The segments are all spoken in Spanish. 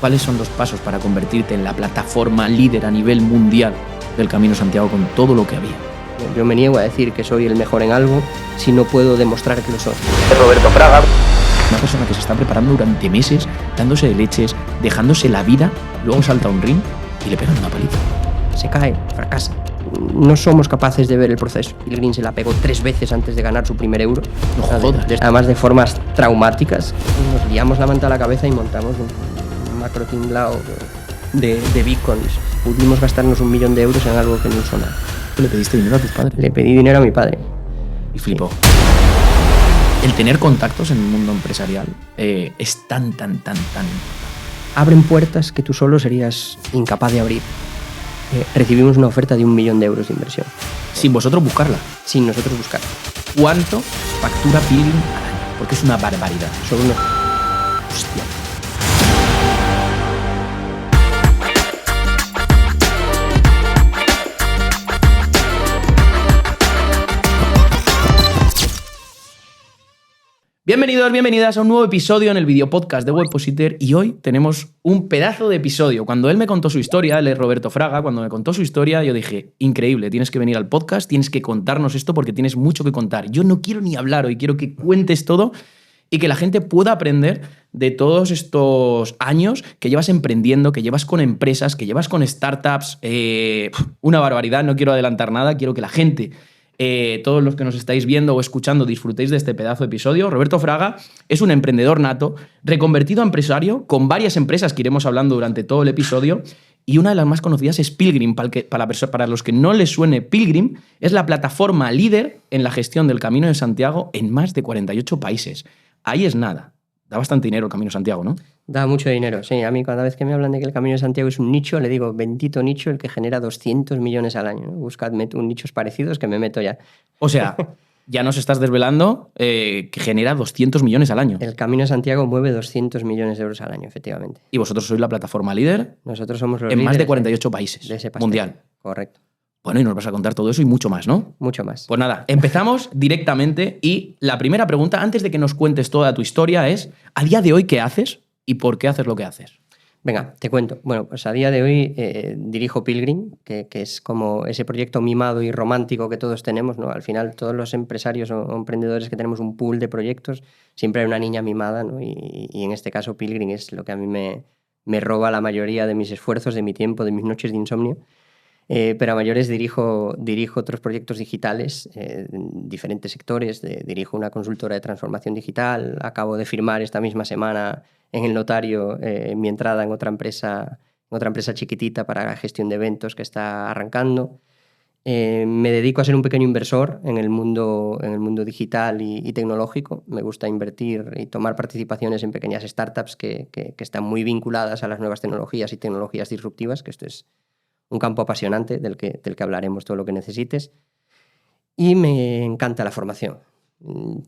¿Cuáles son los pasos para convertirte en la plataforma líder a nivel mundial del Camino de Santiago con todo lo que había? Yo me niego a decir que soy el mejor en algo si no puedo demostrar que lo soy. Roberto Fraga. Una persona que se está preparando durante meses, dándose de leches, dejándose la vida, luego salta a un ring y le pegan una paliza. Se cae, fracasa. No somos capaces de ver el proceso. Pilgrim se la pegó 3 veces antes de ganar su primer euro. No jodas. Además de formas traumáticas. Nos liamos la manta a la cabeza y montamos un macro tinglao de bitcoins. Pudimos gastarnos 1 millón de euros en algo que no usó nada. ¿Le pediste dinero a tus padres? Le pedí dinero a mi padre. Y flipó. El tener contactos en el mundo empresarial es tan. Abren puertas que tú solo serías incapaz de abrir. Recibimos una oferta de 1 millón de euros de inversión. Sin vosotros buscarla. Sin nosotros buscar. ¿Cuánto factura Pilgrim al año? Porque es una barbaridad. Son unos... Hostia. Bienvenidos, bienvenidas a un nuevo episodio en el video podcast de Webpositor y hoy tenemos un pedazo de episodio. Cuando él me contó su historia, él es Roberto Fraga, cuando me contó su historia yo dije, increíble, tienes que venir al podcast, tienes que contarnos esto porque tienes mucho que contar. Yo no quiero ni hablar hoy, quiero que cuentes todo y que la gente pueda aprender de todos estos años que llevas emprendiendo, que llevas con empresas, que llevas con startups. Una barbaridad, no quiero adelantar nada, quiero que la gente... todos los que nos estáis viendo o escuchando disfrutéis de este pedazo de episodio. Roberto Fraga es un emprendedor nato, reconvertido a empresario, con varias empresas que iremos hablando durante todo el episodio, y una de las más conocidas es Pilgrim. Para los que no les suene, Pilgrim es la plataforma líder en la gestión del Camino de Santiago en más de 48 países. Ahí es nada. Da bastante dinero el Camino de Santiago, ¿no? Da mucho dinero, sí. A mí cada vez que me hablan de que el Camino de Santiago es un nicho, le digo, bendito nicho el que genera 200 millones al año, ¿no? Buscadme nichos parecidos que me meto ya. O sea, ya nos estás desvelando que genera 200 millones al año. El Camino de Santiago mueve 200 millones de euros al año, efectivamente. Y vosotros sois la plataforma líder. Nosotros somos los en más de líderes 48 países de ese pastel. Mundial. Correcto. Bueno, y nos vas a contar todo eso y mucho más, ¿no? Mucho más. Pues nada, empezamos directamente y la primera pregunta, antes de que nos cuentes toda tu historia, es ¿a día de hoy qué haces y por qué haces lo que haces? Venga, te cuento. Bueno, pues a día de hoy dirijo Pilgrim, que es como ese proyecto mimado y romántico que todos tenemos, ¿no? Al final, todos los empresarios o emprendedores que tenemos un pool de proyectos, siempre hay una niña mimada, ¿no? Y en este caso Pilgrim es lo que a mí me roba la mayoría de mis esfuerzos, de mi tiempo, de mis noches de insomnio. Pero a mayores dirijo otros proyectos digitales en diferentes sectores. Dirijo una consultora de transformación digital. Acabo de firmar esta misma semana en el notario mi entrada en otra empresa chiquitita para la gestión de eventos que está arrancando. Me dedico a ser un pequeño inversor en el mundo digital y tecnológico. Me gusta invertir y tomar participaciones en pequeñas startups que están muy vinculadas a las nuevas tecnologías y tecnologías disruptivas, que esto es un campo apasionante del que hablaremos todo lo que necesites. Y me encanta la formación.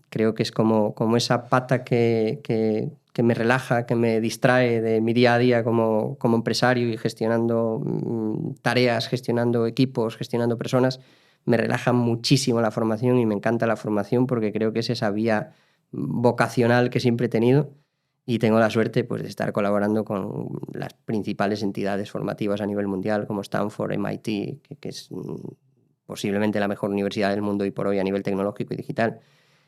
Creo que es como esa pata que me relaja, que me distrae de mi día a día como empresario y gestionando tareas, gestionando equipos, gestionando personas. Me relaja muchísimo la formación y me encanta la formación porque creo que es esa vía vocacional que siempre he tenido. Y tengo la suerte pues, de estar colaborando con las principales entidades formativas a nivel mundial, como Stanford, MIT, que es posiblemente la mejor universidad del mundo hoy por hoy a nivel tecnológico y digital.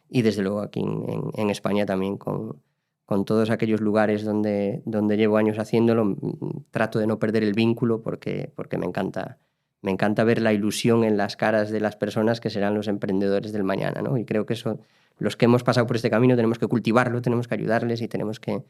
Y desde luego aquí en España también con todos aquellos lugares donde llevo años haciéndolo. Trato de no perder el vínculo porque me encanta ver la ilusión en las caras de las personas que serán los emprendedores del mañana, ¿no? Y creo que eso... Los que hemos pasado por este camino tenemos que cultivarlo, tenemos que ayudarles y tenemos que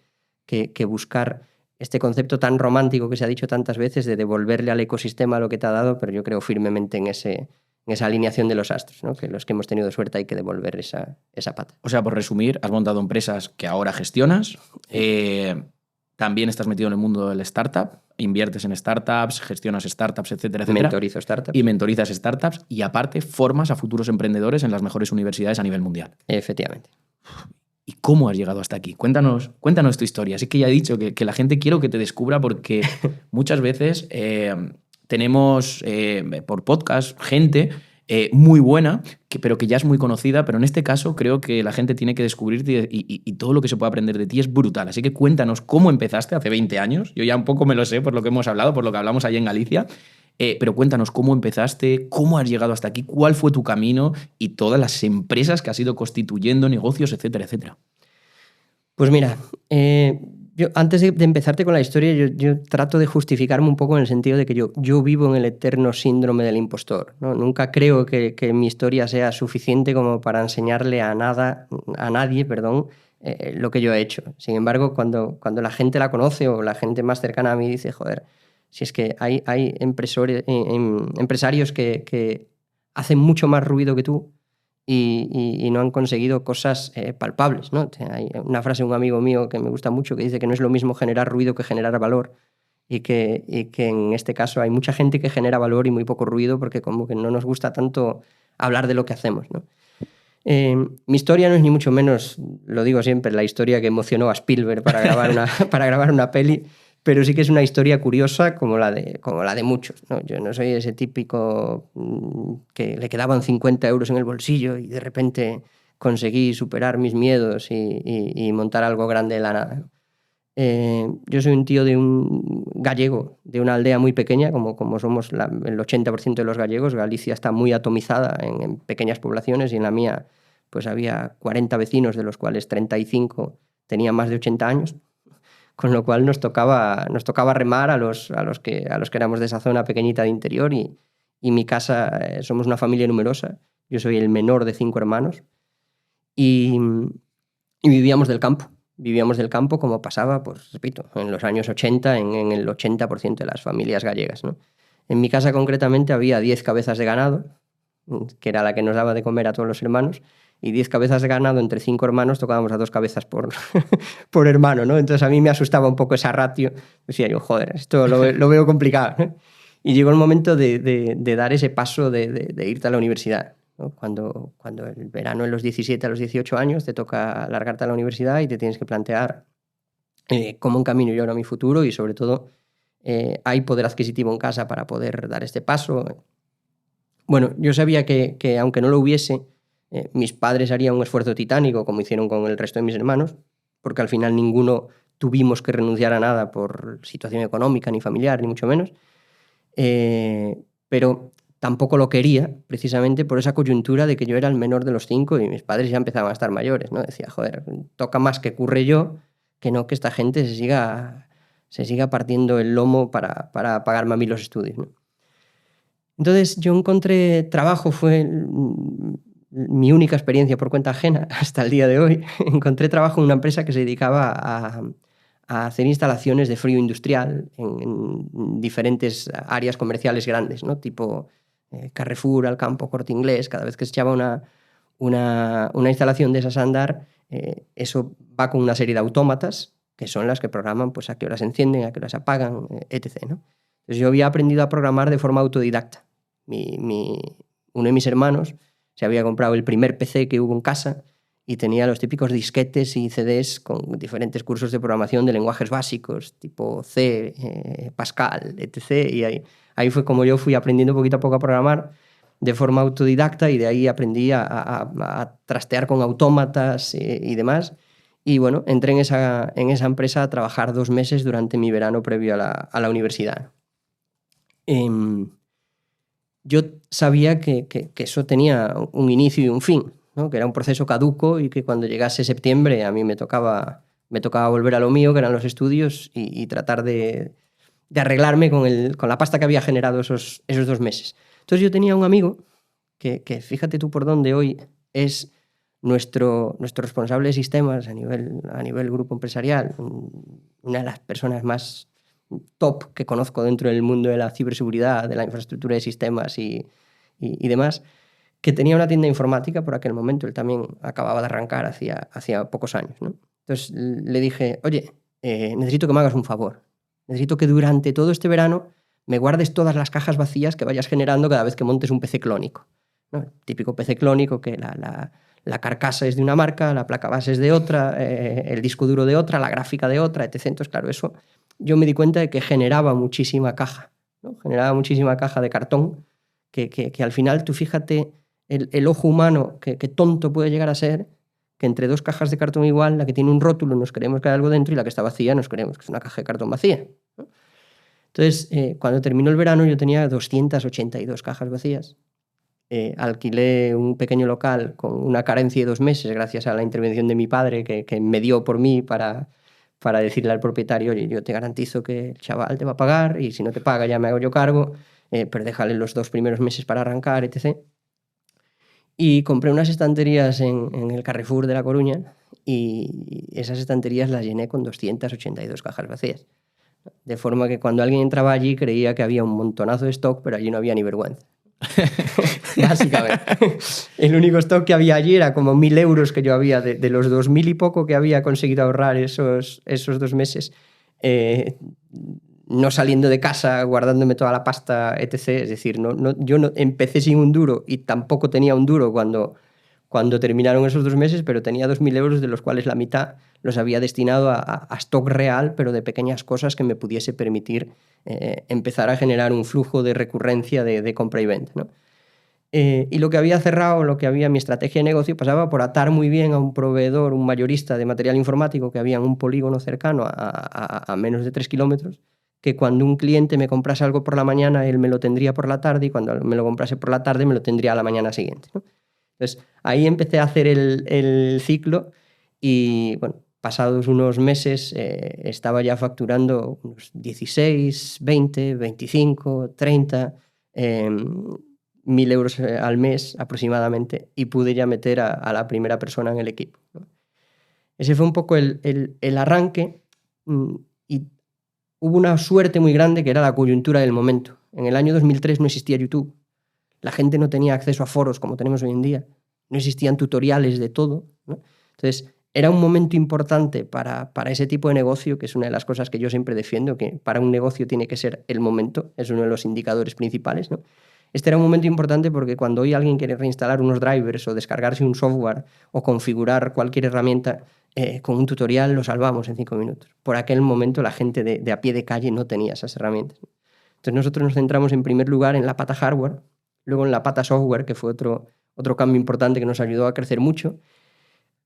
buscar este concepto tan romántico que se ha dicho tantas veces de devolverle al ecosistema lo que te ha dado, pero yo creo firmemente en esa alineación de los astros, ¿no? Que los que hemos tenido suerte hay que devolver esa pata. O sea, por resumir, has montado empresas que ahora gestionas, también estás metido en el mundo del startup, inviertes en startups, gestionas startups, etcétera, etcétera. Mentorizo startups. Y mentorizas startups y aparte formas a futuros emprendedores en las mejores universidades a nivel mundial. Efectivamente. ¿Y cómo has llegado hasta aquí? Cuéntanos tu historia. Así que ya he dicho que la gente quiero que te descubra porque muchas veces tenemos por podcast gente muy buena, pero que ya es muy conocida, pero en este caso creo que la gente tiene que descubrirte y todo lo que se puede aprender de ti es brutal. Así que cuéntanos cómo empezaste hace 20 años. Yo ya un poco me lo sé por lo que hemos hablado, por lo que hablamos allá en Galicia. Pero cuéntanos cómo empezaste, cómo has llegado hasta aquí, cuál fue tu camino y todas las empresas que has ido constituyendo, negocios, etcétera, etcétera. Pues mira, yo antes de empezarte con la historia, yo trato de justificarme un poco en el sentido de que yo vivo en el eterno síndrome del impostor, ¿no? Nunca creo que mi historia sea suficiente como para enseñarle a nadie, lo que yo he hecho. Sin embargo, cuando la gente la conoce o la gente más cercana a mí dice, joder, si es que hay empresarios que hacen mucho más ruido que tú y no han conseguido cosas palpables, ¿no? Hay una frase de un amigo mío que me gusta mucho que dice que no es lo mismo generar ruido que generar valor y que en este caso hay mucha gente que genera valor y muy poco ruido porque como que no nos gusta tanto hablar de lo que hacemos, ¿no? Mi historia no es ni mucho menos, lo digo siempre, la historia que emocionó a Spielberg para grabar una peli, pero sí que es una historia curiosa como la de muchos, ¿no? Yo no soy ese típico que le quedaban 50 euros en el bolsillo y de repente conseguí superar mis miedos y montar algo grande de la nada. Yo soy un tío de un gallego, de una aldea muy pequeña, como somos el 80% de los gallegos. Galicia está muy atomizada en pequeñas poblaciones y en la mía pues había 40 vecinos, de los cuales 35 tenían más de 80 años. Con lo cual nos tocaba remar a los que éramos de esa zona pequeñita de interior y mi casa, somos una familia numerosa, yo soy el menor de 5 hermanos y vivíamos del campo como pasaba, pues repito, en los años 80 en el 80% de las familias gallegas, ¿no? En mi casa concretamente había 10 cabezas de ganado, que era la que nos daba de comer a todos los hermanos, y 10 cabezas de ganado entre 5 hermanos tocábamos a 2 cabezas por hermano, ¿no? Entonces a mí me asustaba un poco esa ratio. Decía yo, joder, esto lo veo complicado, ¿no? Y llegó el momento de dar ese paso de irte a la universidad, ¿no? Cuando el verano, en los 17 a los 18 años, te toca largarte a la universidad y te tienes que plantear cómo encamino yo ahora mi futuro y sobre todo hay poder adquisitivo en casa para poder dar este paso. Bueno, yo sabía que aunque no lo hubiese, mis padres harían un esfuerzo titánico, como hicieron con el resto de mis hermanos, porque al final ninguno tuvimos que renunciar a nada por situación económica, ni familiar, ni mucho menos. Pero tampoco lo quería, precisamente por esa coyuntura de que yo era el menor de los 5 y mis padres ya empezaban a estar mayores, ¿no? Decía, joder, toca más que curre yo, que no que esta gente se siga partiendo el lomo para pagarme a mí los estudios, ¿no? Entonces yo encontré trabajo, fue mi única experiencia por cuenta ajena hasta el día de hoy. Encontré trabajo en una empresa que se dedicaba a hacer instalaciones de frío industrial en diferentes áreas comerciales grandes, ¿no? Tipo Carrefour, Alcampo, Corte Inglés. Cada vez que se echaba una instalación de esas a andar, eso va con una serie de autómatas que son las que programan pues, a qué horas se encienden, a qué horas se apagan, etc., ¿no? Entonces yo había aprendido a programar de forma autodidacta. Uno de mis hermanos se había comprado el primer PC que hubo en casa y tenía los típicos disquetes y CDs con diferentes cursos de programación de lenguajes básicos, tipo C, Pascal, etc. Y ahí fue como yo fui aprendiendo poquito a poco a programar de forma autodidacta y de ahí aprendí a trastear con autómatas y demás. Y bueno, entré en esa empresa a trabajar 2 meses durante mi verano previo a la universidad. Yo sabía que eso tenía un inicio y un fin, ¿no? Que era un proceso caduco y que cuando llegase septiembre a mí me tocaba volver a lo mío, que eran los estudios, y tratar de arreglarme con la pasta que había generado esos 2 meses. Entonces yo tenía un amigo que fíjate tú por dónde hoy es nuestro responsable de sistemas a nivel grupo empresarial, una de las personas más top que conozco dentro del mundo de la ciberseguridad, de la infraestructura de sistemas y demás, que tenía una tienda informática por aquel momento. Él también acababa de arrancar hacía pocos años, ¿no? Entonces le dije, oye, necesito que me hagas un favor. Necesito que durante todo este verano me guardes todas las cajas vacías que vayas generando cada vez que montes un PC clónico, ¿no? Típico PC clónico que la carcasa es de una marca, la placa base es de otra, el disco duro de otra, la gráfica de otra, etc. Entonces, claro, eso yo me di cuenta de que generaba muchísima caja, ¿no? Generaba muchísima caja de cartón que al final tú fíjate el ojo humano, que tonto puede llegar a ser, que entre dos cajas de cartón igual, la que tiene un rótulo nos creemos que hay algo dentro y la que está vacía nos creemos que es una caja de cartón vacía, ¿no? Entonces, cuando terminó el verano yo tenía 282 cajas vacías. Alquilé un pequeño local con una carencia de 2 meses gracias a la intervención de mi padre que me dio por mí para decirle al propietario: oye, yo te garantizo que el chaval te va a pagar y si no te paga ya me hago yo cargo, pero déjale los 2 primeros meses para arrancar, etc. Y compré unas estanterías en el Carrefour de La Coruña y esas estanterías las llené con 282 cajas vacías. De forma que cuando alguien entraba allí creía que había un montonazo de stock, pero allí no había ni vergüenza. Básicamente. El único stock que había allí era como 1.000 euros que yo había, de los 2.000 y poco que había conseguido ahorrar esos 2 meses, no saliendo de casa, guardándome toda la pasta, etc. Es decir, yo no empecé sin un duro y tampoco tenía un duro cuando terminaron esos 2 meses, pero tenía 2.000 euros, de los cuales la mitad los había destinado a stock real, pero de pequeñas cosas que me pudiese permitir empezar a generar un flujo de recurrencia de compra y venta, ¿no? Y lo que había cerrado, mi estrategia de negocio pasaba por atar muy bien a un proveedor, un mayorista de material informático que había en un polígono cercano a menos de 3 kilómetros, que cuando un cliente me comprase algo por la mañana, él me lo tendría por la tarde, y cuando me lo comprase por la tarde, me lo tendría a la mañana siguiente, ¿no? Entonces, ahí empecé a hacer el ciclo y, bueno, pasados unos meses estaba ya facturando unos 16, 20, 25, 30 1.000 euros al mes aproximadamente, y pude ya meter a la primera persona en el equipo, ¿no? Ese fue un poco el arranque, y hubo una suerte muy grande que era la coyuntura del momento. En el año 2003 no existía YouTube, la gente no tenía acceso a foros como tenemos hoy en día, no existían tutoriales de todo, ¿no? Entonces, era un momento importante para ese tipo de negocio, que es una de las cosas que yo siempre defiendo, que para un negocio tiene que ser el momento, es uno de los indicadores principales, ¿no? Este era un momento importante porque cuando hoy alguien quiere reinstalar unos drivers o descargarse un software o configurar cualquier herramienta, con un tutorial lo salvamos en 5 minutos. Por aquel momento la gente de a pie de calle no tenía esas herramientas. Entonces nosotros nos centramos en primer lugar en la pata hardware, luego en la pata software, que fue otro cambio importante que nos ayudó a crecer mucho.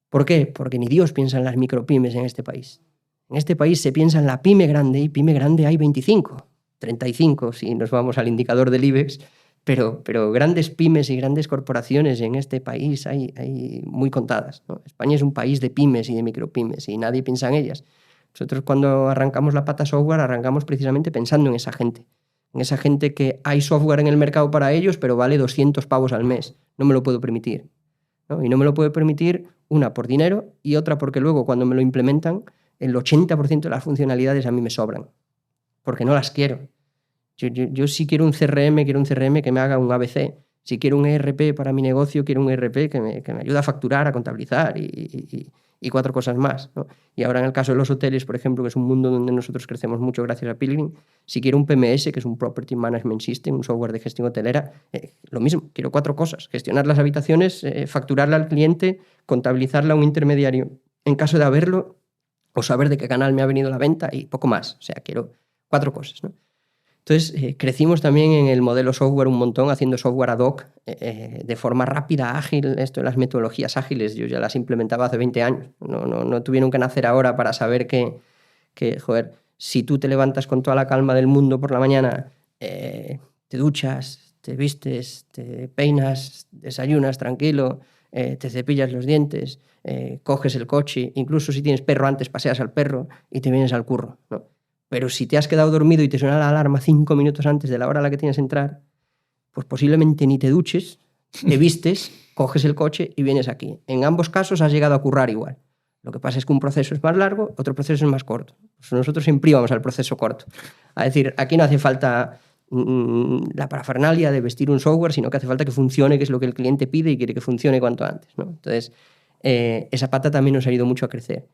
¿Por qué? Porque ni Dios piensa en las micropymes en este país. En este país se piensa en la pyme grande, y pyme grande hay 25, 35 si nos vamos al indicador del IBEX, pero grandes pymes y grandes corporaciones en este país hay muy contadas, ¿no? España es un país de pymes y de micropymes y nadie piensa en ellas. Nosotros, cuando arrancamos la pata software, arrancamos precisamente pensando en esa gente que hay software en el mercado para ellos, pero vale 200 pavos al mes. No me lo puedo permitir, ¿no? Y no me lo puedo permitir, una, por dinero, y otra, porque luego cuando me lo implementan, el 80% de las funcionalidades a mí me sobran, porque no las quiero. Yo si quiero un CRM que me haga un ABC. Si quiero un ERP para mi negocio, quiero un ERP que me ayude a facturar, a contabilizar y 4 cosas más, ¿no? Y ahora, en el caso de los hoteles, por ejemplo, que es un mundo donde nosotros crecemos mucho gracias a Pilgrim, si quiero un PMS, que es un Property Management System, un software de gestión hotelera, lo mismo, quiero 4 cosas: gestionar las habitaciones, facturarla al cliente, contabilizarla a un intermediario en caso de haberlo, o saber de qué canal me ha venido la venta, y poco más. O sea, quiero 4 cosas, ¿no? Entonces, crecimos también en el modelo software un montón, haciendo software ad hoc, de forma rápida, ágil. Esto de las metodologías ágiles, yo ya las implementaba hace 20 años. No tuvieron que nacer ahora para saber que, joder, si tú te levantas con toda la calma del mundo por la mañana, te duchas, te vistes, te peinas, desayunas tranquilo, te cepillas los dientes, coges el coche, incluso si tienes perro antes paseas al perro y te vienes al curro, ¿no? Pero si te has quedado dormido y te suena la alarma 5 minutos antes de la hora a la que tienes que entrar, pues posiblemente ni te duches, te vistes, coges el coche y vienes aquí. En ambos casos has llegado a currar igual. Lo que pasa es que un proceso es más largo, otro proceso es más corto. Pues nosotros siempre íbamos al proceso corto. Es decir, aquí no hace falta la parafernalia de vestir un software, sino que hace falta que funcione, que es lo que el cliente pide y quiere que funcione cuanto antes, ¿no? Entonces, esa pata también nos ha ayudado mucho a crecer.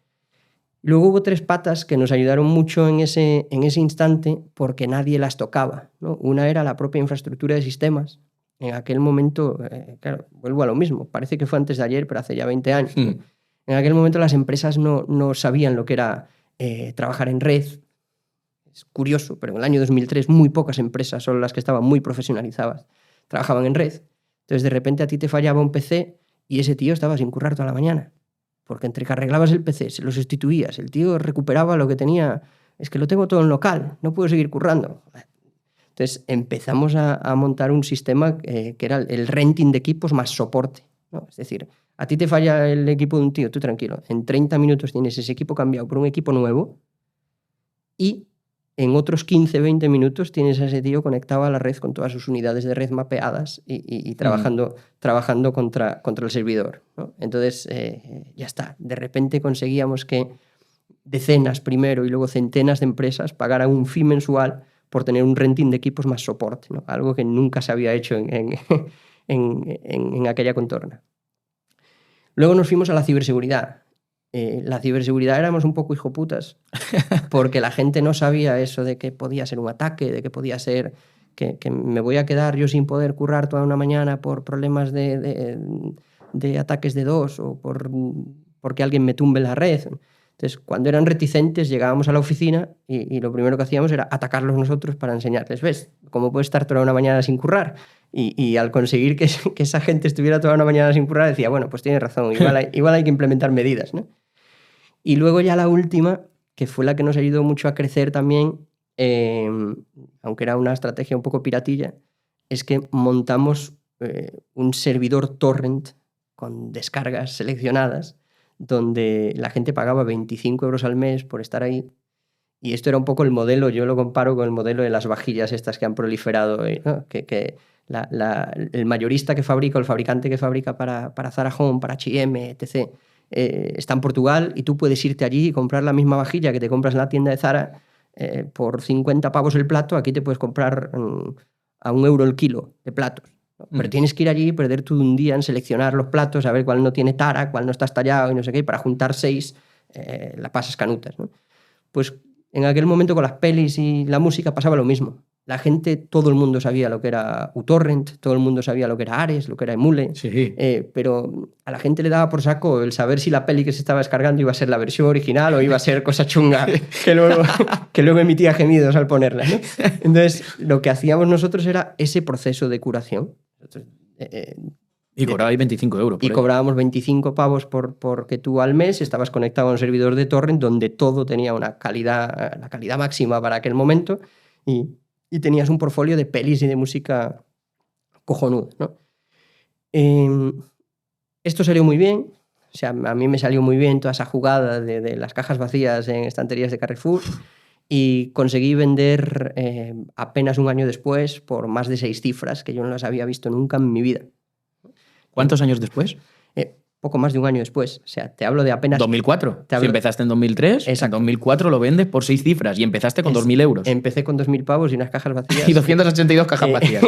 Luego hubo 3 patas que nos ayudaron mucho en ese instante, porque nadie las tocaba, ¿no? Una era la propia infraestructura de sistemas. En aquel momento, claro, vuelvo a lo mismo, parece que fue antes de ayer, pero hace ya 20 años. ¿No? En aquel momento las empresas no sabían lo que era trabajar en red. Es curioso, pero en el año 2003 muy pocas empresas, solo las que estaban muy profesionalizadas, trabajaban en red. Entonces, de repente a ti te fallaba un PC y ese tío estaba sin currar toda la mañana. Porque entre que arreglabas el PC, se lo sustituías, el tío recuperaba lo que tenía. Es que lo tengo todo en local, no puedo seguir currando. Entonces empezamos a montar un sistema que era el renting de equipos más soporte, ¿no? Es decir, a ti te falla el equipo de un tío, tú tranquilo, en 30 minutos tienes ese equipo cambiado por un equipo nuevo y en otros 15, 20 minutos tienes a ese tío conectado a la red con todas sus unidades de red mapeadas y trabajando contra el servidor, ¿no? Entonces, ya está. De repente conseguíamos que decenas primero y luego centenas de empresas pagaran un fee mensual por tener un renting de equipos más soporte, ¿no? Algo que nunca se había hecho en aquella contorna. Luego nos fuimos a la ciberseguridad. La ciberseguridad éramos un poco hijoputas, porque la gente no sabía eso de que podía ser un ataque, de que podía ser que me voy a quedar yo sin poder currar toda una mañana por problemas de ataques de DOS o porque alguien me tumbe la red. Entonces, cuando eran reticentes, llegábamos a la oficina y lo primero que hacíamos era atacarlos nosotros para enseñarles, ¿ves? ¿Cómo puedes estar toda una mañana sin currar? Y al conseguir que esa gente estuviera toda una mañana sin currar, decía, bueno, pues tienes razón, igual hay que implementar medidas, ¿no? Y luego ya la última, que fue la que nos ayudó mucho a crecer también, aunque era una estrategia un poco piratilla, es que montamos un servidor torrent con descargas seleccionadas, donde la gente pagaba 25 euros al mes por estar ahí. Y esto era un poco el modelo, yo lo comparo con el modelo de las vajillas estas que han proliferado, ¿no? Que el mayorista que fabrica o el fabricante que fabrica para Zara Home, para H&M, etc., está en Portugal y tú puedes irte allí y comprar la misma vajilla que te compras en la tienda de Zara por 50 pavos el plato. Aquí te puedes comprar a €1 el kilo de platos. Pero tienes que ir allí y perder todo un día en seleccionar los platos, a ver cuál no tiene tara, cuál no está estallado y no sé qué, y para juntar 6 la pasas canutas, ¿no? Pues en aquel momento con las pelis y la música pasaba lo mismo. La gente, todo el mundo sabía lo que era uTorrent, todo el mundo sabía lo que era Ares, lo que era Emule, Sí. pero a la gente le daba por saco el saber si la peli que se estaba descargando iba a ser la versión original o iba a ser cosa chunga que luego emitía gemidos al ponerla, ¿no? Entonces, lo que hacíamos nosotros era ese proceso de curación. Y cobrabais 25 euros. Y cobrábamos 25 pavos porque tú al mes estabas conectado a un servidor de torrent donde todo tenía la calidad máxima para aquel momento y tenías un portfolio de pelis y de música cojonudo, ¿no? Esto salió muy bien. O sea, a mí me salió muy bien toda esa jugada de las cajas vacías en estanterías de Carrefour y conseguí vender apenas un año después por más de 6 cifras que yo no las había visto nunca en mi vida. ¿Cuántos años después? Poco más de un año después. O sea, te hablo de apenas... 2004. Si empezaste en 2003, exacto. En 2004 lo vendes por 6 cifras y empezaste con 2.000 euros. Empecé con 2.000 pavos y unas cajas vacías. Y 282 cajas vacías.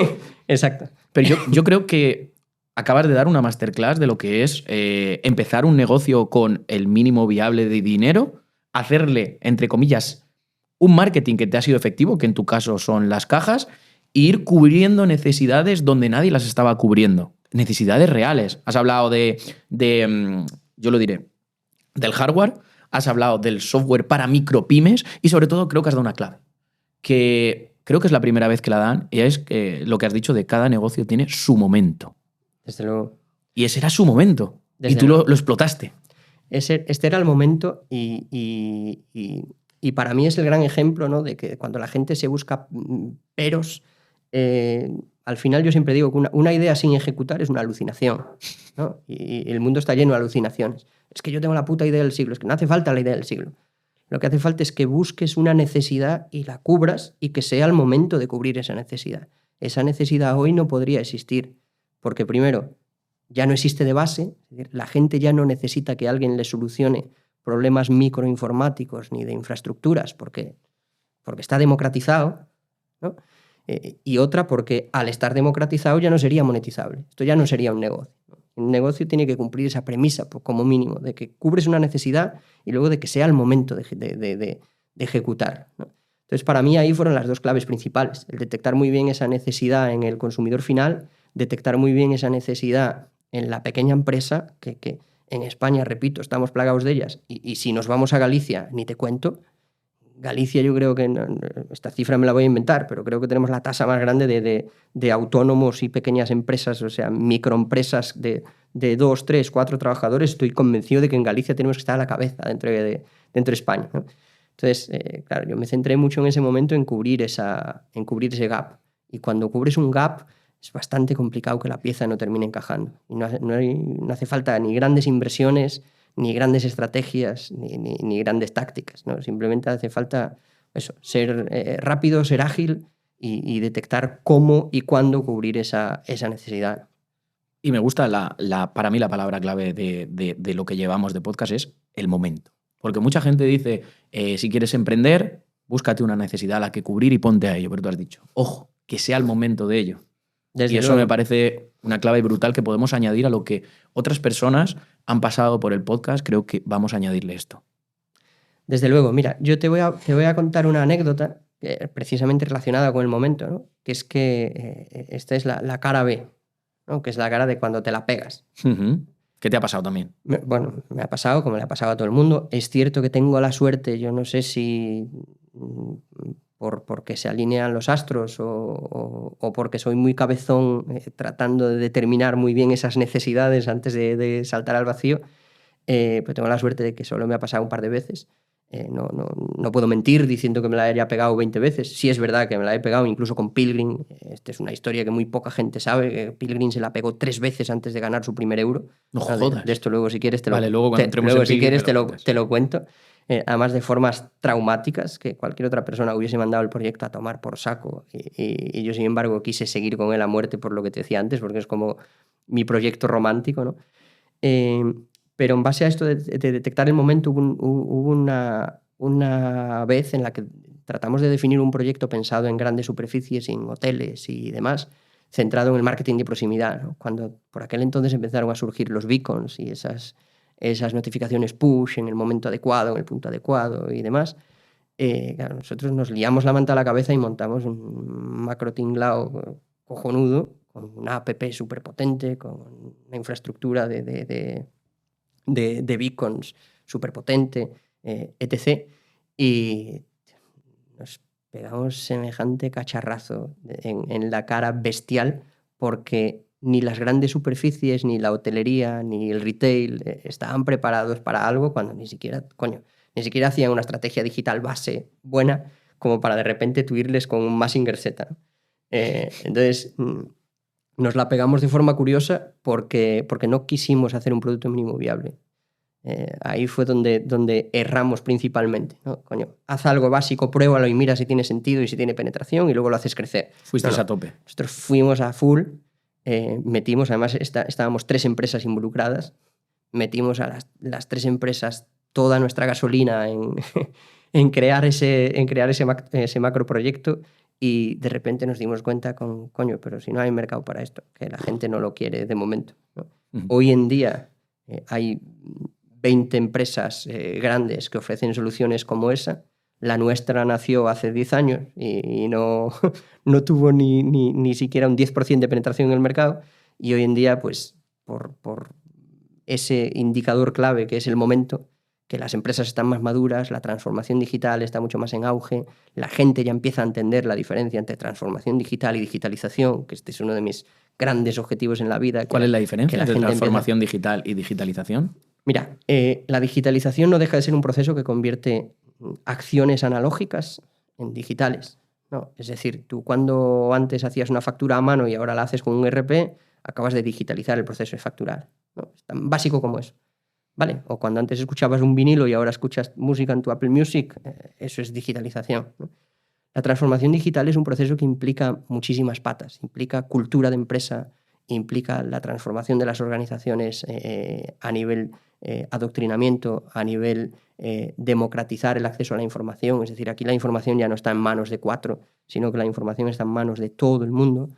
Exacto. Pero yo creo que acabas de dar una masterclass de lo que es empezar un negocio con el mínimo viable de dinero, hacerle, entre comillas, un marketing que te ha sido efectivo, que en tu caso son las cajas, e ir cubriendo necesidades donde nadie las estaba cubriendo. Necesidades reales. Has hablado yo lo diré, del hardware, has hablado del software para micropymes y sobre todo creo que has dado una clave, que creo que es la primera vez que la dan y es que lo que has dicho de cada negocio tiene su momento. Desde luego. Y ese era su momento. Y tú lo explotaste. Este era el momento y para mí es el gran ejemplo, ¿no? De que cuando la gente se busca peros, al final yo siempre digo que una idea sin ejecutar es una alucinación, ¿no? Y el mundo está lleno de alucinaciones. Es que yo tengo la puta idea del siglo, es que no hace falta la idea del siglo. Lo que hace falta es que busques una necesidad y la cubras y que sea el momento de cubrir esa necesidad. Esa necesidad hoy no podría existir, porque primero, ya no existe de base, la gente ya no necesita que alguien le solucione problemas microinformáticos ni de infraestructuras, porque está democratizado, ¿no? Y otra porque al estar democratizado ya no sería monetizable. Esto ya no sería un negocio. Un negocio tiene que cumplir esa premisa, como mínimo, de que cubres una necesidad y luego de que sea el momento de ejecutar, ¿no? Entonces, para mí ahí fueron las dos claves principales. El detectar muy bien esa necesidad en el consumidor final, detectar muy bien esa necesidad en la pequeña empresa, que en España, repito, estamos plagados de ellas, y si nos vamos a Galicia, ni te cuento, Galicia yo creo que, esta cifra me la voy a inventar, pero creo que tenemos la tasa más grande de autónomos y pequeñas empresas, o sea, microempresas de 2, 3, 4 trabajadores. Estoy convencido de que en Galicia tenemos que estar a la cabeza dentro de España, ¿no? Entonces, claro, yo me centré mucho en ese momento en cubrir ese gap. Y cuando cubres un gap es bastante complicado que la pieza no termine encajando. Y no hace falta ni grandes inversiones, ni grandes estrategias, ni grandes tácticas, ¿no? Simplemente hace falta eso, ser rápido, ser ágil y detectar cómo y cuándo cubrir esa necesidad. Y me gusta, para mí la palabra clave de lo que llevamos de podcast es el momento. Porque mucha gente dice, si quieres emprender, búscate una necesidad a la que cubrir y ponte a ello. Pero tú has dicho, ojo, que sea el momento de ello. Y eso me parece una clave brutal que podemos añadir a lo que otras personas han pasado por el podcast. Creo que vamos a añadirle esto. Desde luego. Mira, yo te voy a contar una anécdota precisamente relacionada con el momento, ¿no? Que es que esta es la cara B, ¿no? Que es la cara de cuando te la pegas. ¿Qué te ha pasado también? Bueno, me ha pasado como le ha pasado a todo el mundo. Es cierto que tengo la suerte, yo no sé si porque se alinean los astros o porque soy muy cabezón tratando de determinar muy bien esas necesidades antes de saltar al vacío, pero tengo la suerte de que solo me ha pasado un par de veces. No puedo mentir diciendo que me la haya pegado 20 veces. Sí es verdad que me la he pegado incluso con Pilgrim. Esta es una historia que muy poca gente sabe. Pilgrim se la pegó 3 veces antes de ganar su primer euro. No jodas. De esto luego si quieres te lo Vale, luego cuando entremos en si quieres Pilgrim, te lo cuento. Además de formas traumáticas que cualquier otra persona hubiese mandado el proyecto a tomar por saco. Y yo, sin embargo, quise seguir con él a muerte por lo que te decía antes, porque es como mi proyecto romántico, ¿no? Pero en base a esto de detectar el momento, hubo una vez en la que tratamos de definir un proyecto pensado en grandes superficies, en hoteles y demás, centrado en el marketing de proximidad, ¿no? Cuando por aquel entonces empezaron a surgir los beacons y esas notificaciones push en el momento adecuado, en el punto adecuado y demás. Claro, nosotros nos liamos la manta a la cabeza y montamos un macro tinglao cojonudo, con una app súper potente, con una infraestructura de beacons súper potente, etc. Y nos pegamos semejante cacharrazo en la cara bestial, porque ni las grandes superficies, ni la hotelería, ni el retail estaban preparados para algo cuando ni siquiera hacían una estrategia digital base buena como para de repente tú irles con un Mazinger Z, ¿no? Entonces nos la pegamos de forma curiosa porque no quisimos hacer un producto mínimo viable. Ahí fue donde erramos principalmente, ¿no? Coño, haz algo básico, pruébalo y mira si tiene sentido y si tiene penetración y luego lo haces crecer. Fuisteis a tope. Nosotros fuimos a full, metimos, además estábamos 3 empresas involucradas, metimos a las 3 empresas toda nuestra gasolina en crear ese macro proyecto, y de repente nos dimos cuenta coño, pero si no hay mercado para esto, que la gente no lo quiere de momento, ¿no? Hoy en día hay 20 empresas grandes que ofrecen soluciones como esa. La nuestra nació hace 10 años y no tuvo ni siquiera un 10% de penetración en el mercado, y hoy en día, pues por ese indicador clave que es el momento, que las empresas están más maduras, la transformación digital está mucho más en auge, la gente ya empieza a entender la diferencia entre transformación digital y digitalización, que este es uno de mis grandes objetivos en la vida. ¿Cuál es la diferencia entre transformación digital y digitalización? Mira, la digitalización no deja de ser un proceso que convierte acciones analógicas en digitales, ¿no? Es decir, tú cuando antes hacías una factura a mano y ahora la haces con un ERP, acabas de digitalizar el proceso de facturar, ¿no? Es tan básico como eso, ¿vale? O cuando antes escuchabas un vinilo y ahora escuchas música en tu Apple Music, eso es digitalización, ¿no? La transformación digital es un proceso que implica muchísimas patas, implica cultura de empresa, implica la transformación de las organizaciones a nivel adoctrinamiento, a nivel democratizar el acceso a la información. Es decir, aquí la información ya no está en manos de 4, sino que la información está en manos de todo el mundo.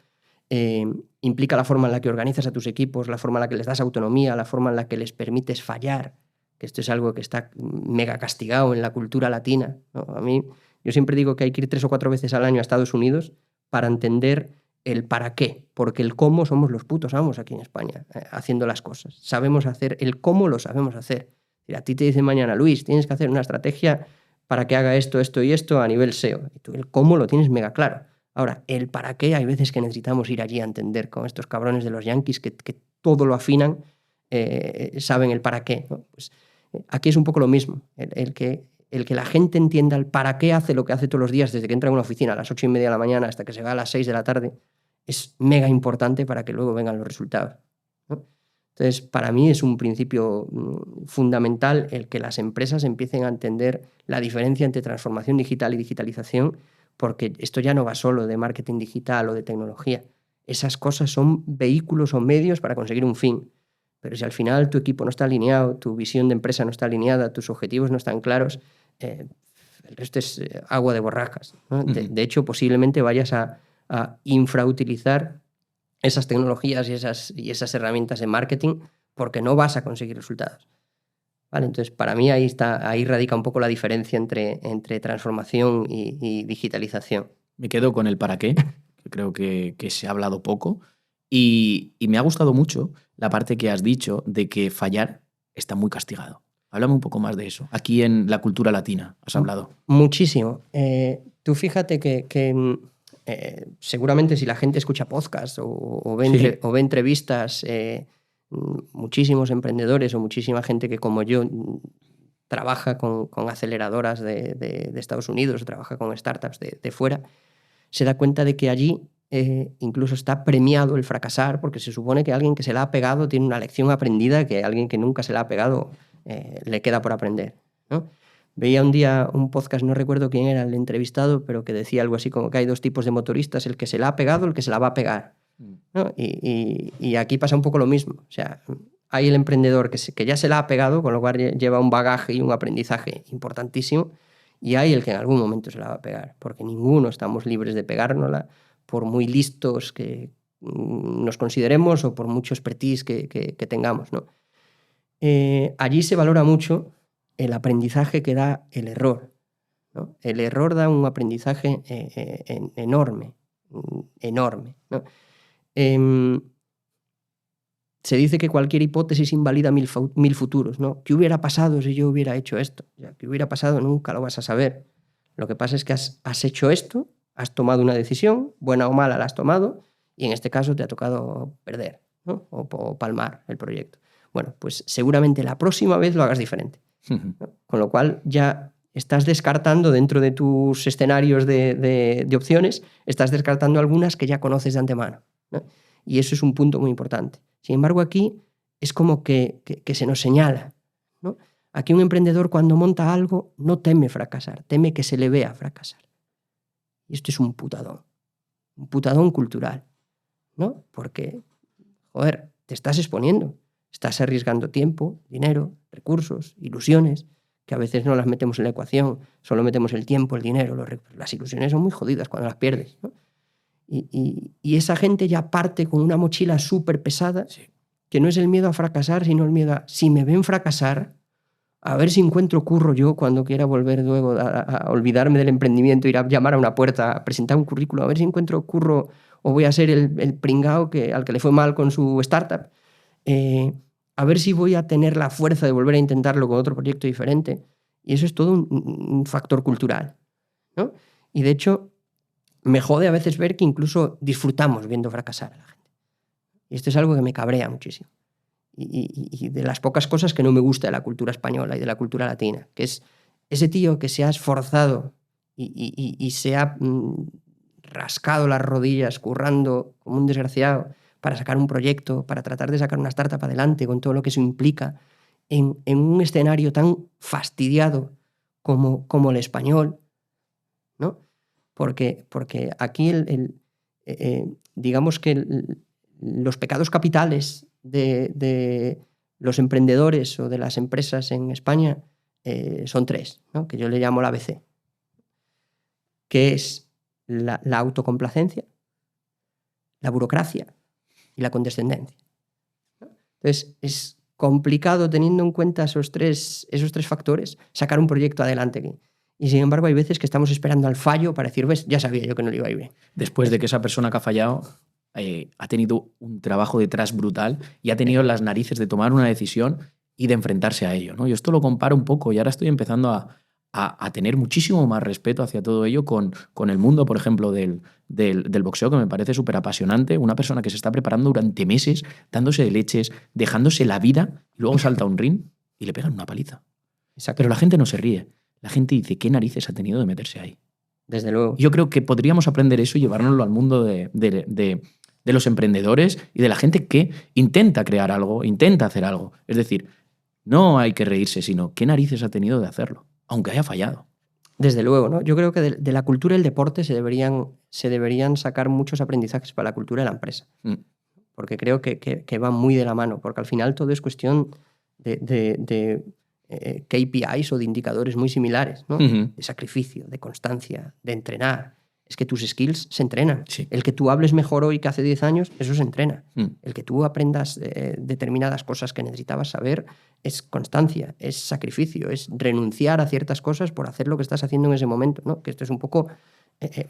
Implica la forma en la que organizas a tus equipos, la forma en la que les das autonomía, la forma en la que les permites fallar, que esto es algo que está mega castigado en la cultura latina, ¿no? Yo siempre digo que hay que ir 3 o 4 veces al año a Estados Unidos para entender el para qué, porque el cómo somos los putos amos aquí en España, haciendo las cosas. Sabemos hacer el cómo, lo sabemos hacer. A ti te dicen mañana, Luis, tienes que hacer una estrategia para que haga esto, esto y esto a nivel SEO. Y tú el cómo lo tienes mega claro. Ahora, el para qué, hay veces que necesitamos ir allí a entender con estos cabrones de los yanquis que todo lo afinan, saben el para qué, ¿no? Pues, aquí es un poco lo mismo. El que la gente entienda el para qué hace lo que hace todos los días, desde que entra a una oficina a las 8:30 de la mañana hasta que se va a las 6 de la tarde, es mega importante para que luego vengan los resultados, ¿no? Entonces, para mí es un principio fundamental el que las empresas empiecen a entender la diferencia entre transformación digital y digitalización, porque esto ya no va solo de marketing digital o de tecnología. Esas cosas son vehículos o medios para conseguir un fin. Pero si al final tu equipo no está alineado, tu visión de empresa no está alineada, tus objetivos no están claros, el resto es agua de borrascas, ¿no? De hecho, posiblemente vayas a infrautilizar esas tecnologías y esas herramientas de marketing porque no vas a conseguir resultados. ¿Vale? Entonces, para mí ahí radica un poco la diferencia entre transformación y digitalización. Me quedo con el para qué, que creo que se ha hablado poco, y me ha gustado mucho la parte que has dicho de que fallar está muy castigado. Háblame un poco más de eso. Aquí en la cultura latina has hablado. Muchísimo. Tú fíjate que seguramente si la gente escucha podcasts o ve entrevistas, muchísimos emprendedores o muchísima gente que como yo trabaja con aceleradoras de Estados Unidos o trabaja con startups de fuera, se da cuenta de que allí incluso está premiado el fracasar, porque se supone que alguien que se la ha pegado tiene una lección aprendida que alguien que nunca se la ha pegado le queda por aprender, ¿no? Veía un día un podcast, no recuerdo quién era el entrevistado, pero que decía algo así como que hay dos tipos de motoristas, el que se la ha pegado, el que se la va a pegar, ¿no? Y aquí pasa un poco lo mismo. O sea, hay el emprendedor que ya se la ha pegado, con lo cual lleva un bagaje y un aprendizaje importantísimo, y hay el que en algún momento se la va a pegar, porque ninguno estamos libres de pegárnosla, por muy listos que nos consideremos o por mucho expertise que tengamos, ¿no? Allí se valora mucho el aprendizaje que da el error, ¿no? El error da un aprendizaje enorme, ¿no? Se dice que cualquier hipótesis invalida mil futuros, ¿no? ¿Qué hubiera pasado si yo hubiera hecho esto? O sea, ¿qué hubiera pasado? Nunca lo vas a saber. Lo que pasa es que has hecho esto, has tomado una decisión, buena o mala la has tomado, y en este caso te ha tocado perder, ¿no? O palmar el proyecto. Bueno, pues seguramente la próxima vez lo hagas diferente, ¿no? Con lo cual ya estás descartando dentro de tus escenarios de opciones, estás descartando algunas que ya conoces de antemano, ¿no? Y eso es un punto muy importante. Sin embargo, aquí es como que se nos señala, ¿no? Aquí un emprendedor cuando monta algo no teme fracasar, teme que se le vea fracasar. Y esto es un putadón cultural, ¿no? Porque, joder, te estás exponiendo, estás arriesgando tiempo, dinero, recursos, ilusiones, que a veces no las metemos en la ecuación, solo metemos el tiempo, el dinero, las ilusiones son muy jodidas cuando las pierdes, ¿no? Y esa gente ya parte con una mochila súper pesada, sí, que no es el miedo a fracasar, sino el miedo a, si me ven fracasar, a ver si encuentro curro yo cuando quiera volver luego a olvidarme del emprendimiento, ir a llamar a una puerta, a presentar un currículo, a ver si encuentro curro o voy a ser el pringao al que le fue mal con su startup, a ver si voy a tener la fuerza de volver a intentarlo con otro proyecto diferente. Y eso es todo un factor cultural, ¿no? Y de hecho, me jode a veces ver que incluso disfrutamos viendo fracasar a la gente. Y esto es algo que me cabrea muchísimo. Y de las pocas cosas que no me gusta de la cultura española y de la cultura latina, que es ese tío que se ha esforzado y se ha rascado las rodillas currando como un desgraciado para sacar un proyecto, para tratar de sacar una startup adelante con todo lo que eso implica, en un escenario tan fastidiado como el español, ¿no? Porque aquí digamos que los pecados capitales de los emprendedores o de las empresas en España son tres, ¿no? Que yo le llamo la ABC, que es la autocomplacencia, la burocracia y la condescendencia, ¿no? Entonces es complicado, teniendo en cuenta esos tres factores, sacar un proyecto adelante aquí. Y sin embargo hay veces que estamos esperando al fallo para decir, ves, ya sabía yo que no le iba a ir bien. Después de que esa persona que ha fallado ha tenido un trabajo detrás brutal y ha tenido las narices de tomar una decisión y de enfrentarse a ello, ¿no? Yo esto lo comparo un poco y ahora estoy empezando a tener muchísimo más respeto hacia todo ello con el mundo, por ejemplo, del boxeo, que me parece súper apasionante. Una persona que se está preparando durante meses, dándose de leches, dejándose la vida, y luego salta a un ring y le pegan una paliza. Exacto. Pero la gente no se ríe. La gente dice, ¿qué narices ha tenido de meterse ahí? Desde luego. Yo creo que podríamos aprender eso y llevárnoslo al mundo de los emprendedores y de la gente que intenta crear algo, intenta hacer algo. Es decir, no hay que reírse, sino qué narices ha tenido de hacerlo, aunque haya fallado. Desde luego, ¿no? Yo creo que de la cultura del deporte se deberían sacar muchos aprendizajes para la cultura de la empresa. Porque creo que va muy de la mano, porque al final todo es cuestión de KPIs o de indicadores muy similares, ¿no? Uh-huh. De sacrificio, de constancia, de entrenar. Es que tus skills se entrenan. Sí. El que tú hables mejor hoy que hace 10 años, eso se entrena. El que tú aprendas determinadas cosas que necesitabas saber es constancia, es sacrificio, es renunciar a ciertas cosas por hacer lo que estás haciendo en ese momento, ¿no? Que esto es un poco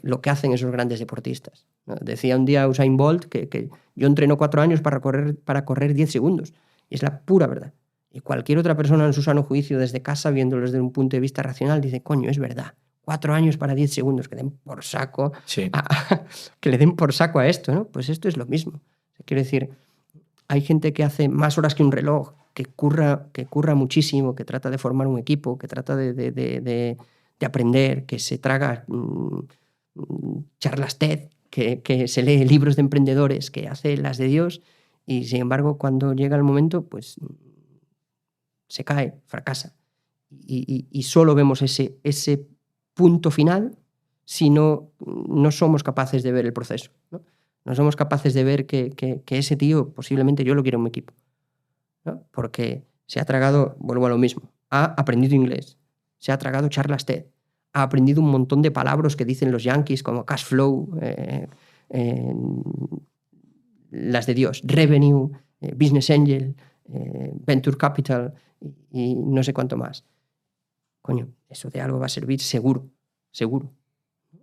lo que hacen esos grandes deportistas, ¿no? Decía un día Usain Bolt que yo entreno 4 años para correr 10 segundos. Y es la pura verdad. Y cualquier otra persona en su sano juicio desde casa, viéndolo desde un punto de vista racional, dice, coño, es verdad. 4 años para 10 segundos, que den por saco, sí. Que le den por saco a esto, ¿no? Pues esto es lo mismo. Quiero decir, hay gente que hace más horas que un reloj, que curra muchísimo, que trata de formar un equipo, que trata de aprender, que se traga charlas TED, que se lee libros de emprendedores, que hace las de Dios, y sin embargo, cuando llega el momento, pues se cae, fracasa. Y solo vemos ese punto final si no somos capaces de ver el proceso, ¿no? No somos capaces de ver que ese tío posiblemente yo lo quiero en mi equipo, ¿no? Porque se ha tragado, vuelvo a lo mismo, ha aprendido inglés, se ha tragado charlas TED, ha aprendido un montón de palabras que dicen los yankees como cash flow, las de Dios, revenue, business angel, venture capital y no sé cuánto más. Coño, eso de algo va a servir seguro.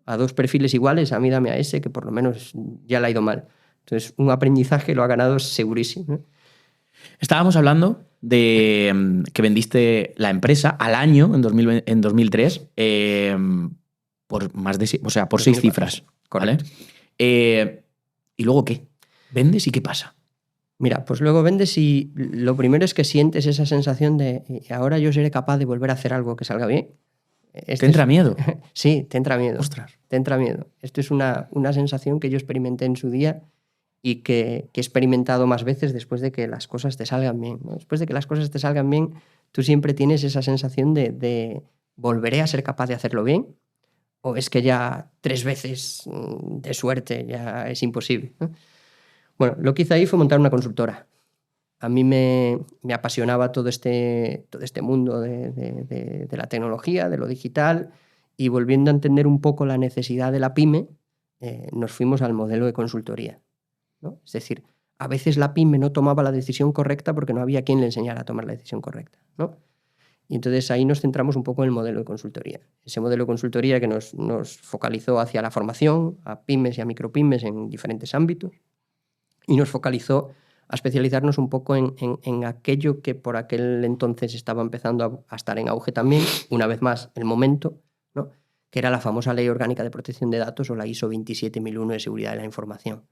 A 2 perfiles iguales, a mí dame a ese, que por lo menos ya le ha ido mal. Entonces, un aprendizaje lo ha ganado segurísimo, ¿no? Estábamos hablando de que vendiste la empresa al año, en 2003, por más de, o sea, por 6 cifras. Correcto. ¿Vale? ¿Y luego qué? ¿Vendes y qué pasa? Mira, pues luego vendes y lo primero es que sientes esa sensación de ahora yo seré capaz de volver a hacer algo que salga bien. ¿Te entra miedo? Sí, te entra miedo. Ostras. Te entra miedo. Esto es una sensación que yo experimenté en su día y que he experimentado más veces después de que las cosas te salgan bien, ¿no? Después de que las cosas te salgan bien, tú siempre tienes esa sensación de ¿volveré a ser capaz de hacerlo bien? ¿O es que ya 3 veces de suerte ya es imposible, ¿no? Bueno, lo que hice ahí fue montar una consultora. A mí me apasionaba todo este mundo de la tecnología, de lo digital, y volviendo a entender un poco la necesidad de la pyme, nos fuimos al modelo de consultoría, ¿no? Es decir, a veces la pyme no tomaba la decisión correcta porque no había quien le enseñara a tomar la decisión correcta, ¿no? Y entonces ahí nos centramos un poco en el modelo de consultoría. Ese modelo de consultoría que nos focalizó hacia la formación, a pymes y a micropymes en diferentes ámbitos, y nos focalizó a especializarnos un poco en aquello que por aquel entonces estaba empezando a estar en auge también, una vez más, el momento, ¿no? Que era la famosa Ley Orgánica de Protección de Datos o la ISO 27001 de Seguridad de la Información.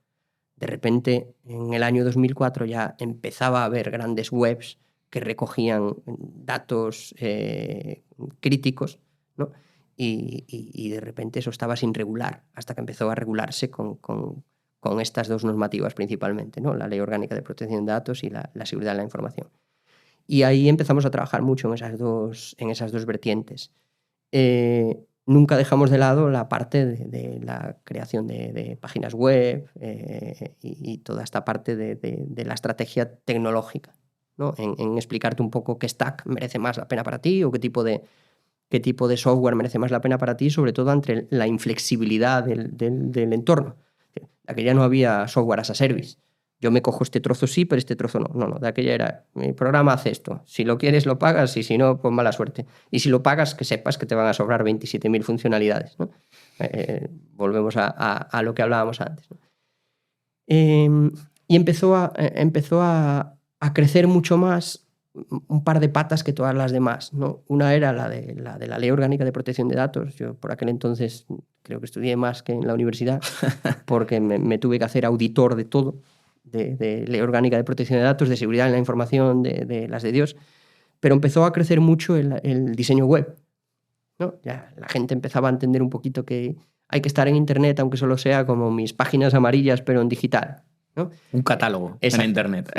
De repente, en el año 2004 ya empezaba a haber grandes webs que recogían datos críticos, ¿no? Y de repente eso estaba sin regular, hasta que empezó a regularse con estas 2 normativas principalmente, ¿no? La Ley Orgánica de Protección de Datos y la Seguridad de la Información. Y ahí empezamos a trabajar mucho en esas dos vertientes. Nunca dejamos de lado la parte de la creación de páginas web y toda esta parte de la estrategia tecnológica, ¿no? En explicarte un poco qué stack merece más la pena para ti o qué tipo de software merece más la pena para ti, sobre todo ante la inflexibilidad del entorno. De aquella no había software as a service. Yo me cojo este trozo sí, pero este trozo no. No, de aquella era, mi programa hace esto. Si lo quieres, lo pagas, y si no, pues mala suerte. Y si lo pagas, que sepas que te van a sobrar 27.000 funcionalidades, ¿no? Volvemos a lo que hablábamos antes, ¿no? Y empezó a crecer mucho más un par de patas que todas las demás, ¿no? Una era la de la Ley Orgánica de Protección de Datos. Yo por aquel entonces creo que estudié más que en la universidad porque me tuve que hacer auditor de todo, de Ley Orgánica de Protección de Datos, de seguridad en la información, de las de Dios. Pero empezó a crecer mucho el diseño web, ¿no? Ya la gente empezaba a entender un poquito que hay que estar en Internet, aunque solo sea como mis páginas amarillas, pero en digital, ¿no? Un catálogo en Internet.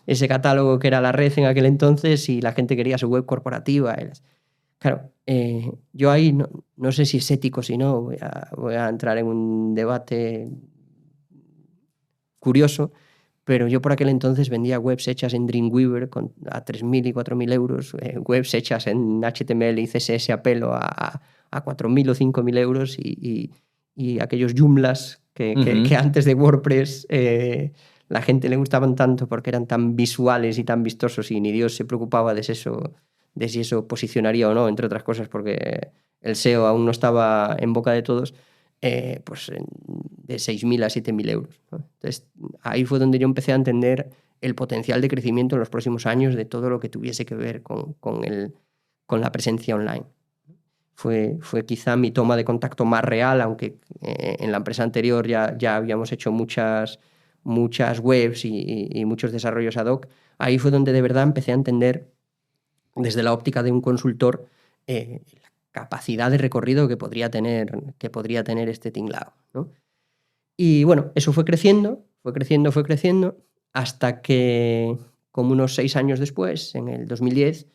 Ese catálogo que era la red en aquel entonces y la gente quería su web corporativa. Claro, yo ahí no sé si es ético o si no, voy a entrar en un debate curioso, pero yo por aquel entonces vendía webs hechas en Dreamweaver a 3.000 y 4.000 euros, webs hechas en HTML y CSS a pelo a 4.000 o 5.000 euros y aquellos Joomlas que antes de WordPress la gente le gustaban tanto porque eran tan visuales y tan vistosos y ni Dios se preocupaba de si eso posicionaría o no, entre otras cosas porque el SEO aún no estaba en boca de todos. Pues de 6.000 a 7.000 euros, ¿no? Entonces, ahí fue donde yo empecé a entender el potencial de crecimiento en los próximos años de todo lo que tuviese que ver con la presencia online. Fue quizá mi toma de contacto más real, aunque en la empresa anterior ya habíamos hecho muchas webs y muchos desarrollos ad hoc. Ahí fue donde de verdad empecé a entender, desde la óptica de un consultor, capacidad de recorrido que podría tener este tinglado, ¿no? Y bueno, eso fue creciendo, hasta que, como unos 6 años después, en el 2010,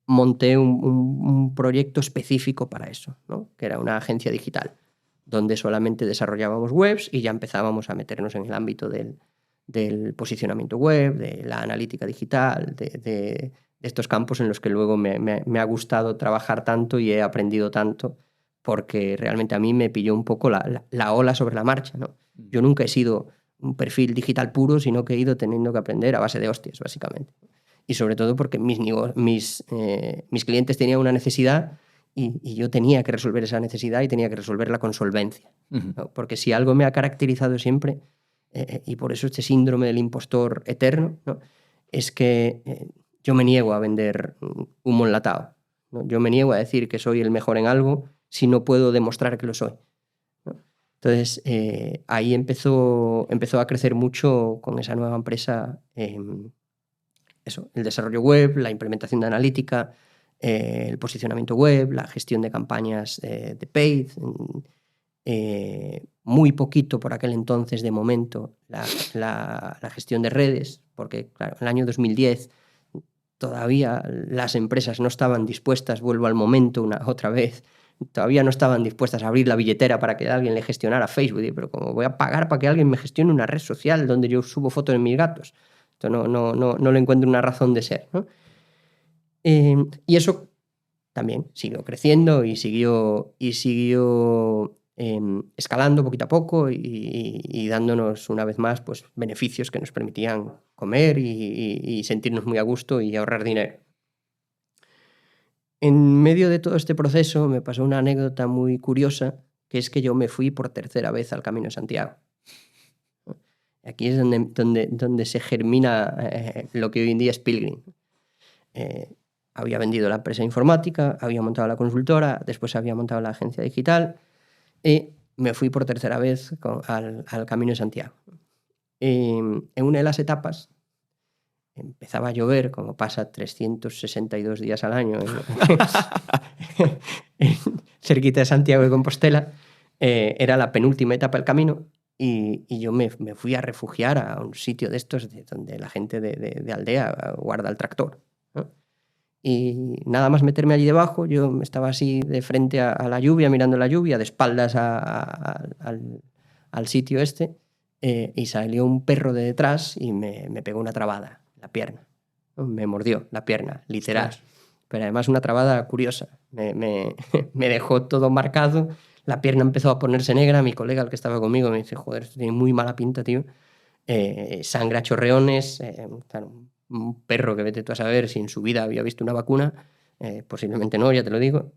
monté un proyecto específico para eso, ¿no? Que era una agencia digital, donde solamente desarrollábamos webs y ya empezábamos a meternos en el ámbito del posicionamiento web, de la analítica digital, de estos campos en los que luego me ha gustado trabajar tanto y he aprendido tanto, porque realmente a mí me pilló un poco la ola sobre la marcha, ¿no? Yo nunca he sido un perfil digital puro, sino que he ido teniendo que aprender a base de hostias, básicamente. Y sobre todo porque mis clientes tenían una necesidad y yo tenía que resolver esa necesidad y tenía que resolverla con solvencia, ¿no? Porque si algo me ha caracterizado siempre, y por eso este síndrome del impostor eterno, ¿no? Es que yo me niego a vender humo enlatado, ¿no? Yo me niego a decir que soy el mejor en algo si no puedo demostrar que lo soy, ¿no? Entonces, ahí empezó a crecer mucho con esa nueva empresa eso, el desarrollo web, la implementación de analítica, el posicionamiento web, la gestión de campañas de paid, muy poquito por aquel entonces, de momento, la gestión de redes, porque claro, en el año 2010 todavía las empresas no estaban dispuestas, vuelvo al momento otra vez, todavía no estaban dispuestas a abrir la billetera para que alguien le gestionara Facebook. Pero ¿cómo voy a pagar para que alguien me gestione una red social donde yo subo fotos de mis gatos? Esto no le encuentro una razón de ser, ¿no? Y eso también siguió creciendo y siguió escalando poquito a poco y dándonos una vez más pues, beneficios que nos permitían comer y sentirnos muy a gusto y ahorrar dinero. En medio de todo este proceso me pasó una anécdota muy curiosa, que es que yo me fui por tercera vez al Camino de Santiago. Aquí es donde se germina lo que hoy en día es Pilgrim. Había vendido la empresa informática, había montado la consultora, después había montado la agencia digital y me fui por tercera vez al Camino de Santiago. En una de las etapas empezaba a llover, como pasa 362 días al año cerquita de Santiago de Compostela. Era la penúltima etapa del camino y yo me fui a refugiar a un sitio de estos donde la gente de aldea guarda el tractor, ¿no? Y nada más meterme allí debajo, yo estaba así de frente a la lluvia, mirando la lluvia, de espaldas al sitio este, y salió un perro de detrás y me pegó una trabada en la pierna, ¿no? Me mordió la pierna, literal. Ostras. Pero además una trabada curiosa. Me dejó todo marcado, la pierna empezó a ponerse negra. Mi colega, el que estaba conmigo, me dice: joder, esto tiene muy mala pinta, tío. Sangre a chorreones, claro, un perro que vete tú a saber si en su vida había visto una vacuna, posiblemente no, ya te lo digo.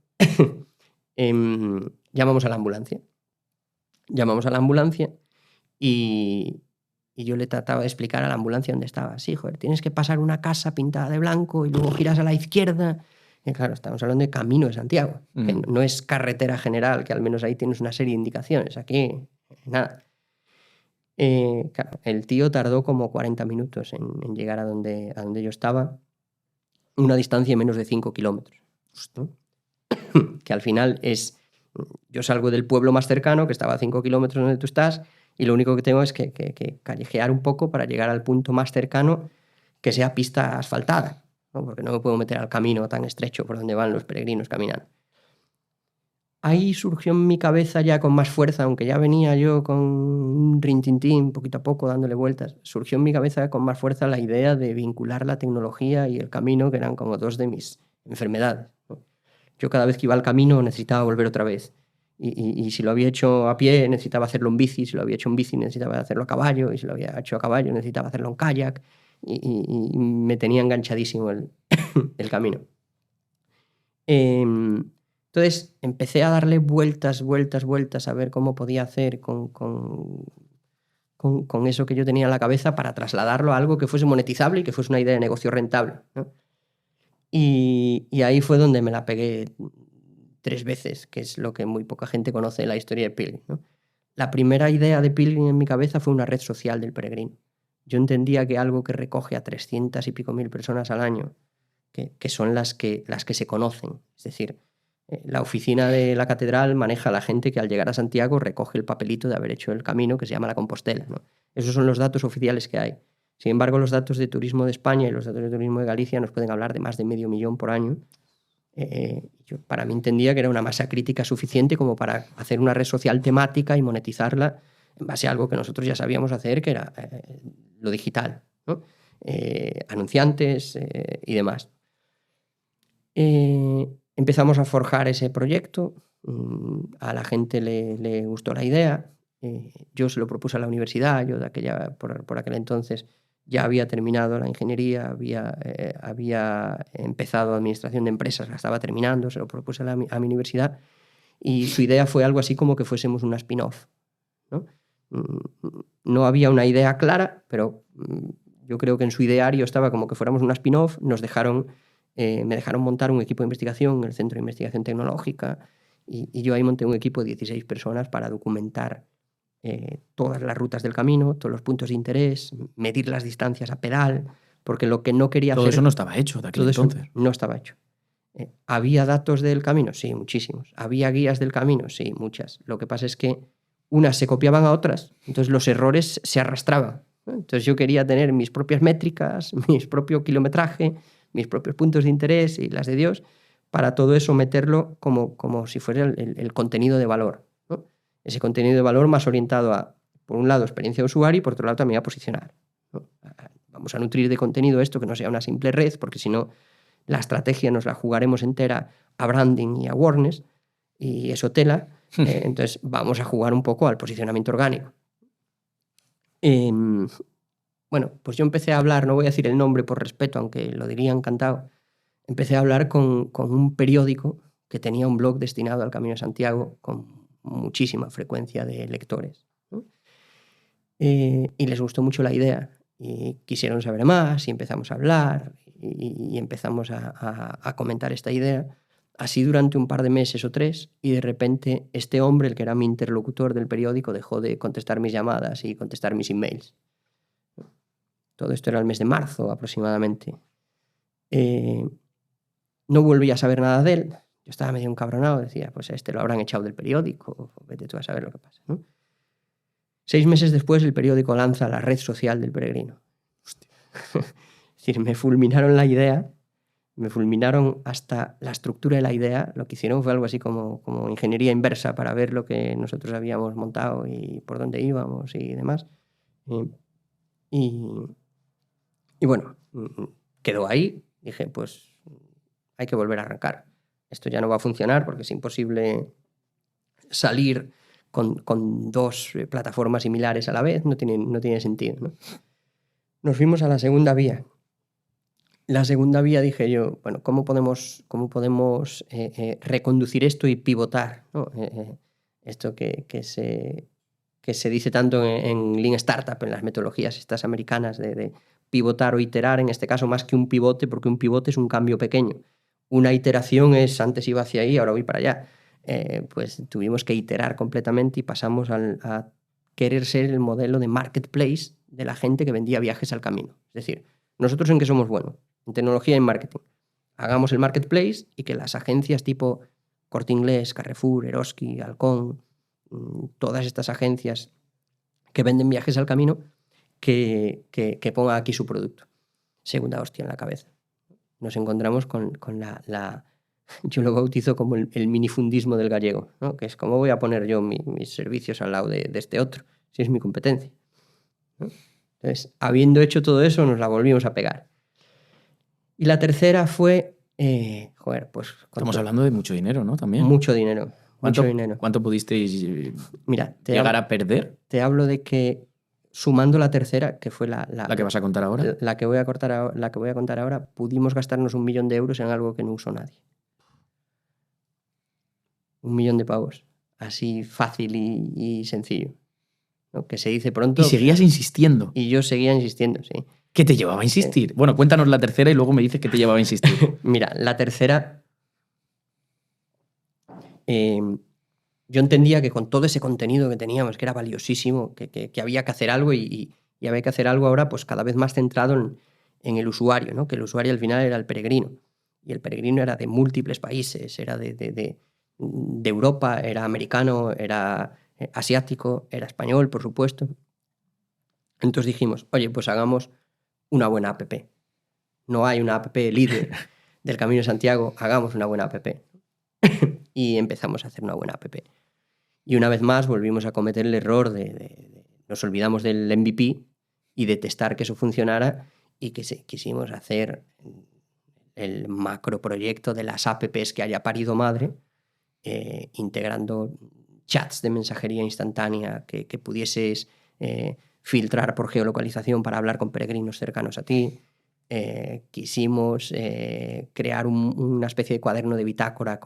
Llamamos a la ambulancia y Y yo le trataba de explicar a la ambulancia dónde estaba. Sí, joder, tienes que pasar una casa pintada de blanco y luego giras a la izquierda. Y claro, estamos hablando de Camino de Santiago, que no es carretera general, que al menos ahí tienes una serie de indicaciones. Aquí, nada. Claro, el tío tardó como 40 minutos en llegar a donde yo estaba, una distancia de menos de 5 kilómetros. ¿No? Que al final es... Yo salgo del pueblo más cercano, que estaba a 5 kilómetros donde tú estás, y lo único que tengo es que callejear un poco para llegar al punto más cercano que sea pista asfaltada, ¿no? Porque no me puedo meter al camino tan estrecho por donde van los peregrinos caminando. Ahí surgió en mi cabeza ya con más fuerza, aunque ya venía yo con un rintintín poquito a poco dándole vueltas, surgió en mi cabeza con más fuerza la idea de vincular la tecnología y el camino, que eran como dos de mis enfermedades, ¿no? Yo cada vez que iba al camino necesitaba volver otra vez. Y si lo había hecho a pie necesitaba hacerlo en bici, si lo había hecho en bici necesitaba hacerlo a caballo, y si lo había hecho a caballo necesitaba hacerlo en kayak, y me tenía enganchadísimo el camino. Entonces empecé a darle vueltas a ver cómo podía hacer con eso que yo tenía en la cabeza para trasladarlo a algo que fuese monetizable y que fuese una idea de negocio rentable, ¿no? Y ahí fue donde me la pegué 3 veces, que es lo que muy poca gente conoce de la historia de Pilgrim, ¿no? La primera idea de Pilgrim en mi cabeza fue una red social del peregrino. Yo entendía que algo que recoge a 300 y pico mil personas al año, que son las que se conocen, es decir, la oficina de la catedral maneja a la gente que al llegar a Santiago recoge el papelito de haber hecho el camino, que se llama la Compostela, ¿no? Esos son los datos oficiales que hay. Sin embargo, los datos de turismo de España y los datos de turismo de Galicia nos pueden hablar de más de 500.000 por año. Yo para mí entendía que era una masa crítica suficiente como para hacer una red social temática y monetizarla en base a algo que nosotros ya sabíamos hacer, que era lo digital, ¿no? Anunciantes y demás. Empezamos a forjar ese proyecto, a la gente le gustó la idea, yo se lo propuse a la universidad, yo por aquel entonces ya había terminado la ingeniería, había empezado administración de empresas, la estaba terminando, se lo propuse a mi universidad, y su idea fue algo así como que fuésemos una spin-off, ¿no? No había una idea clara, pero yo creo que en su ideario estaba como que fuéramos una spin-off. Me dejaron montar un equipo de investigación, el Centro de Investigación Tecnológica, y yo ahí monté un equipo de 16 personas para documentar todas las rutas del camino, todos los puntos de interés, medir las distancias a pedal, porque lo que no quería hacer... Todo eso no estaba hecho de aquel entonces. No estaba hecho. ¿Había datos del camino? Sí, muchísimos. ¿Había guías del camino? Sí, muchas. Lo que pasa es que unas se copiaban a otras, entonces los errores se arrastraban, ¿no? Entonces yo quería tener mis propias métricas, mi propio kilometraje, mis propios puntos de interés y las de Dios, para todo eso meterlo como si fuera el contenido de valor, ¿no? Ese contenido de valor más orientado a, por un lado, experiencia de usuario y por otro lado también a posicionar, ¿no? Vamos a nutrir de contenido esto, que no sea una simple red, porque si no, la estrategia nos la jugaremos entera a branding y a awareness, y eso tela. Entonces vamos a jugar un poco al posicionamiento orgánico. Bueno, pues yo empecé a hablar, no voy a decir el nombre por respeto, aunque lo diría encantado, empecé a hablar con un periódico que tenía un blog destinado al Camino de Santiago con muchísima frecuencia de lectores, ¿no? Y les gustó mucho la idea y quisieron saber más y empezamos a hablar y empezamos a comentar esta idea. Así durante un par de meses o 3, y de repente este hombre, el que era mi interlocutor del periódico, dejó de contestar mis llamadas y contestar mis emails. Todo esto era el mes de marzo aproximadamente. No volví a saber nada de él. Yo estaba medio encabronado, decía, pues a este lo habrán echado del periódico, vete tú a saber lo que pasa, ¿no? 6 meses después el periódico lanza la red social del peregrino. Hostia. Es decir, me fulminaron la idea, me fulminaron hasta la estructura de la idea. Lo que hicieron fue algo así como ingeniería inversa para ver lo que nosotros habíamos montado y por dónde íbamos y demás. Y bueno, quedó ahí. Dije, pues hay que volver a arrancar. Esto ya no va a funcionar porque es imposible salir con 2 plataformas similares a la vez. No tiene sentido, ¿no? Nos fuimos a la segunda vía. La segunda vía, dije yo, bueno, ¿cómo podemos reconducir esto y pivotar, ¿no? Esto que que se dice tanto en Lean Startup, en las metodologías estas americanas de pivotar o iterar, en este caso más que un pivote, porque un pivote es un cambio pequeño. Una iteración es antes iba hacia ahí, ahora voy para allá. Pues tuvimos que iterar completamente y pasamos a querer ser el modelo de marketplace de la gente que vendía viajes al camino. Es decir, ¿nosotros en qué somos buenos? En tecnología y en marketing. Hagamos el marketplace y que las agencias tipo Corte Inglés, Carrefour, Eroski, Halcón, todas estas agencias que venden viajes al camino, que pongan aquí su producto. Segunda hostia en la cabeza. Nos encontramos con la yo lo bautizo como el minifundismo del gallego, ¿no? Que es cómo voy a poner yo mis servicios al lado de este otro, si es mi competencia, ¿no? Entonces, habiendo hecho todo eso, nos la volvimos a pegar. Y la tercera fue, pues... Estamos hablando de mucho dinero, ¿no? También. Mucho dinero. Mucho dinero. ¿Cuánto pudisteis llegar a perder? Te hablo de que, sumando la tercera, que fue la que vas a contar ahora. La que voy a contar ahora, pudimos gastarnos 1 millón de euros en algo que no usó nadie. 1 millón de pavos. Así fácil y sencillo, ¿no? Que se dice pronto. Y seguías insistiendo. Y yo seguía insistiendo, sí. ¿Qué te llevaba a insistir? Bueno, cuéntanos la tercera y luego me dices qué te llevaba a insistir. Mira, la tercera... yo entendía que con todo ese contenido que teníamos, que era valiosísimo, que había que hacer algo y había que hacer algo ahora pues cada vez más centrado en el usuario, ¿no? Que el usuario al final era el peregrino. Y el peregrino era de múltiples países, era de Europa, era americano, era asiático, era español, por supuesto. Entonces dijimos, oye, pues hagamos una buena app. No hay una app líder del Camino de Santiago, hagamos una buena app. Y empezamos a hacer una buena app. Y una vez más volvimos a cometer el error nos olvidamos del MVP y de testar que eso funcionara y que quisimos hacer el macroproyecto de las apps que haya parido madre, integrando chats de mensajería instantánea que pudieses filtrar por geolocalización para hablar con peregrinos cercanos a ti. Quisimos crear una especie de cuaderno de bitácora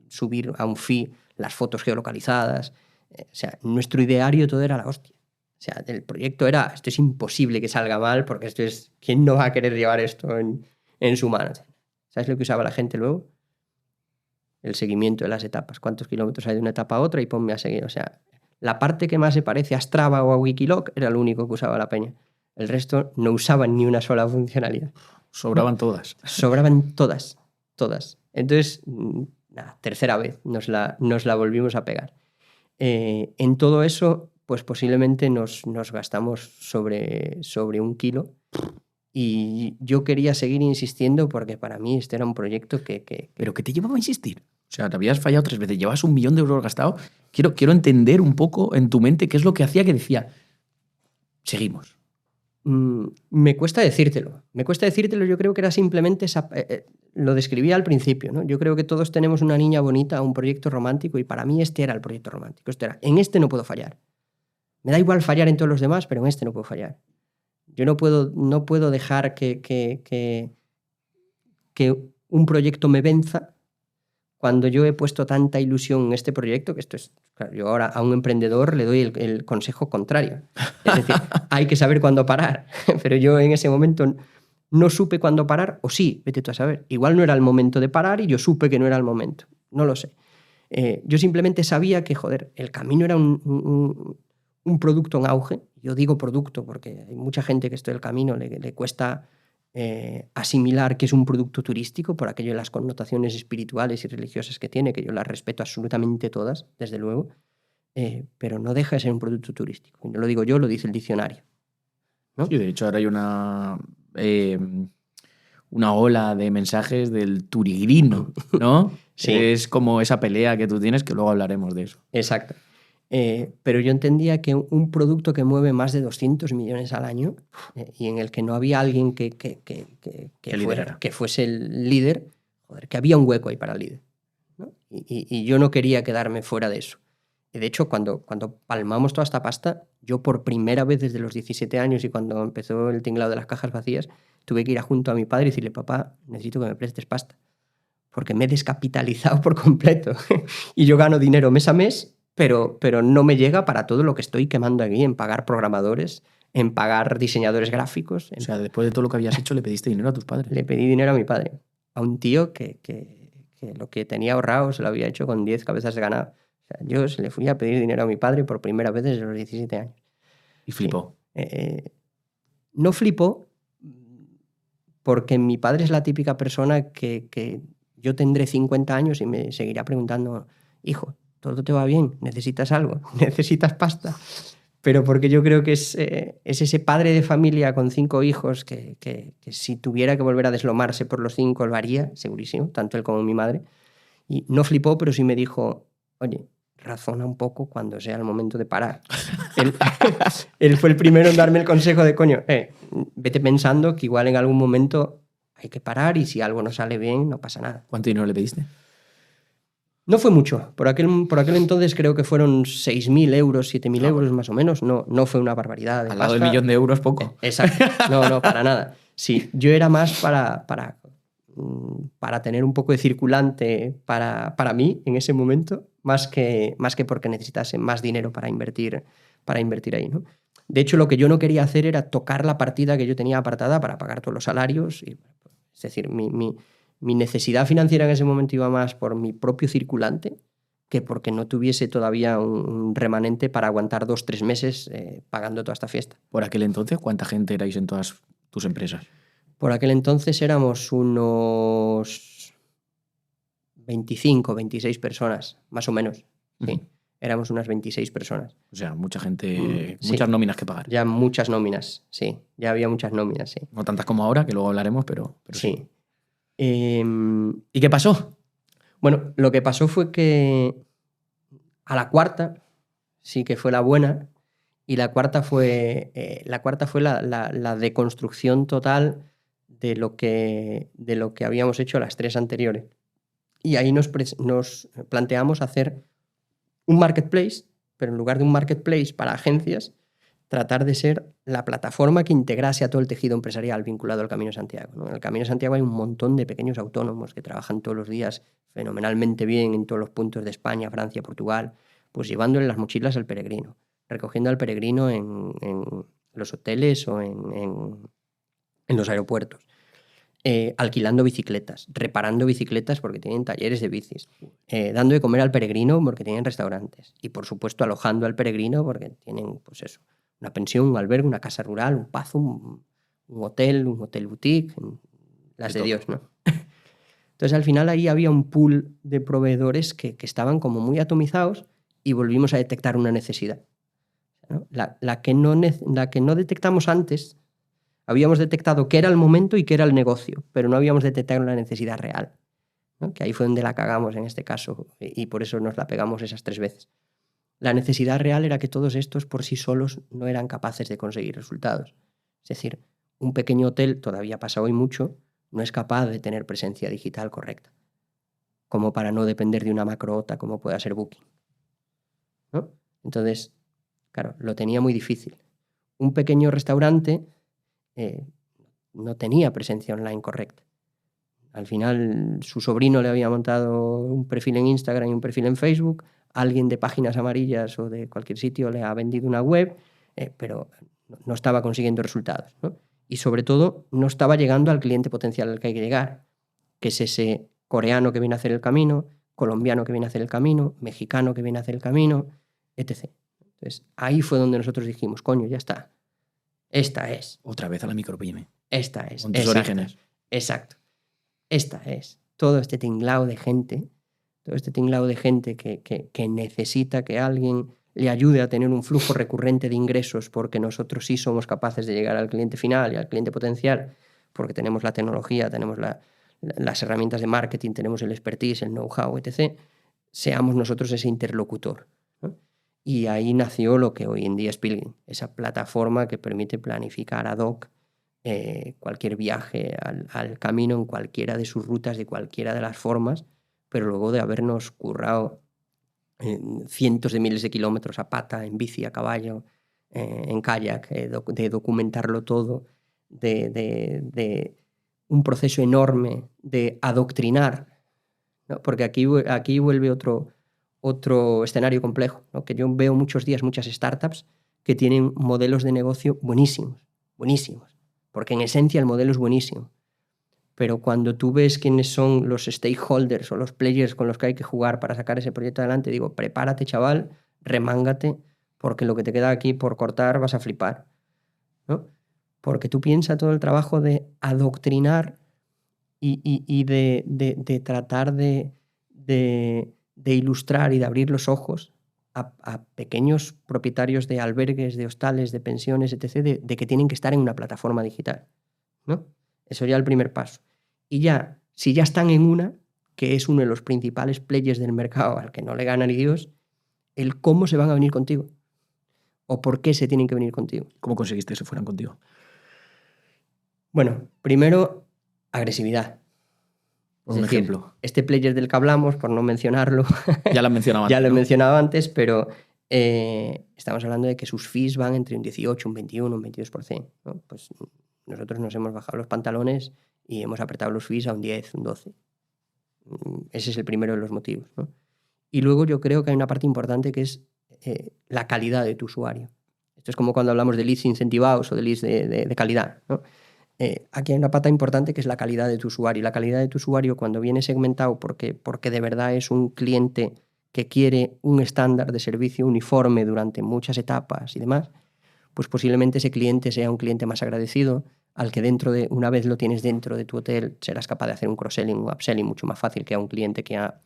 subir a un feed las fotos geolocalizadas. O sea, nuestro ideario todo era la hostia. O sea, el proyecto era, esto es imposible que salga mal porque ¿quién no va a querer llevar esto en su mano? ¿Sabes lo que usaba la gente luego? El seguimiento de las etapas. ¿Cuántos kilómetros hay de una etapa a otra? Y ponme a seguir. O sea, la parte que más se parece a Strava o a Wikiloc era lo único que usaba la peña. El resto no usaban ni una sola funcionalidad. Sobraban todas. Sobraban todas. Entonces, nada, tercera vez nos la volvimos a pegar. En todo eso, pues posiblemente nos gastamos sobre 1 kilo. Y yo quería seguir insistiendo porque para mí este era un proyecto que... ¿Pero qué te llevaba a insistir? O sea, te habías fallado 3 veces, llevas 1 millón de euros gastado. Quiero entender un poco en tu mente qué es lo que hacía que decía, seguimos. Me cuesta decírtelo. Yo creo que era simplemente lo describía al principio, ¿no? Yo creo que todos tenemos una niña bonita, un proyecto romántico, y para mí este era el proyecto romántico. En este no puedo fallar. Me da igual fallar en todos los demás, pero en este no puedo fallar. Yo no puedo dejar que un proyecto me venza cuando yo he puesto tanta ilusión en este proyecto, que esto es... Claro, yo ahora a un emprendedor le doy el consejo contrario. Es decir, hay que saber cuándo parar. Pero yo en ese momento no supe cuándo parar, o sí, vete tú a saber. Igual no era el momento de parar y yo supe que no era el momento. No lo sé. Yo simplemente sabía que, joder, el camino era un producto en auge. Yo digo producto porque hay mucha gente que esto del camino le cuesta asimilar que es un producto turístico por aquello de las connotaciones espirituales y religiosas que tiene, que yo las respeto absolutamente todas, desde luego, pero no deja de ser un producto turístico. Y no lo digo yo, lo dice el diccionario, ¿no? Sí, de hecho ahora hay una ola de mensajes del turigrino, ¿no? Sí. Es como esa pelea que tú tienes, que luego hablaremos de eso. Exacto. Pero yo entendía que un producto que mueve más de 200 millones al año y en el que no había alguien que fuese el líder, joder, que había un hueco ahí para el líder, ¿no? Y yo no quería quedarme fuera de eso. De hecho, cuando palmamos toda esta pasta, yo por primera vez desde los 17 años y cuando empezó el tinglado de las cajas vacías, tuve que ir junto a mi padre y decirle, papá, necesito que me prestes pasta, porque me he descapitalizado por completo y yo gano dinero mes a mes pero no me llega para todo lo que estoy quemando aquí en pagar programadores, en pagar diseñadores gráficos. O sea, después de todo lo que habías hecho, le pediste dinero a tus padres. Le pedí dinero a mi padre, a un tío que lo que tenía ahorrado se lo había hecho con 10 cabezas de ganado. O sea, yo se le fui a pedir dinero a mi padre por primera vez desde los 17 años. Y flipó. No flipó porque mi padre es la típica persona que yo tendré 50 años y me seguirá preguntando, hijo, ¿todo te va bien? ¿Necesitas algo? ¿Necesitas pasta? Pero porque yo creo que es ese padre de familia con 5 hijos que si tuviera que volver a deslomarse por los 5 lo haría, segurísimo, tanto él como mi madre. Y no flipó, pero sí me dijo, oye, razona un poco cuando sea el momento de parar. Él fue el primero en darme el consejo de, coño, vete pensando que igual en algún momento hay que parar y si algo no sale bien, no pasa nada. ¿Cuánto dinero le pediste? No fue mucho. Por aquel entonces creo que fueron 6.000 euros, 7.000 euros más o menos. No fue una barbaridad. Al lado del millón de euros, poco. Exacto. No, para nada. Sí, yo era más para tener un poco de circulante para mí en ese momento, más que porque necesitase más dinero para invertir ahí, ¿no? De hecho, lo que yo no quería hacer era tocar la partida que yo tenía apartada para pagar todos los salarios. Es decir, mi necesidad financiera en ese momento iba más por mi propio circulante que porque no tuviese todavía un remanente para aguantar 2-3 meses pagando toda esta fiesta. Por aquel entonces, ¿cuánta gente erais en todas tus empresas? Por aquel entonces éramos unos 25, 26 personas, más o menos. Sí. Éramos unas 26 personas. O sea, mucha gente, muchas nóminas que pagar. Ya muchas nóminas, sí. Ya había muchas nóminas, sí. No tantas como ahora, que luego hablaremos, pero sí. ¿Y qué pasó? Bueno, lo que pasó fue que a la cuarta sí que fue la buena y la cuarta fue la deconstrucción total de lo que habíamos hecho las 3 anteriores. Y ahí nos planteamos hacer un marketplace, pero en lugar de un marketplace para agencias, tratar de ser la plataforma que integrase a todo el tejido empresarial vinculado al Camino de Santiago, ¿no? En el Camino de Santiago hay un montón de pequeños autónomos que trabajan todos los días fenomenalmente bien en todos los puntos de España, Francia, Portugal, pues llevándole las mochilas al peregrino, recogiendo al peregrino en los hoteles o en los aeropuertos, alquilando bicicletas, reparando bicicletas porque tienen talleres de bicis, dando de comer al peregrino porque tienen restaurantes y, por supuesto, alojando al peregrino porque tienen, pues eso, una pensión, un albergue, una casa rural, un pazo, un hotel boutique, las de Dios, ¿no? Entonces, al final ahí había un pool de proveedores que estaban como muy atomizados y volvimos a detectar una necesidad, ¿no? La que no detectamos antes, habíamos detectado qué era el momento y qué era el negocio, pero no habíamos detectado la necesidad real, ¿no? Que ahí fue donde la cagamos en este caso y por eso nos la pegamos esas 3 veces. La necesidad real era que todos estos por sí solos no eran capaces de conseguir resultados. Es decir, un pequeño hotel, todavía pasa hoy mucho, no es capaz de tener presencia digital correcta, como para no depender de una macroota como pueda ser Booking, ¿no? Entonces, claro, lo tenía muy difícil. Un pequeño restaurante no tenía presencia online correcta. Al final, su sobrino le había montado un perfil en Instagram y un perfil en Facebook, alguien de Páginas Amarillas o de cualquier sitio le ha vendido una web, pero no estaba consiguiendo resultados, ¿no? Y sobre todo, no estaba llegando al cliente potencial al que hay que llegar, que es ese coreano que viene a hacer el camino, colombiano que viene a hacer el camino, mexicano que viene a hacer el camino, etc. Entonces, ahí fue donde nosotros dijimos, coño, ya está. Esta es. Otra vez a la micropyme. Esta es. Con tus orígenes. Exacto. Esta es. Todo este tinglao de gente que necesita que alguien le ayude a tener un flujo recurrente de ingresos porque nosotros sí somos capaces de llegar al cliente final y al cliente potencial porque tenemos la tecnología, tenemos las herramientas de marketing, tenemos el expertise, el know-how, etc., seamos nosotros ese interlocutor, ¿no? Y ahí nació lo que hoy en día es Pilgrim, esa plataforma que permite planificar ad hoc cualquier viaje al camino en cualquiera de sus rutas, de cualquiera de las formas, pero luego de habernos currado cientos de miles de kilómetros a pata, en bici, a caballo, en kayak, de documentarlo todo, de un proceso enorme de adoctrinar, ¿no? Porque aquí vuelve otro otro escenario complejo, ¿no? Que yo veo muchos días muchas startups que tienen modelos de negocio buenísimos, buenísimos, porque en esencia el modelo es buenísimo. Pero cuando tú ves quiénes son los stakeholders o los players con los que hay que jugar para sacar ese proyecto adelante, digo, prepárate, chaval, remángate, porque lo que te queda aquí por cortar vas a flipar, ¿no? Porque tú piensas todo el trabajo de adoctrinar y de tratar de ilustrar y de abrir los ojos a pequeños propietarios de albergues, de hostales, de pensiones, etc., de que tienen que estar en una plataforma digital, ¿no? Eso ya es el primer paso. Y ya, si ya están en una, que es uno de los principales players del mercado al que no le gana ni Dios, el cómo se van a venir contigo o por qué se tienen que venir contigo. ¿Cómo conseguiste que se fueran contigo? Bueno, primero, agresividad. Por un ejemplo. Este player del que hablamos, por no mencionarlo, Ya lo has mencionado antes. ya lo he ¿no? mencionado antes, pero estamos hablando de que sus fees van entre un 18, un 21, un 22%, ¿no? Pues nosotros nos hemos bajado los pantalones y hemos apretado los fees a un 10, un 12. Ese es el primero de los motivos, ¿no? Y luego yo creo que hay una parte importante que es la calidad de tu usuario. Esto es como cuando hablamos de leads incentivados o de leads de calidad, ¿no? Aquí hay una pata importante que es la calidad de tu usuario. Y la calidad de tu usuario, cuando viene segmentado porque de verdad es un cliente que quiere un estándar de servicio uniforme durante muchas etapas y demás, pues posiblemente ese cliente sea un cliente más agradecido, al que una vez lo tienes dentro de tu hotel, serás capaz de hacer un cross-selling, un upselling mucho más fácil que a un cliente que ha